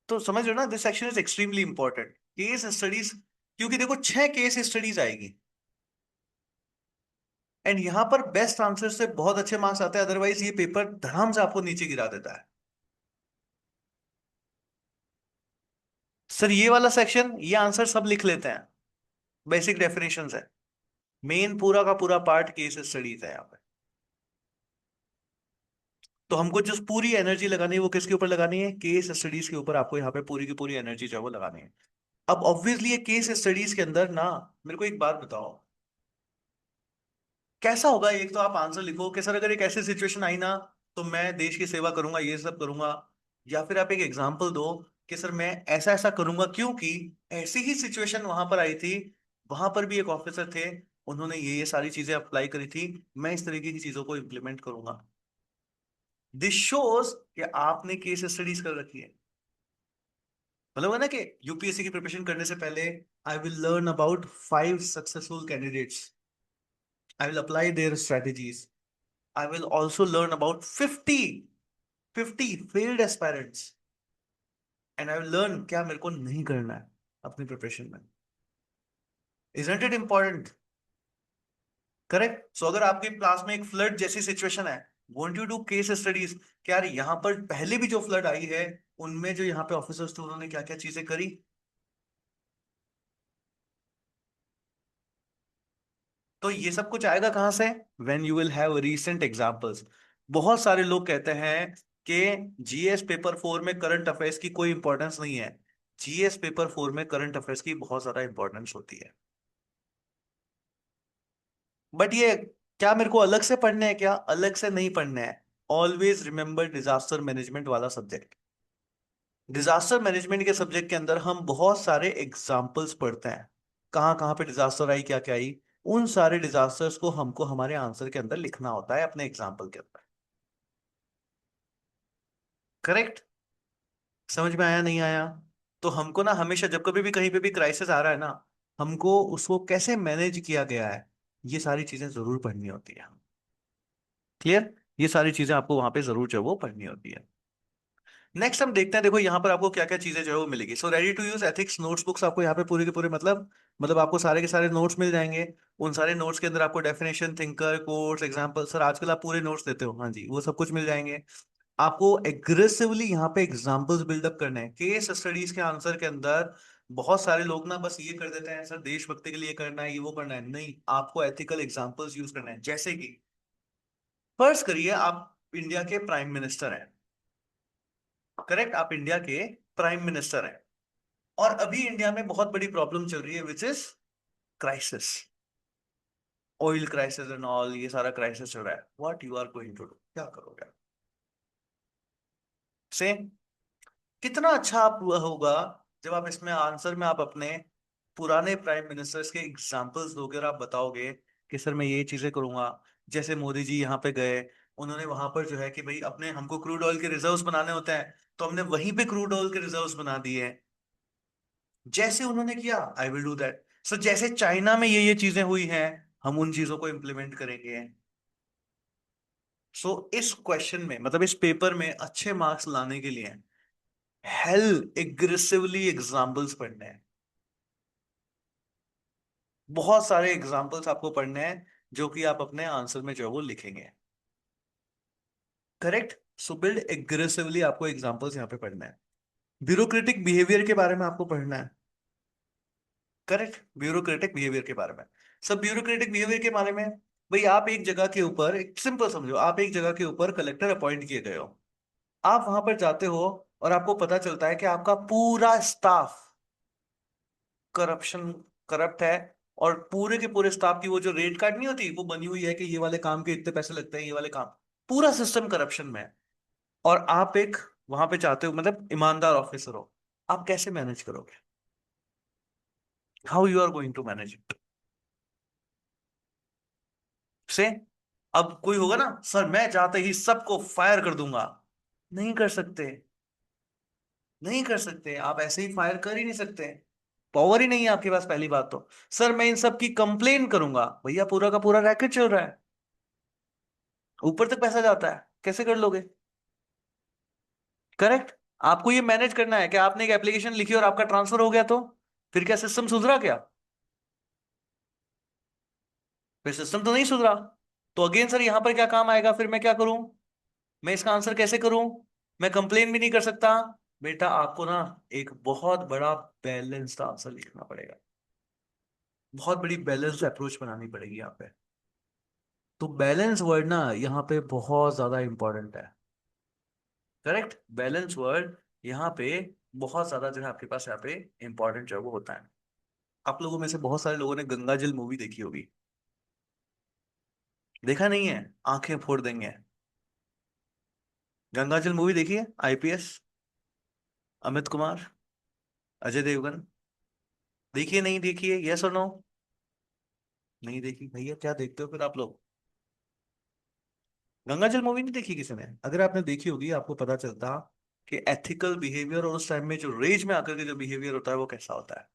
तो समझ रहे हो ना, this section is extremely important, case studies. क्योंकि देखो 6 केस स्टडीज आएगी, एंड यहां पर बेस्ट आंसर से बहुत अच्छे मार्क्स आते हैं, अदरवाइज ये पेपर धड़ाम से आपको नीचे गिरा देता है। सर ये वाला सेक्शन, ये आंसर सब लिख लेते हैं, बेसिक डेफिनेशंस है, मेन पूरा का पूरा पार्ट केस स्टडीज है यहाँ पे। तो हमको जो पूरी एनर्जी लगानी है वो किसके ऊपर लगानी है? केस स्टडीज के ऊपर आपको यहाँ पे पूरी की पूरी एनर्जी जो है वो लगानी है। अब ऑब्वियसली ये केस स्टडीज के अंदर ना, मेरे को एक बात बताओ, कैसा होगा? एक तो आप आंसर लिखो कि सर अगर एक ऐसी सिचुएशन आई ना, तो मैं देश की सेवा करूंगा, ये सब करूंगा। या फिर आप एक एग्जांपल दो कि सर मैं ऐसा ऐसा करूंगा क्योंकि ऐसी ही सिचुएशन वहां पर आई थी, वहां पर भी एक ऑफिसर थे, उन्होंने ये सारी चीजें अप्लाई करी थी, मैं इस तरीके की चीजों को इम्प्लीमेंट करूंगा। दिस शोज कि आपने केस स्टडीज कर रखी है। मतलब है ना कि यूपीएससी की प्रिपरेशन करने से पहले, I will learn about 5 successful candidates, I will apply their strategies, I will also learn about 50 failed aspirants, and I will learn क्या मेरे को नहीं करना है अपनी प्रिपरेशन में। Isn't it important? करेक्ट। सो अगर आपके क्लास में एक फ्लड जैसी सिचुएशन है, won't you do case studies कि यार यहाँ पर पहले भी जो फ्लड आई है, उनमें जो यहाँ पे ऑफिसर्स थे उन्होंने क्या क्या चीजें करी। तो ये सब कुछ आएगा कहां से? When you will have recent examples. बहुत सारे लोग कहते हैं कि जीएस पेपर 4 में करंट अफेयर्स की कोई इंपॉर्टेंस नहीं है। जीएस पेपर 4 में करंट अफेयर्स की बहुत ज्यादा इंपॉर्टेंस होती है। बट ये क्या मेरे को अलग से पढ़ने हैं? क्या अलग से नहीं पढ़ने हैं। ऑलवेज रिमेंबर डिजास्टर मैनेजमेंट वाला सब्जेक्ट। डिजास्टर मैनेजमेंट के सब्जेक्ट के अंदर हम बहुत सारे एग्जाम्पल्स पढ़ते हैं, कहाँ कहाँ पे डिजास्टर आई, क्या क्या आई। उन सारे डिजास्टर्स को हमको हमारे आंसर के अंदर लिखना होता है, अपने एग्जाम्पल के अंदर। करेक्ट? समझ में आया नहीं आया? तो हमको ना हमेशा जब कभी भी कहीं पे भी क्राइसिस आ रहा है ना, हमको उसको कैसे मैनेज किया गया है, ये सारी चीजें जरूर पढ़नी होती है। क्लियर? ये सारी चीजें आपको वहां पे जरूर जो है वो पढ़नी होती है। नेक्स्ट हम देखते हैं, देखो यहाँ पर आपको क्या क्या चीजें जो है वो मिलेगी। So ready to use ethics notes books आपको यहाँ पे पूरे के पूरे मतलब आपको सारे के सारे नोट्स मिल जाएंगे। उन सारे नोट्स के अंदर आपको definition, thinker, course, example, sir आजकल आप पूरे नोट्स देते हो, हाँ जी, वो सब कुछ मिल जाएंगे। आपको एग्रेसिवली यहाँ पे एग्जांपल्स बिल्डअप करने हैं केस स्टडीज के आंसर के अंदर। बहुत सारे लोग ना बस ये कर देते हैं, सर देशभक्ति के लिए करना है, ये वो करना है, नहीं, आपको एथिकल एग्जांपल्स यूज करना है। जैसे कि फर्स्ट करिए, आप इंडिया के प्राइम मिनिस्टर हैं। करेक्ट? आप इंडिया के प्राइम मिनिस्टर हैं, और अभी इंडिया में बहुत बड़ी प्रॉब्लम चल रही है, which is crisis, oil crisis and all, ये सारा क्राइसिस चल रहा है। What you are going to do, क्या करोगे? से कितना अच्छा आप होगा जब आप इसमें आंसर में आप अपने पुराने प्राइम मिनिस्टर्स के एग्जांपल्स दोगे और आप बताओगे कि सर मैं ये चीजें करूंगा। जैसे मोदी जी यहाँ पे गए, उन्होंने वहां पर जो है कि भाई अपने हमको क्रूड ऑयल के रिजर्व्स बनाने होते हैं, तो हमने वहीं पे क्रूड ऑयल के रिजर्व्स बना दिए। जैसे उन्होंने किया, आई विल डू दैट। सो जैसे चाइना में ये चीजें हुई हैं, हम उन चीजों को इंप्लीमेंट करेंगे। सो इस क्वेश्चन में मतलब इस पेपर में अच्छे मार्क्स लाने के लिए हेल एग्रेसिवली एग्जाम्पल्स पढ़ने हैं। बहुत सारे एग्जाम्पल्स आपको पढ़ने हैं जो कि आप अपने आंसर में जो है वो लिखेंगे। करेक्ट? सो बिल्ड एग्रेसिवली आपको एग्जाम्पल्स यहाँ पे पढ़ना है। ब्यूरोक्रेटिक बिहेवियर के बारे में आपको पढ़ना है। करेक्ट? ब्यूरोक्रेटिक बिहेवियर के बारे में। सब ब्यूरोक्रेटिक बिहेवियर के बारे में, भाई आप एक जगह के ऊपर, एक सिंपल समझो, आप एक जगह के ऊपर कलेक्टर अपॉइंट किए गए हो। आप वहां पर जाते हो और आपको पता चलता है कि आपका पूरा स्टाफ करप्शन, करप्ट है, और पूरे के पूरे स्टाफ की वो जो रेट कार्ड नहीं होती, वो बनी हुई है कि ये वाले काम के इतने पैसे लगते हैं, ये वाले काम, पूरा सिस्टम करप्शन में है। और आप एक वहां पे चाहते हो, मतलब ईमानदार ऑफिसर हो, आप कैसे मैनेज करोगे? How you are going to manage it? से अब कोई होगा ना, सर मैं चाहते ही सबको फायर कर दूंगा, नहीं कर सकते। नहीं कर सकते, आप ऐसे ही फायर कर ही नहीं सकते, पावर ही नहीं है आपके पास, पहली बात तो। सर मैं इन सब की कंप्लेन करूंगा, भैया पूरा का पूरा रैकेट चल रहा है, ऊपर तक पैसा जाता है, कैसे कर लोगे? करेक्ट? आपको ये मैनेज करना है कि आपने एक एप्लीकेशन लिखी और आपका ट्रांसफर हो गया, तो फिर क्या सिस्टम सुधरा क्या? फिर सिस्टम तो नहीं सुधरा। तो अगेन सर यहां पर क्या काम आएगा, फिर मैं क्या करूं? मैं इसका आंसर कैसे करूं? मैं कंप्लेन भी नहीं कर सकता। बेटा आपको ना एक बहुत बड़ा बैलेंस्ड आंसर लिखना पड़ेगा, बहुत बड़ी बैलेंस्ड अप्रोच बनानी पड़ेगी यहाँ पे। तो बैलेंस वर्ड ना यहाँ पे बहुत ज्यादा इंपॉर्टेंट है। करेक्ट? बैलेंस वर्ड यहाँ पे बहुत ज्यादा जो है आपके पास यहाँ पे इंपॉर्टेंट जो है वो होता है। आप लोगों में से बहुत सारे लोगों ने गंगा जल मूवी देखी होगी, देखा नहीं है? आंखें फोड़ देंगे। गंगा जल मूवी देखी है? आईपीएस, अमित कुमार, अजय देवगन। देखिए नहीं देखिए, यस और नो? नहीं देखी भैया, क्या देखते हो फिर आप लोग? गंगा जल मूवी नहीं देखी किसी ने? अगर आपने देखी होगी आपको पता चलता कि एथिकल बिहेवियर और उस टाइम में जो रेज में आकर के जो बिहेवियर होता है वो कैसा होता है।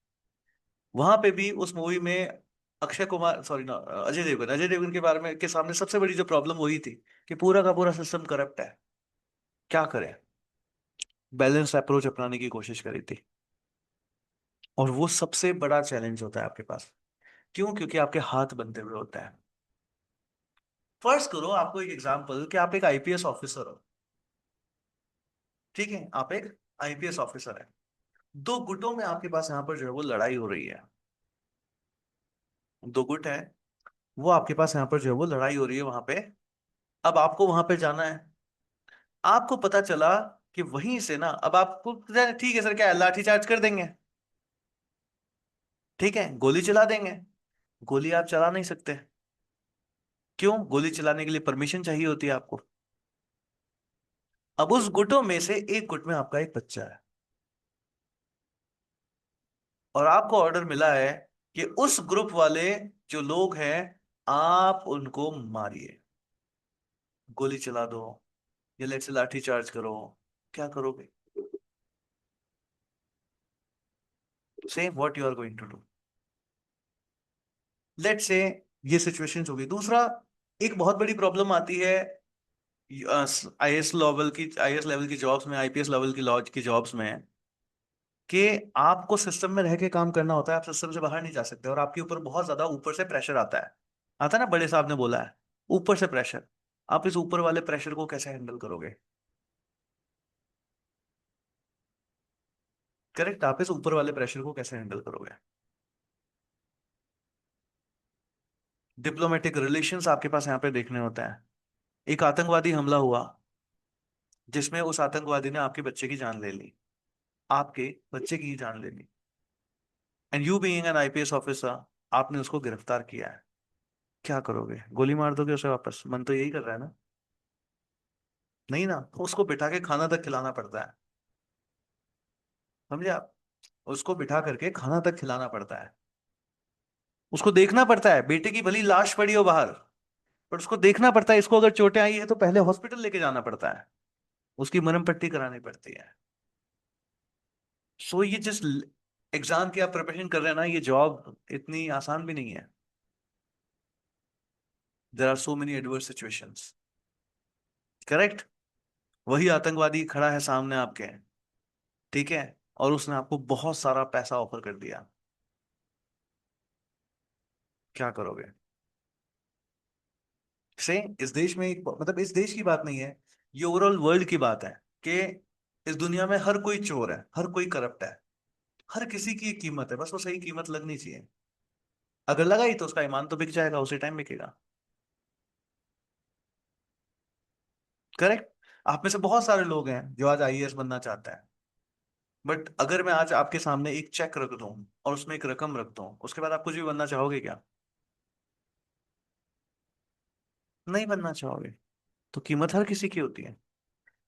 वहां पे भी उस मूवी में अक्षय कुमार, सॉरी ना, अजय देवगन के बारे में के सामने सबसे बड़ी जो प्रॉब्लम वही थी कि पूरा का पूरा सिस्टम करप्ट है, क्या करें? बैलेंस अप्रोच अपनाने की कोशिश करी थी, और वो सबसे बड़ा चैलेंज होता है आपके पास। क्यों? क्योंकि आपके हाथ बंधे हुए होते हैं। फर्स्ट करो आपको एक एग्जांपल कि आप एक आईपीएस ऑफिसर हो। ठीक है, आप एक आईपीएस ऑफिसर है, दो गुटों में आपके पास यहाँ पर जो है वो लड़ाई हो रही है। दो गुट है, वो आपके पास यहाँ पर जो है वो लड़ाई हो रही है वहां पे। अब आपको वहां पे जाना है। आपको पता चला कि वहीं से ना, अब आपको ठीक है सर, क्या लाठी चार्ज कर देंगे? ठीक है, गोली चला देंगे। गोली आप चला नहीं सकते। क्यों? गोली चलाने के लिए परमिशन चाहिए होती है आपको। अब उस गुटों में से एक गुट में आपका एक बच्चा है, और आपको ऑर्डर मिला है कि उस ग्रुप वाले जो लोग हैं, आप उनको मारिए, गोली चला दो, या लेट से लाठी चार्ज करो। क्या करोगे? Say what you are going to do. Let's say ये सिचुएशंस होगी। दूसरा, एक बहुत बड़ी प्रॉब्लम आती है आईएएस लेवल की जॉब्स में, आईपीएस लेवल की लॉज की जॉब्स में, कि आपको सिस्टम में रह के काम करना होता है, आप सिस्टम से बाहर नहीं जा सकते, और आपके ऊपर बहुत ज्यादा ऊपर से प्रेशर आता है। आता है ना, बड़े साहब ने बोला है, ऊपर से प्रेशर। आप इस ऊपर वाले प्रेशर को कैसे हैंडल करोगे? करेक्ट, आप इस ऊपर वाले प्रेशर को कैसे हैंडल करोगे? डिप्लोमेटिक रिलेशंस आपके पास यहाँ पे देखने होते हैं। एक आतंकवादी हमला हुआ, जिसमें उस आतंकवादी ने आपके बच्चे की जान ले ली, आपके बच्चे की ही जान ले ली, and you being an IPS officer, आपने उसको गिरफ्तार किया है। क्या करोगे? गोली मार दोगे उसे वापस? मन तो यही कर रहा है ना? नहीं ना, उसको बिठा के खाना तक खिलाना पड़ता है। समझे आप? उसको बिठा करके खाना तक खिलाना पड़ता है। उसको देखना पड़ता है, बेटे की भली लाश पड़ी हो बाहर, पर उसको देखना पड़ता है, इसको अगर चोटें आई है तो पहले हॉस्पिटल लेके जाना पड़ता है, उसकी मरहम पट्टी करानी पड़ती है। सो ये जिस एग्जाम की आप प्रिपरेशन कर रहे हैं ना, ये जॉब इतनी आसान भी नहीं है। There are so many adverse situations. Correct. वही आतंकवादी खड़ा है सामने आपके, ठीक है, और उसने आपको बहुत सारा पैसा ऑफर कर दिया। क्या करोगे? से इस देश में एक, मतलब इस देश की बात नहीं है, ये ओवरऑल वर्ल्ड की बात है, कि इस दुनिया में हर कोई चोर है, हर कोई करप्ट है, हर किसी की एक कीमत है, बस वो सही कीमत लगनी चाहिए। अगर लगाई तो उसका ईमान तो बिक जाएगा, उसी टाइम बिकेगा। करेक्ट। आप में से बहुत सारे लोग हैं जो आज आईएएस बनना चाहते हैं, बट अगर मैं आज आपके सामने एक चेक रख दूं और उसमें एक रकम रख दूं, उसके बाद आप कुछ भी बनना चाहोगे क्या? नहीं बनना चाहोगे। तो कीमत हर किसी की होती है।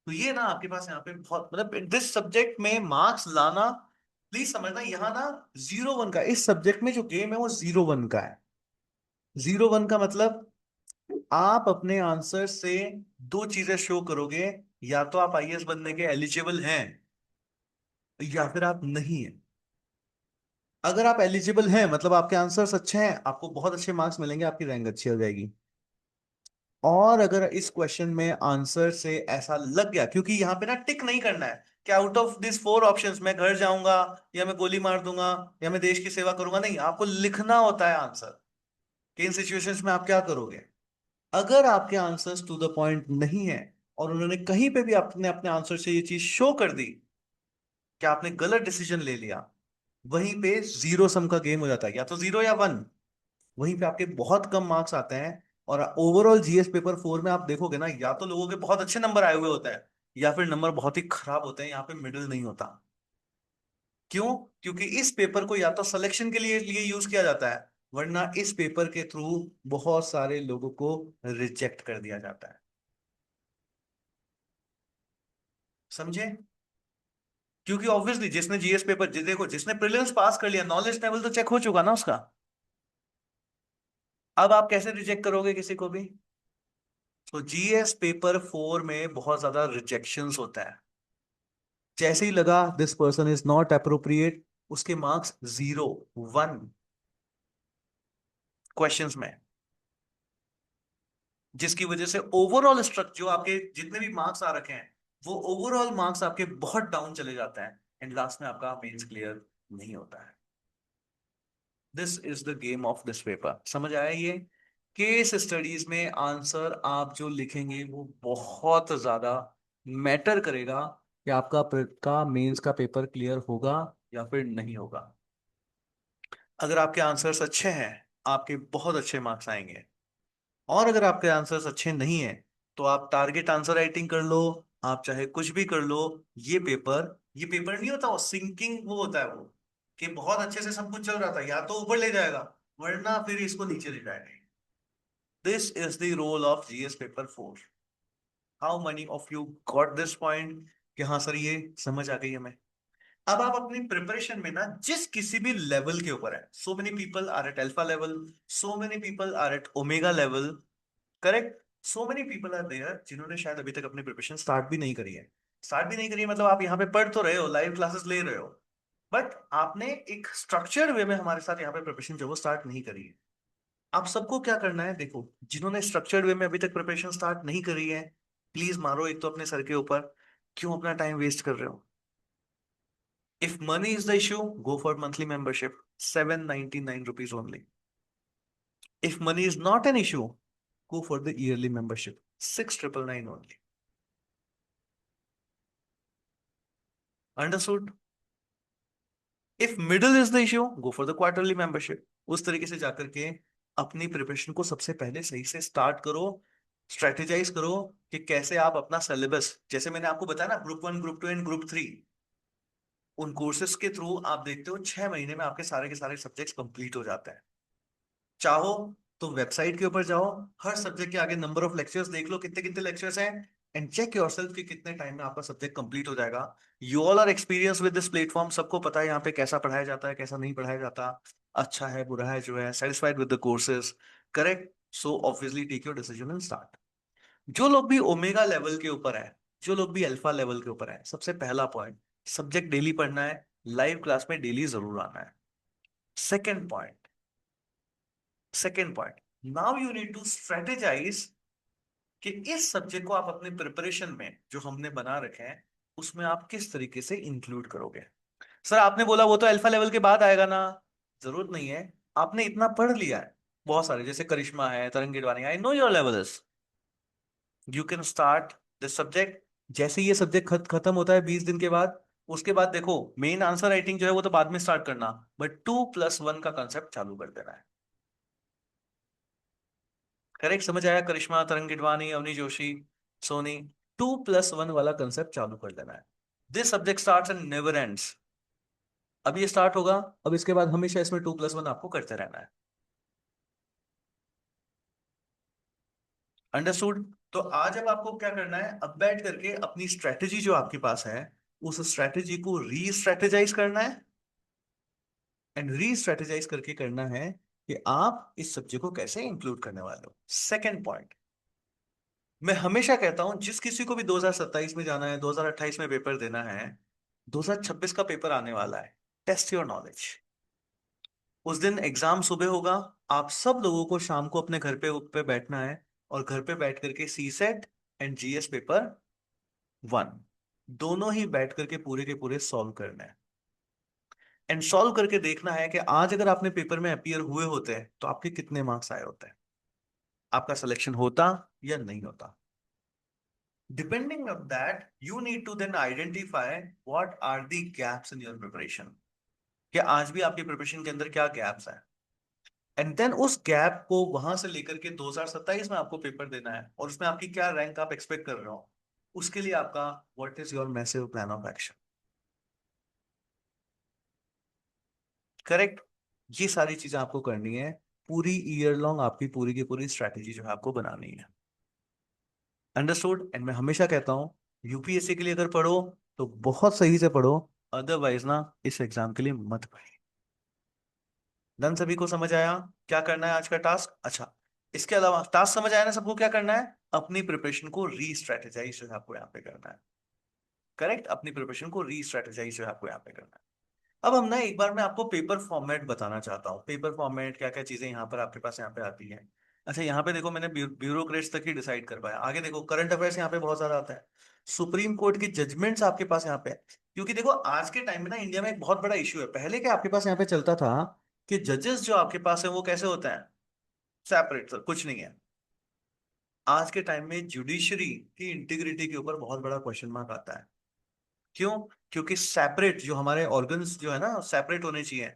तो ये ना आपके पास यहाँ पे बहुत, मतलब दिस सब्जेक्ट में मार्क्स लाना, प्लीज समझना, यहाँ ना 0-1 का, इस सब्जेक्ट में जो गेम है वो 0-1 का है। 0-1 का मतलब, आप अपने आंसर से दो चीजें शो करोगे, या तो आप आईएएस बनने के एलिजिबल हैं, या फिर आप नहीं है। अगर आप एलिजिबल हैं मतलब आपके आंसर्स अच्छे हैं, आपको बहुत अच्छे मार्क्स मिलेंगे, आपकी रैंक अच्छी हो जाएगी। और अगर इस क्वेश्चन में आंसर से ऐसा लग गया, क्योंकि यहाँ पे ना टिक नहीं करना है कि आउट ऑफ दिस 4 ऑप्शंस मैं घर जाऊंगा, या मैं गोली मार दूंगा, या मैं देश की सेवा करूंगा, नहीं, आपको लिखना होता है आंसर कि इन सिचुएशंस में आप क्या करोगे। अगर आपके आंसर्स टू द पॉइंट नहीं है, और उन्होंने कहीं पे भी आपने अपने आंसर से ये चीज शो कर दी कि आपने गलत डिसीजन ले लिया, वहीं पे जीरो सम का गेम हो जाता है, या तो 0 या 1। वहीं पे आपके बहुत कम मार्क्स आते हैं। और ओवरऑल जीएस पेपर 4 में आप देखोगे ना, या तो लोगों के बहुत अच्छे नंबर आए हुए होते हैं, या फिर नंबर बहुत ही खराब होते हैं, यहाँ पे मिडिल नहीं होता। क्यों? क्योंकि इस पेपर को या तो सिलेक्शन के लिए यूज किया जाता है, वरना इस पेपर के थ्रू बहुत सारे लोगों को रिजेक्ट कर दिया जाता है। समझे? क्योंकि ऑब्वियसली जिसने जीएस पेपर, देखो, जिसने प्रीलिम्स पास कर लिया, नॉलेज लेवल तो चेक हो चुका ना उसका। अब आप कैसे रिजेक्ट करोगे किसी को भी? तो जीएस पेपर 4 में बहुत ज्यादा रिजेक्शंस होता है। जैसे ही लगा this person is not appropriate, उसके मार्क्स 0-1 क्वेश्चंस में, जिसकी वजह से ओवरऑल स्ट्रक्चर, जो आपके जितने भी मार्क्स आ रखे हैं, वो ओवरऑल मार्क्स आपके बहुत डाउन चले जाते हैं, एंड लास्ट में आपका मेंस क्लियर नहीं होता है। This is the game of this paper. समझ आया ये? केस स्टडीज में आंसर आप जो लिखेंगे वो बहुत ज्यादा मैटर करेगा कि आपका मेंस का पेपर क्लियर होगा या फिर नहीं होगा। अगर आपके आंसर्स अच्छे हैं, आपके बहुत अच्छे मार्क्स आएंगे। और अगर आपके आंसर्स अच्छे नहीं हैं, तो आप टारगेट आंसर राइटिंग कर लो, आप चाहे कुछ भी कर लो, ये पेपर नहीं होता, वो सिंकिंग वो होता है, वो कि बहुत अच्छे से सब कुछ चल रहा था, या तो ऊपर ले जाएगा, वरना फिर इसको नीचे ले जाएगा। This is the role of GS paper 4। How many of you got this point कि हाँ सर ये समझ आ गई हमें? अब आप अपनी प्रिपरेशन में ना, जिस किसी भी लेवल के ऊपर है, so many people are at alpha level, so many people are at omega level, correct, so many people are there जिन्होंने शायद अभी तक अपनी प्रिपरेशन स्टार्ट भी नहीं करी है। स्टार्ट भी नहीं करी, मतलब आप यहाँ पे पढ़ तो रहे हो, लाइव क्लासेस ले रहे हो, बट आपने एक स्ट्रक्चर्ड वे में हमारे साथ यहाँ पे प्रिपरेशन जो वो स्टार्ट नहीं करी है। आप सबको क्या करना है, देखो, जिन्होंने स्ट्रक्चर्ड वे में अभी तक प्रिपरेशन स्टार्ट नहीं करी है, प्लीज मारो एक तो अपने सर के ऊपर, क्यों अपना टाइम वेस्ट कर रहे हो? If money is the issue, go for monthly membership, 799 rupees only. If money is not an issue, go for the yearly membership, 6,999 only. Understood? If middle is the issue, go for the quarterly membership. उस तरीके से जाकर के अपनी preparation को सबसे पहले सही से स्टार्ट करो, स्ट्रेटेजाइज करो कि कैसे आप अपना सिलेबस, जैसे मैंने आपको बताया ना, ग्रुप 1, ग्रुप 2 एंड ग्रुप 3, उन कोर्सेज के थ्रू आप देखते हो 6 महीने में आपके सारे के सारे सब्जेक्ट्स कंप्लीट हो जाते हैं। चाहो तो वेबसाइट के ऊपर जाओ, हर सब्जेक्ट के आगे नंबर ऑफ लेक्चर्स देख लो, कितने कितने लेक्चर्स हैं, एंड चेक योरसेल्फ कि कितने टाइम में आपका सब्जेक्ट कंप्लीट हो जाएगा। You all are experience with this platform, सबको पता है यहाँ पे कैसा पढ़ाया जाता है, कैसा नहीं पढ़ाया जाता, अच्छा है बुरा है, जो है satisfied with the courses, correct. So obviously take your decision and start. जो लोग भी ओमेगा लेवल के ऊपर है, जो लोग भी अल्फा लेवल के ऊपर है, सबसे पहला पॉइंट, सब्जेक्ट डेली पढ़ना है, लाइव क्लास में डेली जरूर आना है। Second point, now you need to strategize कि इस सब्जेक्ट को आप अपने प्रिपरेशन में जो हमने बना रखे हैं उसमें आप किस तरीके से इंक्लूड करोगे। सर आपने बोला वो तो अल्फा लेवल के बाद आएगा ना, जरूरत नहीं है, आपने इतना पढ़ लिया है, बहुत सारे जैसे करिश्मा है, तरंग Gidwani, I know your level is, you can start this subject. जैसे ये सब्जेक्ट खत्म होता है 20 दिन के बाद, उसके बाद देखो मेन आंसर राइटिंग जो है वो तो बाद में स्टार्ट करना, बट 2+1 का कंसेप्ट चालू कर देना है। करेक्ट, समझ आया? करिश्मा, तरंग गिडवानी, अवनी जोशी, सोनी, 2+1 वाला कंसेप्ट चालू कर देना है। This subject starts and never ends. अब ये स्टार्ट होगा, अब इसके बाद हमेशा इसमें 2+1 आपको करते रहना है। अंडरस्टूड? तो आज अब आपको क्या करना है, अब बैठ करके अपनी स्ट्रेटेजी जो आपके पास है, उस स्ट्रेटेजी को री स्ट्रेटेजाइज करना है, एंड री स्ट्रेटेजाइज करके करना है कि आप इस सब्जेक्ट को कैसे इंक्लूड करने वाले हो। सेकेंड पॉइंट, मैं हमेशा कहता हूं जिस किसी को भी 2027 में जाना है, 2028 में पेपर देना है, 2026 का पेपर आने वाला है, टेस्ट योर नॉलेज। उस दिन एग्जाम सुबह होगा, आप सब लोगों को शाम को अपने घर पे बैठना है, और घर पे बैठ करके सी सेट एंड जीएस पेपर 1 दोनों ही बैठ करके पूरे के पूरे सॉल्व करना है, एंड सॉल्व करके देखना है कि आज अगर आपने पेपर में अपियर हुए होते हैं तो आपके कितने मार्क्स आए होते हैं, आपका सिलेक्शन होता या नहीं होता। Depending on that, you need to then identify what are the gaps in your preparation. कि आज भी आपकी प्रिपरेशन के अंदर क्या गैप्स हैं, एंड देन उस गैप को वहां से लेकर के 2027 में आपको पेपर देना है, और उसमें आपकी क्या रैंक आप एक्सपेक्ट कर रहे हो, उसके लिए आपका what is your massive plan of action. Correct, ये सारी चीजें आपको करनी है, पूरी ईयर लॉन्ग आपकी पूरी की पूरी स्ट्रैटेजी जो है आपको बनानी है। अंडरस्टूड? एंड मैं हमेशा कहता हूं यूपीएससी के लिए अगर पढ़ो तो बहुत सही से पढ़ो, अदरवाइज ना इस एग्जाम के लिए मत पढ़िए। डन? सभी को समझ आया क्या करना है आज का टास्क? अच्छा, इसके अलावा टास्क समझ आया ना सबको, क्या करना है, अपनी प्रिपरेशन को री स्ट्रेटेजाइज जो है आपको यहाँ पे करना है। करेक्ट, अपनी प्रिपरेशन को री स्ट्रेटेजाइज जो है आपको यहाँ पे करना है। अब हम ना एक बार मैं आपको पेपर फॉर्मेट बताना चाहता हूँ, पेपर फॉर्मेट क्या क्या चीजें यहाँ पर आपके पास यहाँ पे आती है। अच्छा, यहाँ पे देखो मैंने ब्यूरोक्रेट्स तक ही डिसाइड कर पाया, आगे देखो करंट अफेयर्स यहाँ पे बहुत सारा आता है, सुप्रीम कोर्ट की जजमेंट्स आपके पास यहाँ पे है। क्योंकि देखो आज के टाइम में ना इंडिया में एक बहुत बड़ा इशू है, पहले क्या आपके पास यहाँ पे चलता था कि जजेस जो आपके पास है वो कैसे होते हैं, सेपरेट, सर कुछ नहीं है। आज के टाइम में जुडिशरी की इंटीग्रिटी के ऊपर बहुत बड़ा क्वेश्चन मार्क आता है। क्यों? क्योंकि सेपरेट जो हमारे ऑर्गन्स जो है ना सेपरेट होने चाहिए।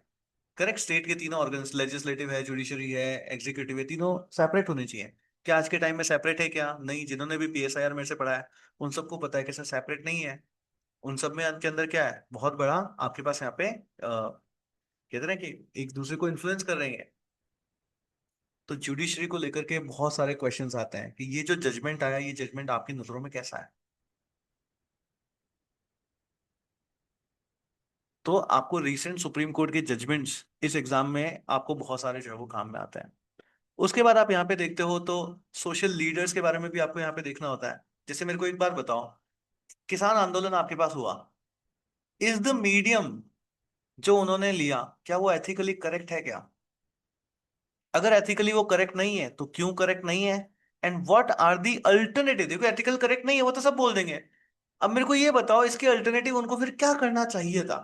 करेक्ट, स्टेट के तीनों ऑर्गन्स, लेजिस्लेटिव है, जुडिशरी है, एग्जीक्यूटिव है, तीनों सेपरेट होने चाहिए। क्या आज के टाइम में सेपरेट है? क्या नहीं, जिन्होंने भी पीएसआईआर मेरे से पढ़ा है उन सबको पता है कि सर सेपरेट नहीं है। उन सब में के अंदर क्या है, बहुत बड़ा आपके पास यहाँ पे कहते हैं कि एक दूसरे को इन्फ्लुएंस कर रहे हैं। तो जुडिशरी को लेकर के बहुत सारे क्वेश्चंस आते हैं कि ये जो जजमेंट आया, ये जजमेंट आपकी नजरों में कैसा है। तो आपको रिसेंट सुप्रीम कोर्ट के जजमेंट्स इस एग्जाम में आपको बहुत सारे जो है वो काम में आते हैं। उसके बाद आप यहाँ पे देखते हो तो सोशल लीडर्स के बारे में भी आपको यहाँ पे देखना होता है। जैसे मेरे को एक बार बताओ, किसान आंदोलन आपके पास हुआ, इज द मीडियम जो उन्होंने लिया क्या वो एथिकली करेक्ट है क्या? अगर एथिकली वो करेक्ट नहीं है तो क्यों करेक्ट नहीं है? And what are the alternative? देखो एथिकल करेक्ट नहीं है वो तो सब बोल देंगे, अब मेरे को ये बताओ इसके अल्टरनेटिव उनको फिर क्या करना चाहिए था?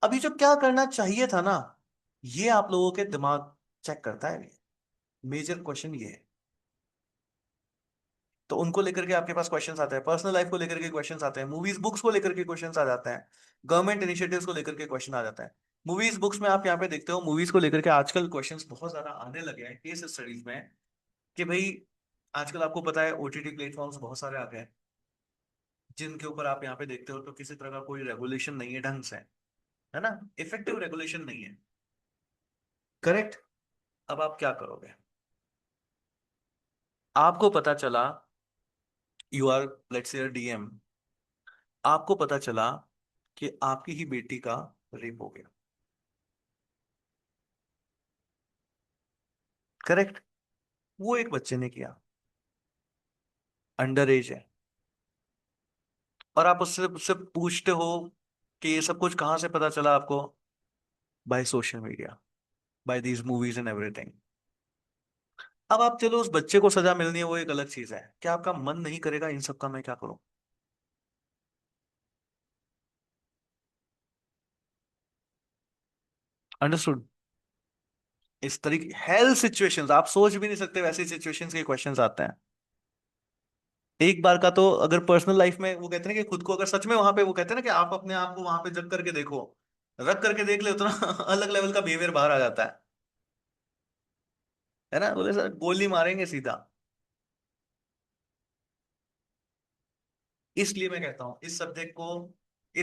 अभी जो क्या करना चाहिए था ना, ये आप लोगों के दिमाग चेक करता है, मेजर क्वेश्चन ये है। तो उनको लेकर के आपके पास क्वेश्चंस आते हैं, पर्सनल लाइफ को लेकर के क्वेश्चंस आते हैं, मूवीज बुक्स को लेकर के क्वेश्चंस आ जाते हैं, गवर्नमेंट इनिशिएटिव्स को लेकर के क्वेश्चन आ जाता है। मूवीज बुक्स में आप यहाँ पे देखते हो, मूवीज को लेकर के आजकल क्वेश्चंस बहुत ज्यादा आने लगे हैं केस स्टडीज में, कि भाई आजकल आपको पता है ओटीटी प्लेटफॉर्म्स बहुत सारे आ गए हैं, जिनके ऊपर आप यहाँ पे देखते हो तो किसी तरह का कोई रेगुलेशन नहीं है ढंग से, है ना, इफेक्टिव रेगुलेशन नहीं है, करेक्ट? अब आप क्या करोगे? आपको पता चला, you are let's say DM, आपको पता चला कि आपकी ही बेटी का रेप हो गया, करेक्ट? वो एक बच्चे ने किया, अंडर एज है, और आप उससे उससे पूछते हो कि ये सब कुछ कहां से पता चला आपको? By social media, by these movies and everything. अब आप चलो उस बच्चे को सजा मिलनी है वो एक अलग चीज है, क्या आपका मन नहीं करेगा इन सब का मैं क्या करूं? अंडरस्टूड? इस तरीके हेल्थ सिचुएशंस आप सोच भी नहीं सकते वैसी सिचुएशंस के क्वेश्चंस आते हैं। एक बार का तो अगर पर्सनल लाइफ में वो कहते हैं कि खुद को अगर सच में वहां पे वो कहते हैं ना कि आप अपने आप को वहां पे जग करके देखो, रख करके देख ले तो ना अलग लेवल का बिहेवियर बाहर आ जाता है ना, बोले सर गोली मारेंगे सीधा। इसलिए मैं कहता हूँ इस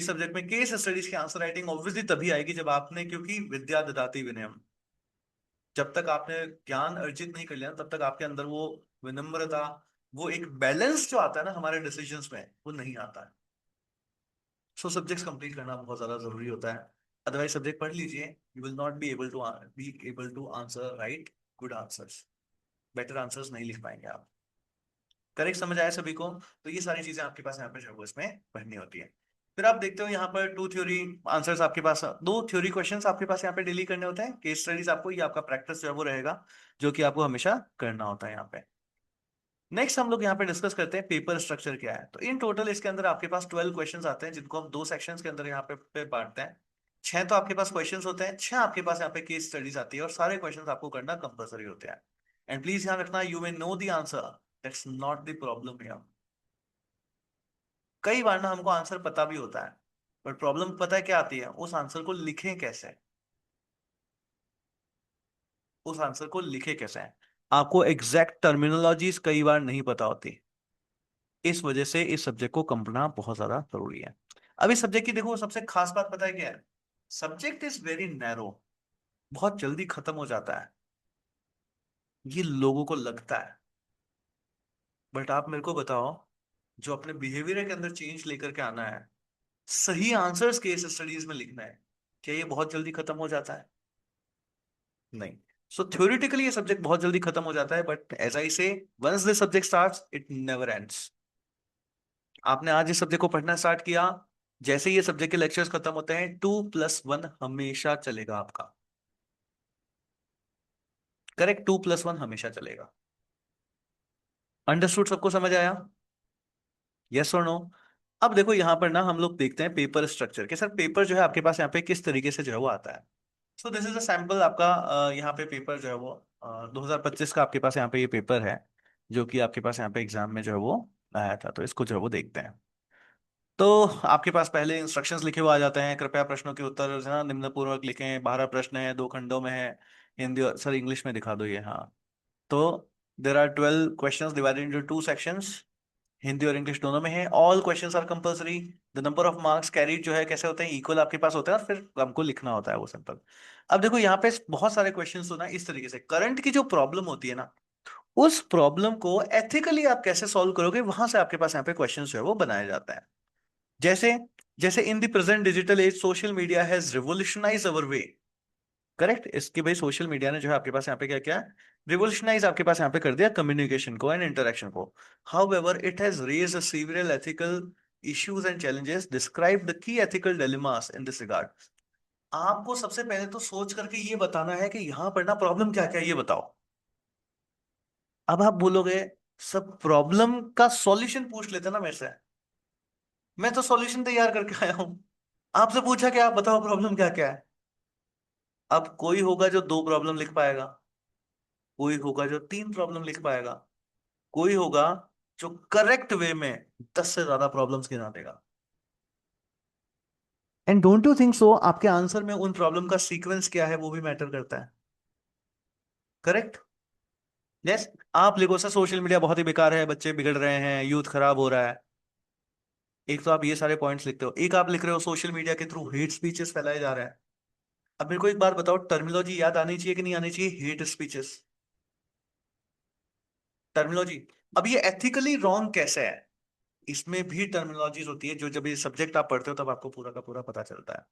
सब्जेक्ट में केस स्टडीज की आंसर राइटिंग ऑब्वियसली तभी आएगी जब आपने, क्योंकि विद्या ददाति विनयम, जब तक आपने ज्ञान अर्जित नहीं कर लिया तब तक आपके अंदर वो विनम्रता, वो एक बैलेंस जो आता है ना हमारे डिसीजंस में वो नहीं आता है। सो सब्जेक्ट्स कंप्लीट करना बहुत ज्यादा जरूरी होता है, अदरवाइज सब्जेक्ट पढ़ लीजिए, you will not be able to answer right good answers, better answers नहीं लिख पाएंगे आप। करेक्ट? समझ आया सभी को? तो ये सारी चीजें आपके पास यहाँ पे जो है वो इसमें पढ़नी होती है। फिर आप देखते हो यहाँ पर टू थ्योरी आंसर्स आपके पास, दो थ्योरी क्वेश्चंस आपके पास यहाँ पे डेली करने होते हैं, केस स्टडीज आपको, ये आपका प्रैक्टिस जो है वो रहेगा, जो कि आपको हमेशा करना होता है यहाँ पे। नेक्स्ट हम लोग यहाँ पे डिस्कस करते हैं पेपर स्ट्रक्चर क्या है। तो इन टोटल इसके अंदर आपके पास 12 क्वेश्चंस आते हैं, जिनको हम दो सेक्शंस के अंदर यहाँ पे बांटते हैं। छह तो आपके पास क्वेश्चंस होते हैं, छह आपके पास यहाँ पे केस स्टडीज आती है, और सारे क्वेश्चंस आपको करना कंपलसरी होते हैं। एंड प्लीज ध्यान रखना, you may know the answer, that's not the problem here. कई बार ना हमको आंसर पता भी होता है, बट प्रॉब्लम पता है क्या आती है, उस आंसर को लिखें कैसे, उस आंसर को लिखे कैसे है, आपको एग्जैक्ट टर्मिनोलॉजीज कई बार नहीं पता होती। इस वजह से इस सब्जेक्ट को समझना बहुत ज्यादा जरूरी है। अब इस सब्जेक्ट की देखो सबसे खास बात पता है क्या है? सब्जेक्ट इज वेरी नैरो, बहुत जल्दी खत्म हो जाता है, ये लोगों को लगता है। बट आप मेरे को बताओ, जो अपने बिहेवियर के अंदर चेंज लेकर के आना है, सही आंसर्स केस स्टडीज में लिखना है, क्या ये बहुत जल्दी खत्म हो जाता है? नहीं। सो थ्योरेटिकली ये सब्जेक्ट बहुत जल्दी खत्म हो जाता है, but as I say, once this subject starts it never ends. आपने आज इस सब्जेक्ट को पढ़ना स्टार्ट किया, जैसे ही ये सब्जेक्ट के लेक्चर्स खत्म होते हैं 2+1 हमेशा चलेगा आपका, करेक्ट? 2+1 हमेशा चलेगा। अंडरस्टूड? सबको समझ आया? यस और नो? अब देखो यहाँ पर ना हम लोग देखते हैं पेपर स्ट्रक्चर के, सर पेपर जो है आपके पास यहाँ पे किस तरीके से जो है वो आता है। So this is a sample आपका, यहाँ पे पेपर जो है वो 2025 का आपके पास यहाँ पे ये पेपर है, जो कि आपके पास यहाँ पे एग्जाम में जो है वो आया था, तो इसको जो है वो देखते हैं। तो आपके पास पहले इंस्ट्रक्शंस लिखे हुए आ जाते हैं, कृपया प्रश्नों के उत्तर जो है ना निम्न पूर्वक लिखें, 12 प्रश्न है, दो खंडों में है, हिंदी सर इंग्लिश में दिखा दो ये, हाँ। तो there are 12 questions divided into two sections, Hindi और इंग्लिश दोनों में है, all questions are compulsory, the number of marks carried जो है कैसे होते हैं, इक्वल आपके पास होता है, और फिर हमको लिखना होता है वो सिंपल। अब देखो यहाँ पे बहुत सारे क्वेश्चंस होना इस तरीके से, करंट की जो प्रॉब्लम होती है ना, उस प्रॉब्लम को एथिकली आप कैसे सॉल्व करोगे, वहां से आपके पास यहाँ पे क्वेश्चन जो है वो बनाए जाते हैं। जैसे जैसे इन the present digital age social media has revolutionise our way, correct? इसके भाई सोशल मीडिया ने जो है आपके पास यहाँ पे क्या किया, रिवोल्यूशनाइज आपके पास यहाँ पे कर दिया कम्युनिकेशन को एंड इंटरेक्शन को। However it has raised severe ethical issues and challenges, describe the key ethical dilemmas in this regard. आपको सबसे पहले तो सोच करके ये बताना है कि यहां पर ना प्रॉब्लम क्या क्या है, ये बताओ। अब आप बोलोगे सब प्रॉब्लम का सॉल्यूशन पूछ लेते ना मेरे से, मैं तो सॉल्यूशन तैयार करके आया हूं। आपसे पूछा कि आप बताओ प्रॉब्लम क्या क्या है। अब कोई होगा जो दो प्रॉब्लम लिख पाएगा, कोई होगा जो तीन प्रॉब्लम लिख पाएगा, कोई होगा जो करेक्ट वे में 10 से ज्यादा प्रॉब्लम्स गिना देगा। And don't you think so आपके आंसर में उन प्रॉब्लम का सीक्वेंस क्या है वो भी मैटर करता है। करेक्ट। यस। आप लिखो सर सोशल मीडिया बहुत ही बेकार है, बच्चे बिगड़ रहे हैं, यूथ खराब हो रहा है। एक तो आप ये सारे पॉइंट्स लिखते हो, एक आप लिख रहे हो सोशल मीडिया के थ्रू हेट स्पीचेस फैलाए जा रहे हैं। अब मेरे को एक बात बताओ, टर्मिनोलॉजी याद आनी चाहिए कि नहीं आनी चाहिए, हेट स्पीचेस टर्मिनोलॉजी। अब ये एथिकली रॉन्ग कैसे है, इसमें भी टर्मिनोलॉजीज होती है, जो जब ये सब्जेक्ट आप पढ़ते हो तब आपको पूरा का पूरा पता चलता है।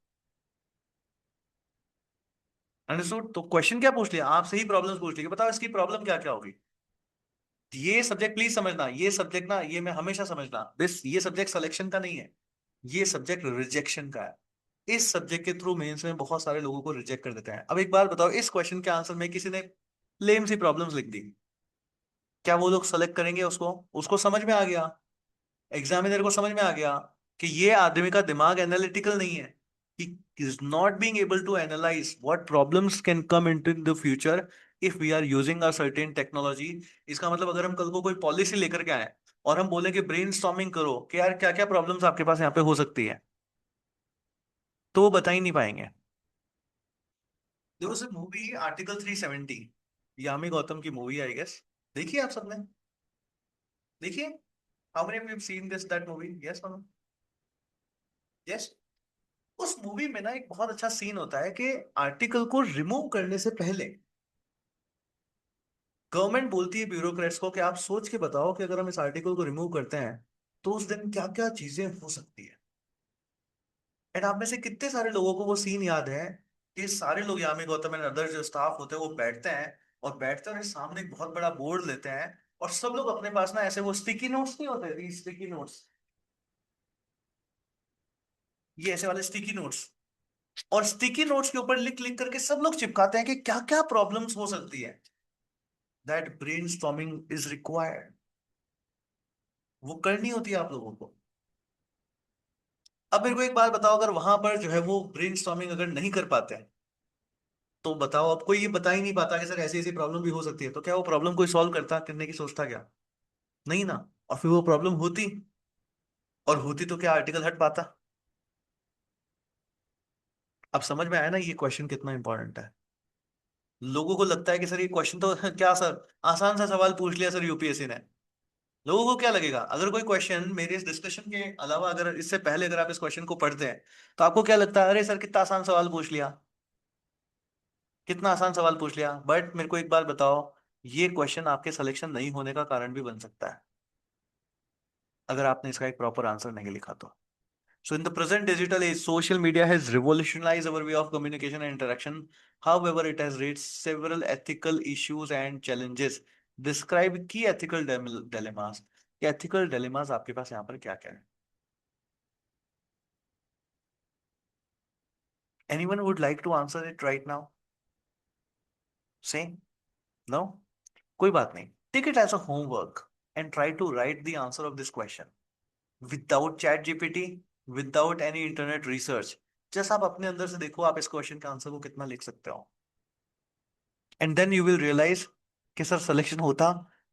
अंडरस्टूड। तो क्वेश्चन क्या पूछ लिया, आपसे ही प्रॉब्लम्स पूछ लिया, बताओ इसकी प्रॉब्लम क्या क्या होगी। ये सब्जेक्ट प्लीज समझना, ये सब्जेक्ट ना, ये मैं हमेशा समझना, दिस ये सब्जेक्ट सिलेक्शन का नहीं है, ये सब्जेक्ट रिजेक्शन का है। इस सब्जेक्ट के थ्रू मेंस में बहुत सारे लोगों को रिजेक्ट कर देते हैं। अब एक बात बताओ, इस क्वेश्चन के आंसर में किसी ने लेम सी प्रॉब्लम्स लिख दी, क्या वो लोग सेलेक्ट करेंगे उसको? उसको समझ में आ गया, एग्जामिनर को समझ में आ गया कि ये आदमी का दिमाग एनालिटिकल नहीं है, he is not being able to analyze what problems can come into the future if we are using a certain technology। इसका मतलब अगर हम कल को कोई पॉलिसी लेकर के आए और हम बोले कि ब्रेनस्टॉर्मिंग करो कि यार क्या क्या प्रॉब्लम्स आपके पास यहाँ पे हो सकती है, तो वो बता ही नहीं पाएंगे। देखो sir movie article 370, Yami Gautam की मूवी आई गेस, देखिए आप सबने, देखिए। How many of you seen this that movie, yes और नो? यस। उस मूवी में ना एक बहुत अच्छा सीन होता है कि आर्टिकल को रिमूव करने से पहले गवर्नमेंट बोलती है ब्यूरोक्रेट्स को कि आप सोच के बताओ कि अगर हम इस आर्टिकल को रिमूव करते हैं तो उस दिन क्या क्या चीजें हो सकती है। एंड आप में से कितने सारे लोगों को वो सीन याद है कि सारे लोग यामी गौतम एंड अदर जो स्टाफ होते हैं वो बैठते हैं, और बैठते हैं और सामने एक बहुत बड़ा बोर्ड लेते हैं, और सब लोग अपने पास ना ऐसे वो स्टिकी नोट्स नहीं होते, स्टिकी नोट्स, ये ऐसे वाले स्टिकी नोट्स, और स्टिकी नोट्स के ऊपर लिख लिख करके सब लोग चिपकाते हैं कि क्या क्या प्रॉब्लम्स हो सकती है। That brain storming is required, वो करनी होती है आप लोगों को। अब मेरे को एक बात बताओ, अगर वहां पर जो है वो ब्रेनस्टॉर्मिंग अगर नहीं कर पाते हैं, तो बताओ, अब कोई ये बता ही नहीं पाता कि सर ऐसी ऐसी प्रॉब्लम भी हो सकती है, तो क्या वो प्रॉब्लम कोई सॉल्व करता, करने की सोचता क्या? नहीं ना। और फिर वो प्रॉब्लम होती, और होती तो क्या आर्टिकल हट पाता? अब समझ में आया ना ये क्वेश्चन कितना इंपॉर्टेंट है। लोगों को लगता है कि सर ये क्वेश्चन तो क्या सर आसान सा सवाल पूछ लिया सर यूपीएससी ने। लोगों को क्या लगेगा अगर कोई क्वेश्चन मेरे इस डिस्कशन के अलावा, अगर इससे पहले अगर आप इस क्वेश्चन को पढ़ते हैं, तो आपको क्या लगता है, अरे सर कितना आसान सवाल पूछ लिया, कितना आसान सवाल पूछ लिया। बट मेरे को एक बात बताओ, ये क्वेश्चन आपके सिलेक्शन नहीं होने का कारण भी बन सकता है अगर आपने इसका एक प्रॉपर आंसर नहीं लिखा तो। So in the present digital age social media has revolutionised our way of communication and interaction, however it has raised several ethical issues and challenges। Describe की एथिकल dilemmas। ये एथिकल dilemmas आपके पास यहाँ पर क्या क्या है? Anyone would like to answer it right now? Say no? कोई बात नहीं, take it as a homework and try to write the answer of this question without chat GPT, without any internet research. Just आप अपने अंदर से देखो आप इस क्वेश्चन के आंसर को कितना लिख सकते हो, and then you will realize कि सर सिलेक्शन होता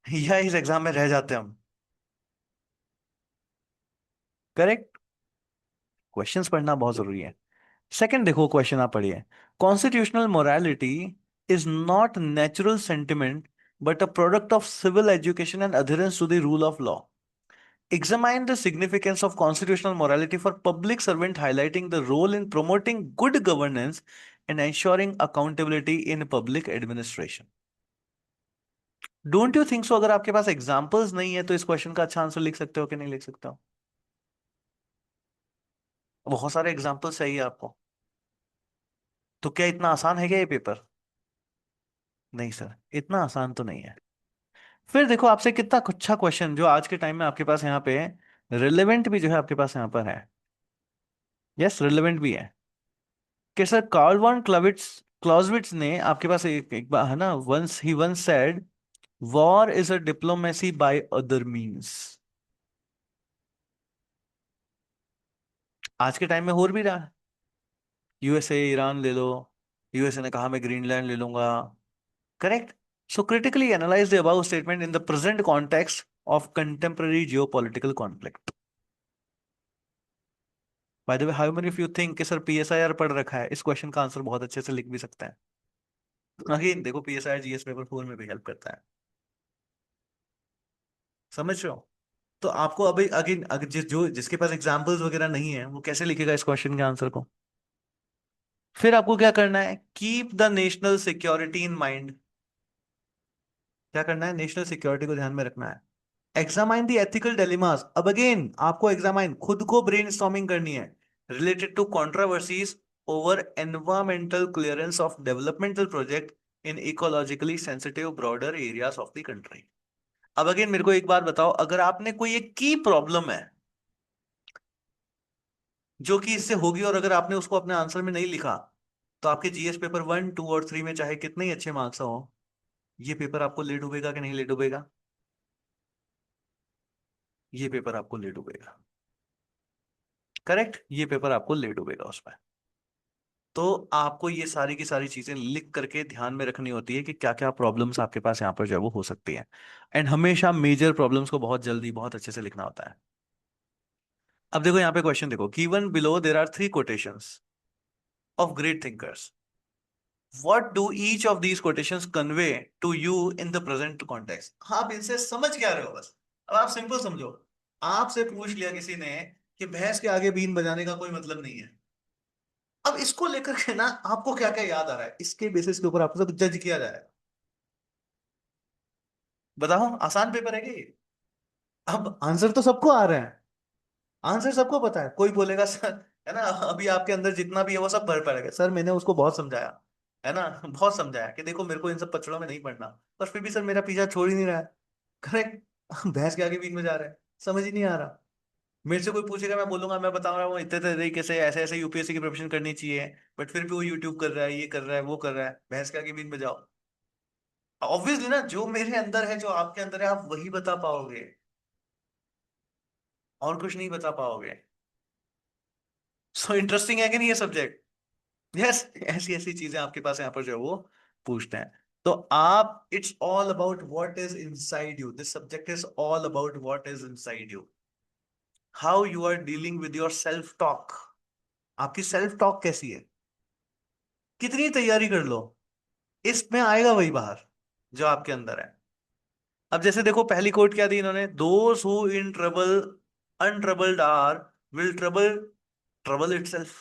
या इस एग्जाम में रह जाते हम। करेक्ट। क्वेश्चंस पढ़ना बहुत जरूरी है। सेकंड देखो क्वेश्चन आप पढ़िए, constitutional morality is not natural sentiment but a product of civil education and adherence to the rule of law. Examine the significance of constitutional morality for public servant, highlighting the role in promoting good governance and ensuring accountability in public administration। Don't you think so अगर आपके पास examples नहीं है तो इस question का अच्छा answer लिख सकते हो कि नहीं लिख सकते हो? बहुत सारे एग्जांपल्स चाहिए आपको। तो क्या इतना आसान है क्या ये पेपर? नहीं सर, इतना आसान तो नहीं है। फिर देखो आपसे कितना अच्छा क्वेश्चन जो आज के टाइम में आपके पास यहाँ पे है, रिलेवेंट भी जो है आपके पास यहाँ पर है। यस, रिलेवेंट भी है कि सर कार्ल वॉन क्लाउजविट्स ने आपके पास एक बार है ना, once said war is a diplomacy by other means. आज के टाइम में हो भी रहा है। यूएसए ईरान ले लो, यूएसए ने कहा मैं ग्रीनलैंड ले लूंगा। Correct. So critically analyse the about statement in the present context of contemporary geopolitical conflict. By the way, how many of you think कि सर पीएसआईआर पढ़ रखा है, इस क्वेश्चन का आंसर बहुत अच्छे से लिख भी सकता है। अगेन देखो, पीएसआईआर जीएस पेपर 4 में भी हेल्प करता है। समझ रहे हो? तो आपको अभी अगेन अगर जिसके पास एग्जांपल्स वगैरह नहीं है वो कैसे लिखेगा इस क्वेश्चन के आंसर को? फिर आपको क्या करना है? Keep the national security in mind. क्या करना है? नेशनल सिक्योरिटी को ध्यान में रखना है। Examine the ethical dilemmas. अब अगेन आपको एग्जामाइन, खुद को ब्रेनस्टॉर्मिंग करनी है related to controversies over environmental clearance of developmental project in ecologically sensitive broader areas of the country. अब अगेन मेरे को एक बात बताओ, अगर आपने कोई एक की प्रॉब्लम है जो कि इससे होगी और अगर आपने उसको अपने आंसर में नहीं लिखा, तो आपके जीएस पेपर 1, 2 और 3 में चाहे कितने ही अच्छे मार्क्स हो, ये पेपर आपको ले डूबेगा कि नहीं ले डूबेगा? ये पेपर आपको ले डूबेगा। करेक्ट, ये पेपर आपको ले डूबेगा उसमें। तो आपको ये सारी की सारी चीजें लिख करके ध्यान में रखनी होती है कि क्या क्या प्रॉब्लम्स आपके पास यहाँ पर जो है वो हो सकती है। एंड हमेशा मेजर प्रॉब्लम्स को बहुत जल्दी बहुत अच्छे से लिखना होता है। अब देखो यहाँ पे क्वेश्चन देखो, given below there are 3 quotations of great thinkers. What do each of these quotations convey to you in the present context? आप इनसे समझ क्या रहे हो बस? अब आप सिंपल समझो। आपसे पूछ लिया किसी ने कि भैंस के आगे बीन बजाने का कोई मतलब नहीं है। अब इसको लेकर के ना आपको क्या क्या याद आ रहा है, इसके बेसिस के ऊपर आपको सब जज किया जा रहा है। बताओ, आसान पेपर है क्या ये? अब आंसर तो सबको आ रहे हैं, आंसर सबको पता है। कोई बोलेगा सर, है ना, अभी आपके अंदर जितना भी है वो सब भर पड़ेगा सर, मैंने उसको बहुत समझाया, है ना, बहुत समझाया कि देखो मेरे को इन सब पचड़ों में नहीं पड़ना, पर फिर भी सर मेरा पीछा छोड़ ही नहीं रहा है। करेक्ट। भैंस के आगे बीच में जा रहा है, समझ ही नहीं आ रहा। मेरे से कोई पूछेगा, मैं बोलूंगा मैं बता रहा हूँ इतने तरीके से ऐसे ऐसे यूपीएससी की प्रिपरेशन करनी चाहिए, बट फिर भी वो यूट्यूब कर रहा है, ये कर रहा है, वो कर रहा है, भैंस के आगे बीच में जाओ। ऑब्वियसली ना, जो मेरे अंदर है जो आपके अंदर है आप वही बता पाओगे, और कुछ नहीं बता पाओगे। सो इंटरेस्टिंग है कि नहीं ये सब्जेक्ट? यस। ऐसी ऐसी चीजें आपके पास यहाँ पर जो है वो पूछते हैं। तो आप, it's all about what is inside you, this subject is all about what is inside you, how you are dealing with your self talk. आपकी सेल्फ टॉक कैसी है? कितनी तैयारी कर लो, इसमें आएगा वही बाहर जो आपके अंदर है। अब जैसे देखो पहली कोट क्या दी इन्होंने, those who in trouble untroubled are will trouble trouble itself.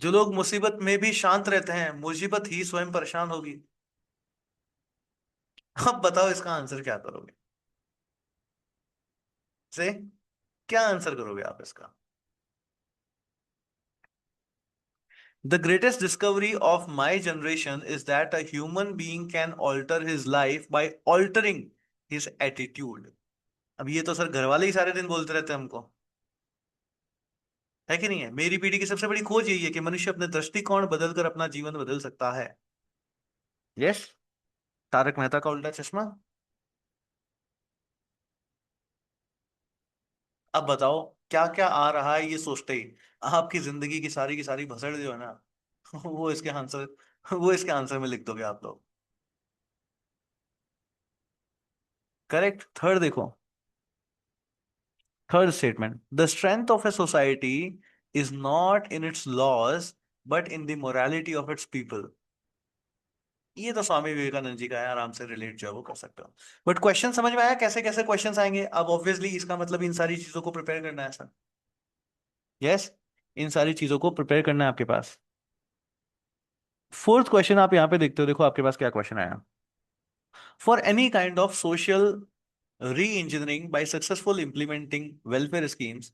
जो लोग मुसीबत में भी शांत रहते हैं, मुसीबत ही स्वयं परेशान होगी। अब बताओ इसका आंसर क्या करोगे? से क्या आंसर करोगे आप इसका? The greatest discovery of my generation is that a human being can alter his life by altering his attitude. अब ये तो सर घर वाले ही सारे दिन बोलते रहते हैं हमको, है कि नहीं है? मेरी पीढ़ी की सबसे बड़ी खोज यही है कि मनुष्य अपने दृष्टिकोण बदलकर अपना जीवन बदल सकता है। यस। तारक मेहता का उल्टा चश्मा। अब बताओ, क्या क्या आ रहा है ये सोचते ही आपकी जिंदगी की सारी भसड़ जो है ना, वो इसके आंसर में लिख दोगे आप लोग। करेक्ट। थर्ड देखो, third statement, the strength of a society is not in its laws but in the morality of its people. ये तो स्वामी विवेकानंद जी का है, आराम से रिलेट जो है वो कर सकते हो। बट क्वेश्चन समझ में आया कैसे कैसे क्वेश्चंस आएंगे? अब ऑब्वियसली इसका मतलब इन सारी चीजों को प्रिपेयर करना है सर। यस, इन सारी चीजों को प्रिपेयर करना है आपके पास। फोर्थ क्वेश्चन आप यहाँ पे देखते हो, देखो आपके पास क्या क्वेश्चन आया। For any kind of social re-engineering by successful implementing welfare schemes,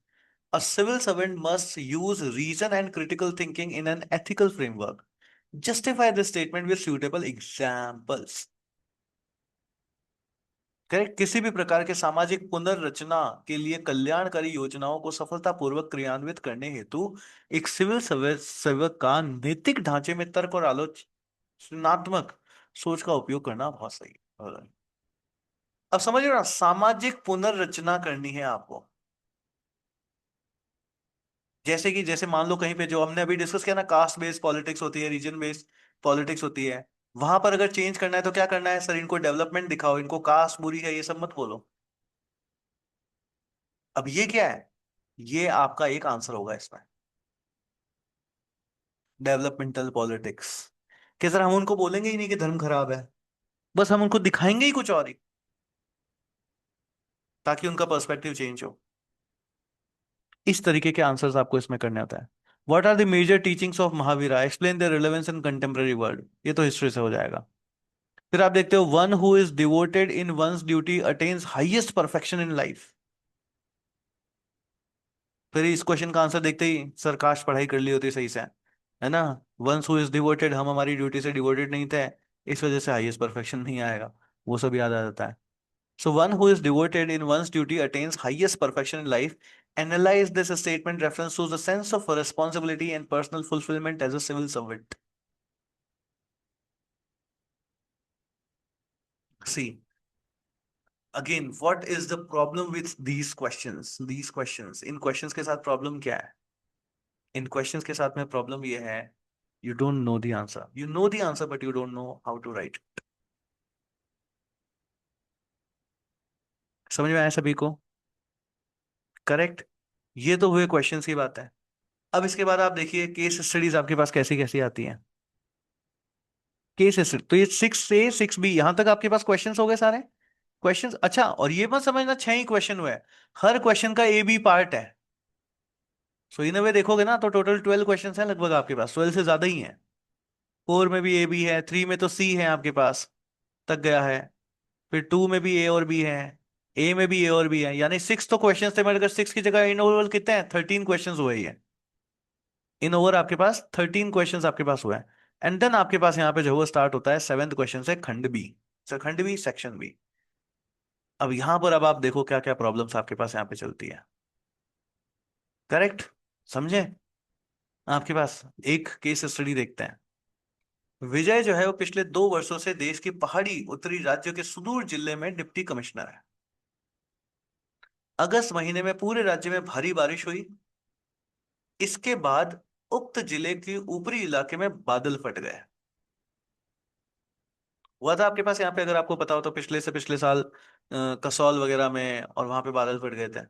a civil servant must use reason and critical thinking in an ethical framework. Justify this statement with suitable examples. Correct. किसी भी प्रकार के सामाजिक पुनर्रचना के लिए कल्याणकारी योजनाओं को सफलतापूर्वक क्रियान्वित करने हेतु एक सिविल सेवक का नैतिक ढांचे में तर्क और आलोचनात्मक सोच का उपयोग करना बहुत सही है। अब समझ रहे हो ना, सामाजिक पुनर्रचना करनी है आपको। जैसे कि जैसे मान लो कहीं पे जो हमने अभी डिस्कस किया ना, कास्ट बेस्ड पॉलिटिक्स होती है, रीजन बेस्ड पॉलिटिक्स होती है, वहां पर अगर चेंज करना है तो क्या करना है सर, इनको डेवलपमेंट दिखाओ, इनको कास्ट बुरी है ये सब मत बोलो। अब ये क्या है, ये आपका एक आंसर होगा इसमें, डेवलपमेंटल पॉलिटिक्स। कि सर हम उनको बोलेंगे ही नहीं कि धर्म खराब है, बस हम उनको दिखाएंगे ही कुछ और ही, ताकि उनका पर्सपेक्टिव चेंज हो। इस तरीके के आंसर्स आपको इसमें करने होता है। What are the major teachings of Mahavira, explain the relevance in contemporary world, ये तो हिस्ट्री से हो जाएगा। फिर आप देखते हो one who is devoted in once duty attains highest perfection in life. फिर इस क्वेश्चन का आंसर देखते ही सर काश पढ़ाई कर ली होती सही से, है ना। वंस हु इज डिवोटेड, हम हमारी ड्यूटी से डिवोटेड नहीं थे, इस वजह से हाईएस्ट परफेक्शन नहीं आएगा, वो सब याद आ जाता है। So one who is devoted in once duty attains highest perfection in life. Analyze this statement reference to the sense of responsibility and personal fulfillment as a civil servant. See, again, what is the problem with these questions? These questions, in questions के साथ problem क्या है? इन questions के साथ में problem ये है, you don't know the answer. You know the answer, but you don't know how to write. समझ में आया सभी को? करेक्ट। ये तो हुए क्वेश्चंस की बात है। अब इसके बाद आप देखिए केस स्टडीज आपके पास कैसी कैसी आती हैं। केस स्टडी तो ये 6 से 6 बी, यहां तक आपके पास क्वेश्चंस हो गए सारे क्वेश्चंस। अच्छा, और ये मत समझना 6 ही क्वेश्चन हुए, हर क्वेश्चन का ए बी पार्ट है। सो इन वे देखोगे ना तो टोटल 12 क्वेश्चन है लगभग आपके पास, 12 से ज्यादा ही है। 4 में भी ए बी है, 3 में तो सी है आपके पास, तक गया है। फिर 2 में भी ए और बी है, ए में भी ए और बी है, यानी 6 तो क्वेश्चन थे, मगर 6 की जगह इन ओवरऑल कितने हैं, 13 क्वेश्चन हुए ही है। इन ओवर आपके पास 13 क्वेश्चन आपके पास हुए हैं। एंड देन आपके पास यहाँ पे जो है वो स्टार्ट होता है 7th क्वेश्चन से, खंड बी। खंड बी सेक्शन बी। अब यहां पर अब आप देखो क्या क्या प्रॉब्लम्स आपके पास यहाँ पे चलती है। करेक्ट। समझे? आपके पास एक केस स्टडी देखते हैं। विजय जो है वो पिछले 2 वर्षों से देश की पहाड़ी उत्तरी राज्यों के सुदूर जिले में डिप्टी कमिश्नर है। अगस्त महीने में पूरे राज्य में भारी बारिश हुई। इसके बाद उक्त जिले के ऊपरी इलाके में बादल फट गए। हुआ था आपके पास यहाँ पे, अगर आपको पता हो तो, पिछले से पिछले साल कसौल वगैरह में, और वहां पे बादल फट गए थे।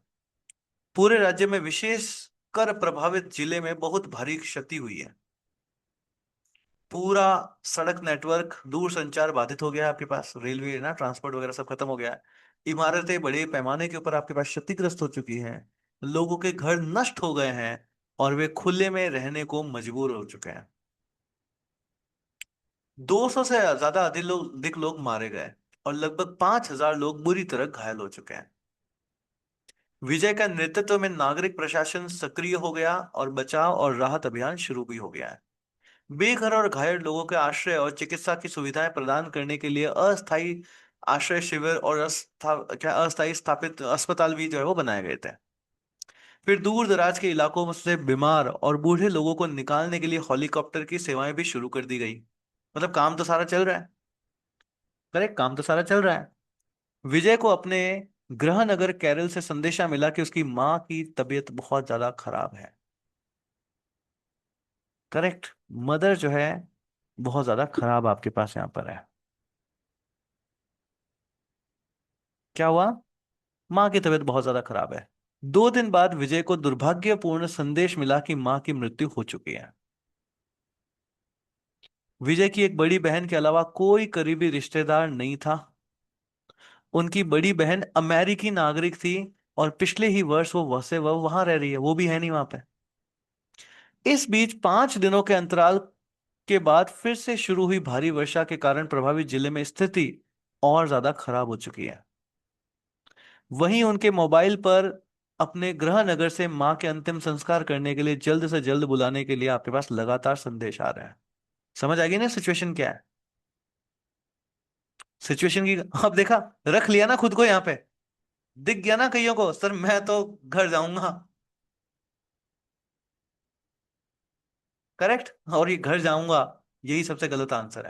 पूरे राज्य में विशेष कर प्रभावित जिले में बहुत भारी क्षति हुई है। पूरा सड़क नेटवर्क दूर संचार बाधित हो गया है आपके पास, रेलवे ना ट्रांसपोर्ट वगैरह सब खत्म हो गया है। इमारतें बड़े पैमाने के ऊपर आपके पास क्षतिग्रस्त हो चुकी हैं। लोगों के घर नष्ट हो गए हैं और वे खुले में रहने को मजबूर हो चुके हैं। 200 से ज्यादा अधिक लोग मारे गए और लगभग 5,000 लोग बुरी तरह घायल हो चुके हैं। विजय का नेतृत्व में नागरिक प्रशासन सक्रिय हो गया और बचाव और राहत अभियान शुरू भी हो गया है। बेघर और घायल लोगों के आश्रय और चिकित्सा की सुविधाएं प्रदान करने के लिए अस्थायी आश्रय शिविर और अस्थायी स्थापित अस्पताल भी जो है वो बनाए गए थे। फिर दूर दराज के इलाकों से बीमार और बूढ़े लोगों को निकालने के लिए हेलीकॉप्टर की सेवाएं भी शुरू कर दी गई। मतलब काम तो सारा चल रहा है। करेक्ट, काम तो सारा चल रहा है। विजय को अपने गृह नगर केरल से संदेशा मिला कि उसकी मां की तबीयत बहुत ज्यादा खराब है। करेक्ट। मदर जो है बहुत ज्यादा खराब आपके पास यहाँ पर है। क्या हुआ? माँ की तबीयत बहुत ज्यादा खराब है। 2 दिन बाद विजय को दुर्भाग्यपूर्ण संदेश मिला कि माँ की मृत्यु हो चुकी है। विजय की एक बड़ी बहन के अलावा कोई करीबी रिश्तेदार नहीं था। उनकी बड़ी बहन अमेरिकी नागरिक थी और पिछले ही वर्ष वह वहां रह रही है, वो भी है नहीं वहां पे। इस बीच 5 दिनों के अंतराल के बाद फिर से शुरू हुई भारी वर्षा के कारण प्रभावित जिले में स्थिति और ज्यादा खराब हो चुकी है। वहीं उनके मोबाइल पर अपने गृह नगर से मां के अंतिम संस्कार करने के लिए जल्द से जल्द बुलाने के लिए आपके पास लगातार संदेश आ रहा है। समझ आ गई ना सिचुएशन क्या है? सिचुएशन की, अब देखा, रख लिया ना खुद को यहाँ पे, दिख गया ना कईयों को, सर मैं तो घर जाऊंगा। करेक्ट, और ये घर जाऊंगा, यही सबसे गलत आंसर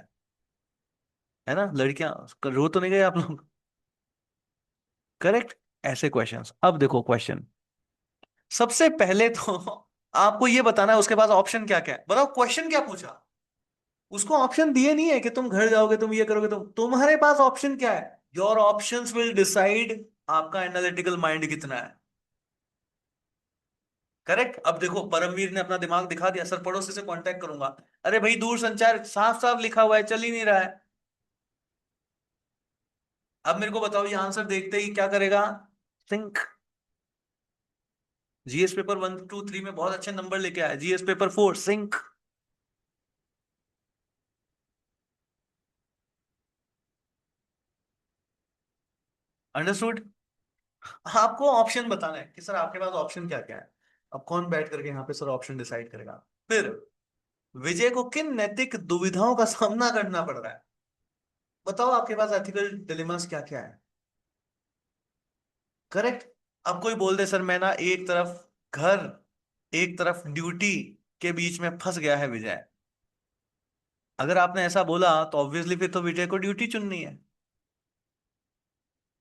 है ना लड़कियां, रो तो नहीं गए आप लोग? करेक्ट। ऐसे क्वेश्चंस, अब देखो क्वेश्चन, सबसे पहले तो आपको ये बताना है उसके पास ऑप्शन क्या क्या है, बताओ क्वेश्चन क्या पूछा। उसको ऑप्शन दिए नहीं है कि तुम घर जाओगे, तुम ये करोगे, तुम्हारे पास ऑप्शन क्या है। योर ऑप्शंस विल डिसाइड आपका एनालिटिकल माइंड कितना है। करेक्ट। अब देखो परमवीर ने अपना दिमाग दिखा दिया, सर पड़ोसी से कांटेक्ट करूंगा। अरे भाई दूर संचार साफ साफ लिखा हुआ है, चल ही नहीं रहा है। अब मेरे को बताओ ये आंसर देखते ही क्या करेगा, सिंक। जीएस पेपर 1 2 3 में बहुत अच्छे नंबर लेके आया, जीएस पेपर 4 सिंक। अंडरस्टूड। आपको ऑप्शन बताना है कि सर आपके पास ऑप्शन क्या क्या है। अब कौन बैठ करके यहाँ पे सर ऑप्शन डिसाइड करेगा। फिर विजय को किन नैतिक दुविधाओं का सामना करना पड़ रहा है, बताओ आपके पास एथिकल डिलेमास क्या क्या है। करेक्ट। अब कोई बोल दे सर मैं ना एक तरफ घर, एक तरफ ड्यूटी के बीच में फंस गया है विजय, अगर आपने ऐसा बोला तो ऑब्वियसली फिर तो विजय को ड्यूटी चुननी है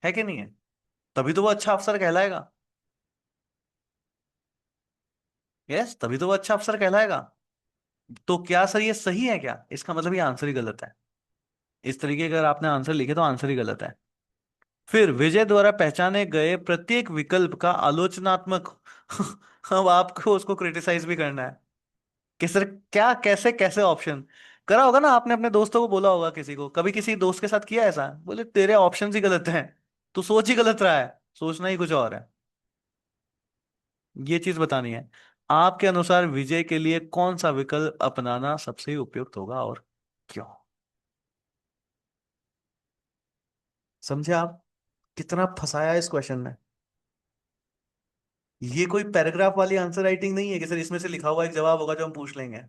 कि नहीं है? तभी तो वो अच्छा अफसर कहलाएगा। यस, तभी तो वो अच्छा अफसर कहलाएगा। तो क्या सर ये सही है क्या, इसका मतलब ये आंसर ही गलत है। इस तरीके का अगर आपने आंसर लिखे तो आंसर ही गलत है। फिर विजय द्वारा पहचाने गए प्रत्येक विकल्प का आलोचनात्मक अब आपको उसको क्रिटिसाइज भी करना है कि सर क्या कैसे कैसे ऑप्शन करा होगा ना आपने, अपने दोस्तों को बोला होगा, किसी को कभी किसी दोस्त के साथ किया ऐसा, बोले तेरे ऑप्शन ही गलत हैं, तू सोच ही गलत रहा है, सोचना ही कुछ और है। ये चीज बतानी है। आपके अनुसार विजय के लिए कौन सा विकल्प अपनाना सबसे उपयुक्त होगा और क्यों। समझे आप कितना फंसाया है इस क्वेश्चन में। ये कोई पैराग्राफ वाली आंसर राइटिंग नहीं है कि सर इसमें से लिखा हुआ एक जवाब होगा जो हम पूछ लेंगे।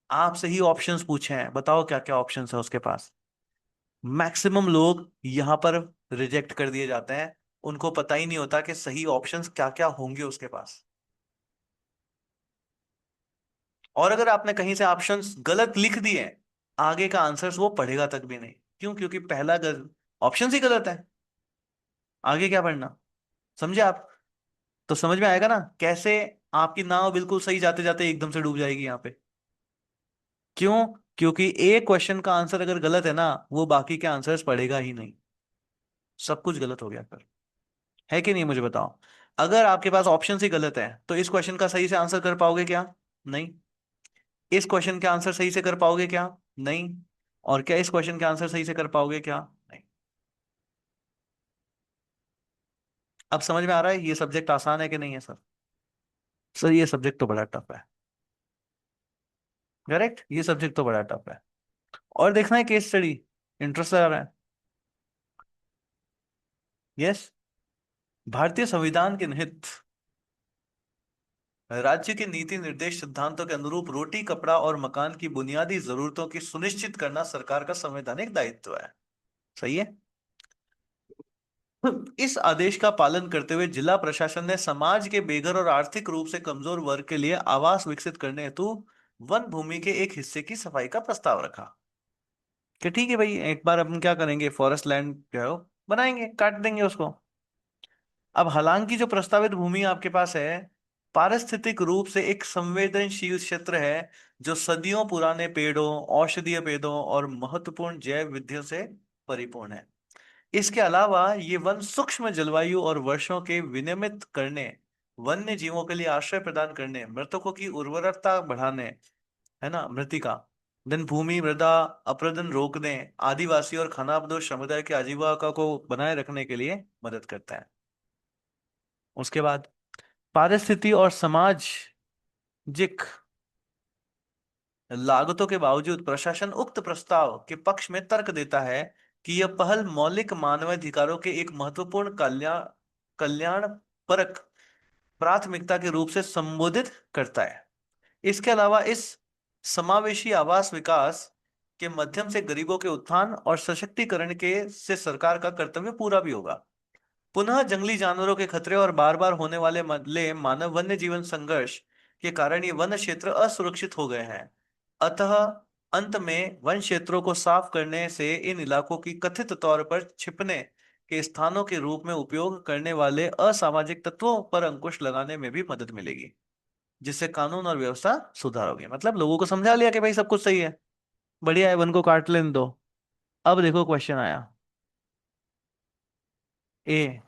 आपसे ही ऑप्शंस पूछे हैं, बताओ क्या क्या ऑप्शंस है उसके पास। मैक्सिमम लोग यहां पर रिजेक्ट कर दिए जाते हैं, उनको पता ही नहीं होता कि सही ऑप्शंस क्या क्या होंगे उसके पास। और अगर आपने कहीं से ऑप्शंस गलत लिख दिए, आगे का आंसर्स वो पढ़ेगा तक भी नहीं। क्यों? क्योंकि पहला ऑप्शंस ही गलत है, आगे क्या पढ़ना। समझे आप? तो समझ में आएगा ना कैसे आपकी नाव बिल्कुल सही जाते जाते एकदम से डूब जाएगी यहाँ पे। क्यों? क्योंकि एक क्वेश्चन का आंसर अगर गलत है ना, वो बाकी के आंसर्स पढ़ेगा ही नहीं, सब कुछ गलत हो गया फिर। है कि नहीं मुझे बताओ। अगर आपके पास ऑप्शन ही गलत है तो इस क्वेश्चन का सही से आंसर कर पाओगे क्या? नहीं। इस क्वेश्चन के आंसर सही से कर पाओगे क्या? नहीं। और क्या इस क्वेश्चन के आंसर सही से कर पाओगे क्या? नहीं। अब समझ में आ रहा है ये सब्जेक्ट आसान है कि नहीं है सर? सर ये सब्जेक्ट तो बड़ा टफ है। करेक्ट, ये सब्जेक्ट तो बड़ा टफ है। और देखना है केस स्टडी, इंटरेस्ट आ रहा है। यस। भारतीय संविधान के निहित राज्य के नीति निर्देश सिद्धांतों के अनुरूप रोटी कपड़ा और मकान की बुनियादी जरूरतों की सुनिश्चित करना सरकार का संवैधानिक दायित्व है। सही है। इस आदेश का पालन करते हुए जिला प्रशासन ने समाज के बेघर और आर्थिक रूप से कमजोर वर्ग के लिए आवास विकसित करने हेतु वन भूमि के एक हिस्से की सफाई का प्रस्ताव रखा। कि ठीक है भाई, एक बार हम क्या करेंगे, फॉरेस्ट लैंड जो है वो बनाएंगे, काट देंगे उसको। अब हालांकि जो प्रस्तावित भूमि आपके पास है, पारिस्थितिक रूप से एक संवेदनशील क्षेत्र है, जो सदियों पुराने पेड़ों, औषधीय पेड़ों और महत्वपूर्ण जैव विधियों से परिपूर्ण है। इसके अलावा ये वन सूक्ष्म जलवायु और वर्षों के विनियमित करने, वन्य जीवों के लिए आश्रय प्रदान करने, मृतकों की उर्वरकता बढ़ाने, है ना, मृतिका, देन भूमि मृदा अपरदन रोकने, आदिवासी और खानाबदोश समुदाय के आजीविका को बनाए रखने के लिए मदद करता है। उसके बाद पारिस्थिति और सामाजिक लागतों के बावजूद प्रशासन उक्त प्रस्ताव के पक्ष में तर्क देता है कि यह पहल मौलिक मानवाधिकारों के एक महत्वपूर्ण कल्याण परक प्राथमिकता के रूप से संबोधित करता है। इसके अलावा इस समावेशी आवास विकास के माध्यम से गरीबों के उत्थान और सशक्तिकरण के से सरकार का कर्तव्य पूरा भी होगा। पुनः जंगली जानवरों के खतरे और बार बार होने वाले बदले मानव वन्य जीवन संघर्ष के कारण ये वन क्षेत्र असुरक्षित हो गए हैं। अतः अंत में वन क्षेत्रों को साफ करने से इन इलाकों की कथित तौर पर छिपने के स्थानों के रूप में उपयोग करने वाले असामाजिक तत्वों पर अंकुश लगाने में भी मदद मिलेगी, जिससे कानून और व्यवस्था सुधार होगी। मतलब लोगों को समझा लिया कि भाई सब कुछ सही है, बढ़िया है, वन को काट लेने दो। अब देखो क्वेश्चन आया। ए,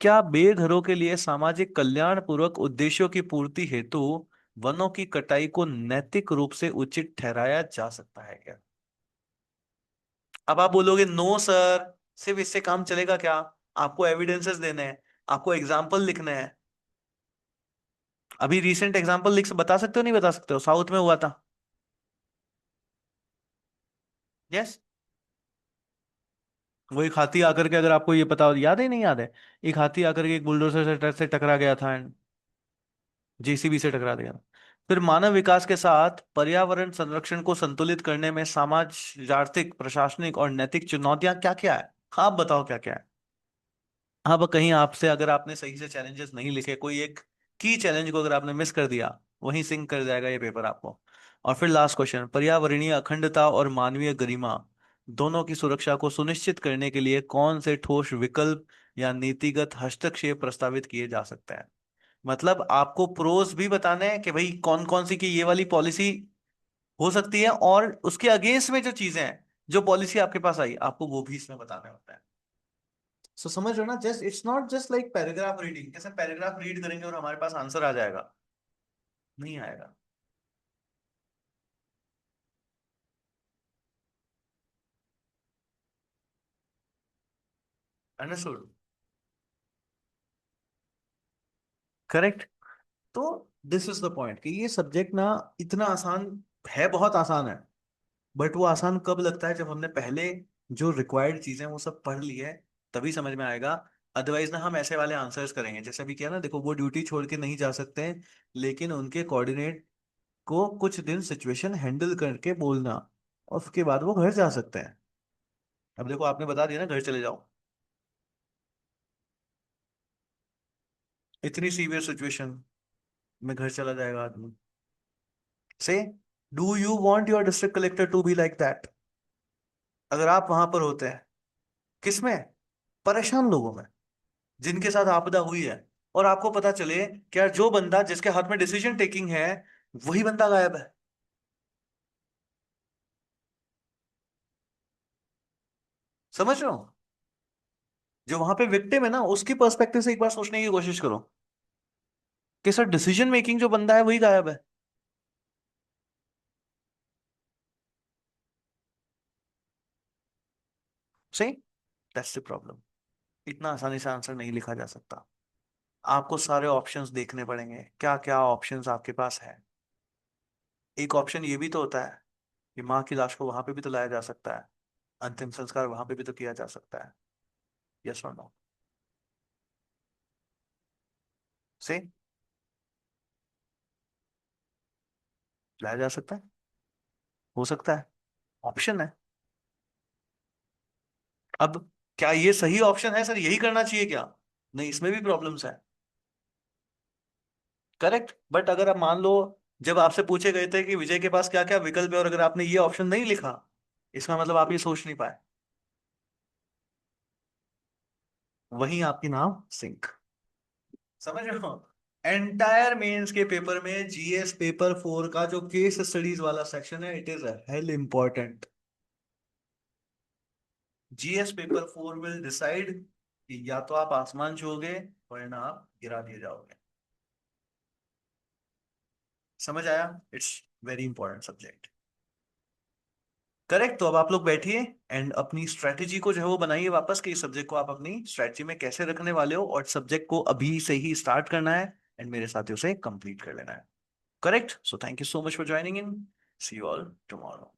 क्या बेघरों के लिए सामाजिक कल्याण पूर्वक उद्देश्यों की पूर्ति हेतु वनों की कटाई को नैतिक रूप से उचित ठहराया जा सकता है क्या? अब आप बोलोगे नो सर, सिर्फ इससे काम चलेगा क्या? आपको एविडेंसेस देने हैं, आपको एग्जाम्पल लिखने हैं। अभी रिसेंट एग्जाम्पल लिख बता सकते हो नहीं बता सकते हो? साउथ में हुआ था। यस। वो एक हाथी आकर के, अगर आपको ये पता हो, याद है नहीं याद है? एक हाथी आकर के एक बुलडोजर से टकरा गया था एंड जेसीबी से टकरा दिया। फिर मानव विकास के साथ पर्यावरण संरक्षण को संतुलित करने में समाज, आर्थिक, प्रशासनिक और नैतिक चुनौतियां क्या क्या है? आप बताओ क्या क्या है। अब कहीं आपसे अगर आपने सही से चैलेंजेस नहीं लिखे, कोई एक की चैलेंज को अगर आपने मिस कर दिया, वहीं सिंक कर जाएगा ये पेपर आपको। और फिर लास्ट क्वेश्चन, पर्यावरणीय अखंडता और मानवीय गरिमा दोनों की सुरक्षा को सुनिश्चित करने के लिए कौन से ठोस विकल्प या नीतिगत हस्तक्षेप प्रस्तावित किए जा सकते हैं? मतलब आपको प्रोज भी बताने हैं कि भाई कौन कौन सी की ये वाली पॉलिसी हो सकती है, और उसके अगेंस्ट में जो चीजें हैं, जो पॉलिसी आपके पास आई, आपको वो भी इसमें बताने होता है। सो समझ रहे हो ना? Just it's not just like paragraph reading, कैसे पैराग्राफ रीड करेंगे और हमारे पास आंसर आ जाएगा? नहीं आएगा। अंडरस्टूड? करेक्ट। तो दिस इज द पॉइंट कि ये सब्जेक्ट ना इतना आसान है, बहुत आसान है, बट वो आसान कब लगता है? जब हमने पहले जो रिक्वायर्ड चीजें वो सब पढ़ ली है, तभी समझ में आएगा। अदरवाइज ना हम ऐसे वाले आंसर्स करेंगे जैसे अभी किया ना, देखो वो ड्यूटी छोड़ के नहीं जा सकते हैं, लेकिन उनके कोऑर्डिनेट को कुछ दिन सिचुएशन हैंडल करके बोलना, और उसके बाद वो घर जा सकते हैं। अब देखो आपने बता दिया ना घर चले जाओ, इतनी सीवियर सिचुएशन में घर चला जाएगा आदमी। Say do you want your district collector to be like that? अगर आप वहां पर होते हैं, किसमें? परेशान लोगों में, जिनके साथ आपदा हुई है, और आपको पता चले कि यार जो बंदा जिसके हाथ में डिसीजन टेकिंग है, वही बंदा गायब है। समझ रहे हो? जो वहां पे विक्टिम है ना, उसकी पर्सपेक्टिव से एक बार सोचने की कोशिश करो कि सर डिसीजन मेकिंग जो बंदा है वही गायब है। सही। That's the problem. इतना आसानी से आंसर नहीं लिखा जा सकता। आपको सारे ऑप्शंस देखने पड़ेंगे, क्या क्या ऑप्शंस आपके पास है। एक ऑप्शन ये भी तो होता है कि माँ की लाश को वहां पे भी तो लाया जा सकता है, अंतिम संस्कार वहां पे भी तो किया जा सकता है। यस और नो? से लाया जा सकता है, हो सकता है, ऑप्शन है। अब क्या ये सही ऑप्शन है सर, यही करना चाहिए क्या? नहीं, इसमें भी प्रॉब्लम्स है। करेक्ट, बट अगर आप मान लो, जब आपसे पूछे गए थे कि विजय के पास क्या क्या विकल्प है, और अगर आपने ये ऑप्शन नहीं लिखा, इसका मतलब आप ये सोच नहीं पाए। वहीं आपकी नाव सिंक। समझ रहे हो? एंटायर मेंस के पेपर में जीएस पेपर 4 का जो केस स्टडीज वाला सेक्शन है, it is hello important. GS paper 4 will decide कि या तो आप आसमान छूओगे, वरना आप गिरा दिए जाओगे। समझ आया? It's very important subject. Correct. तो अब आप लोग बैठिए एंड अपनी स्ट्रेटेजी को जो है वो बनाइए वापस, कि इस सब्जेक्ट को आप अपनी स्ट्रेटेजी में कैसे रखने वाले हो, और सब्जेक्ट को अभी से ही स्टार्ट करना है एंड मेरे साथियों से कंप्लीट कर लेना है। Correct. So thank you so much for joining in. See you all tomorrow.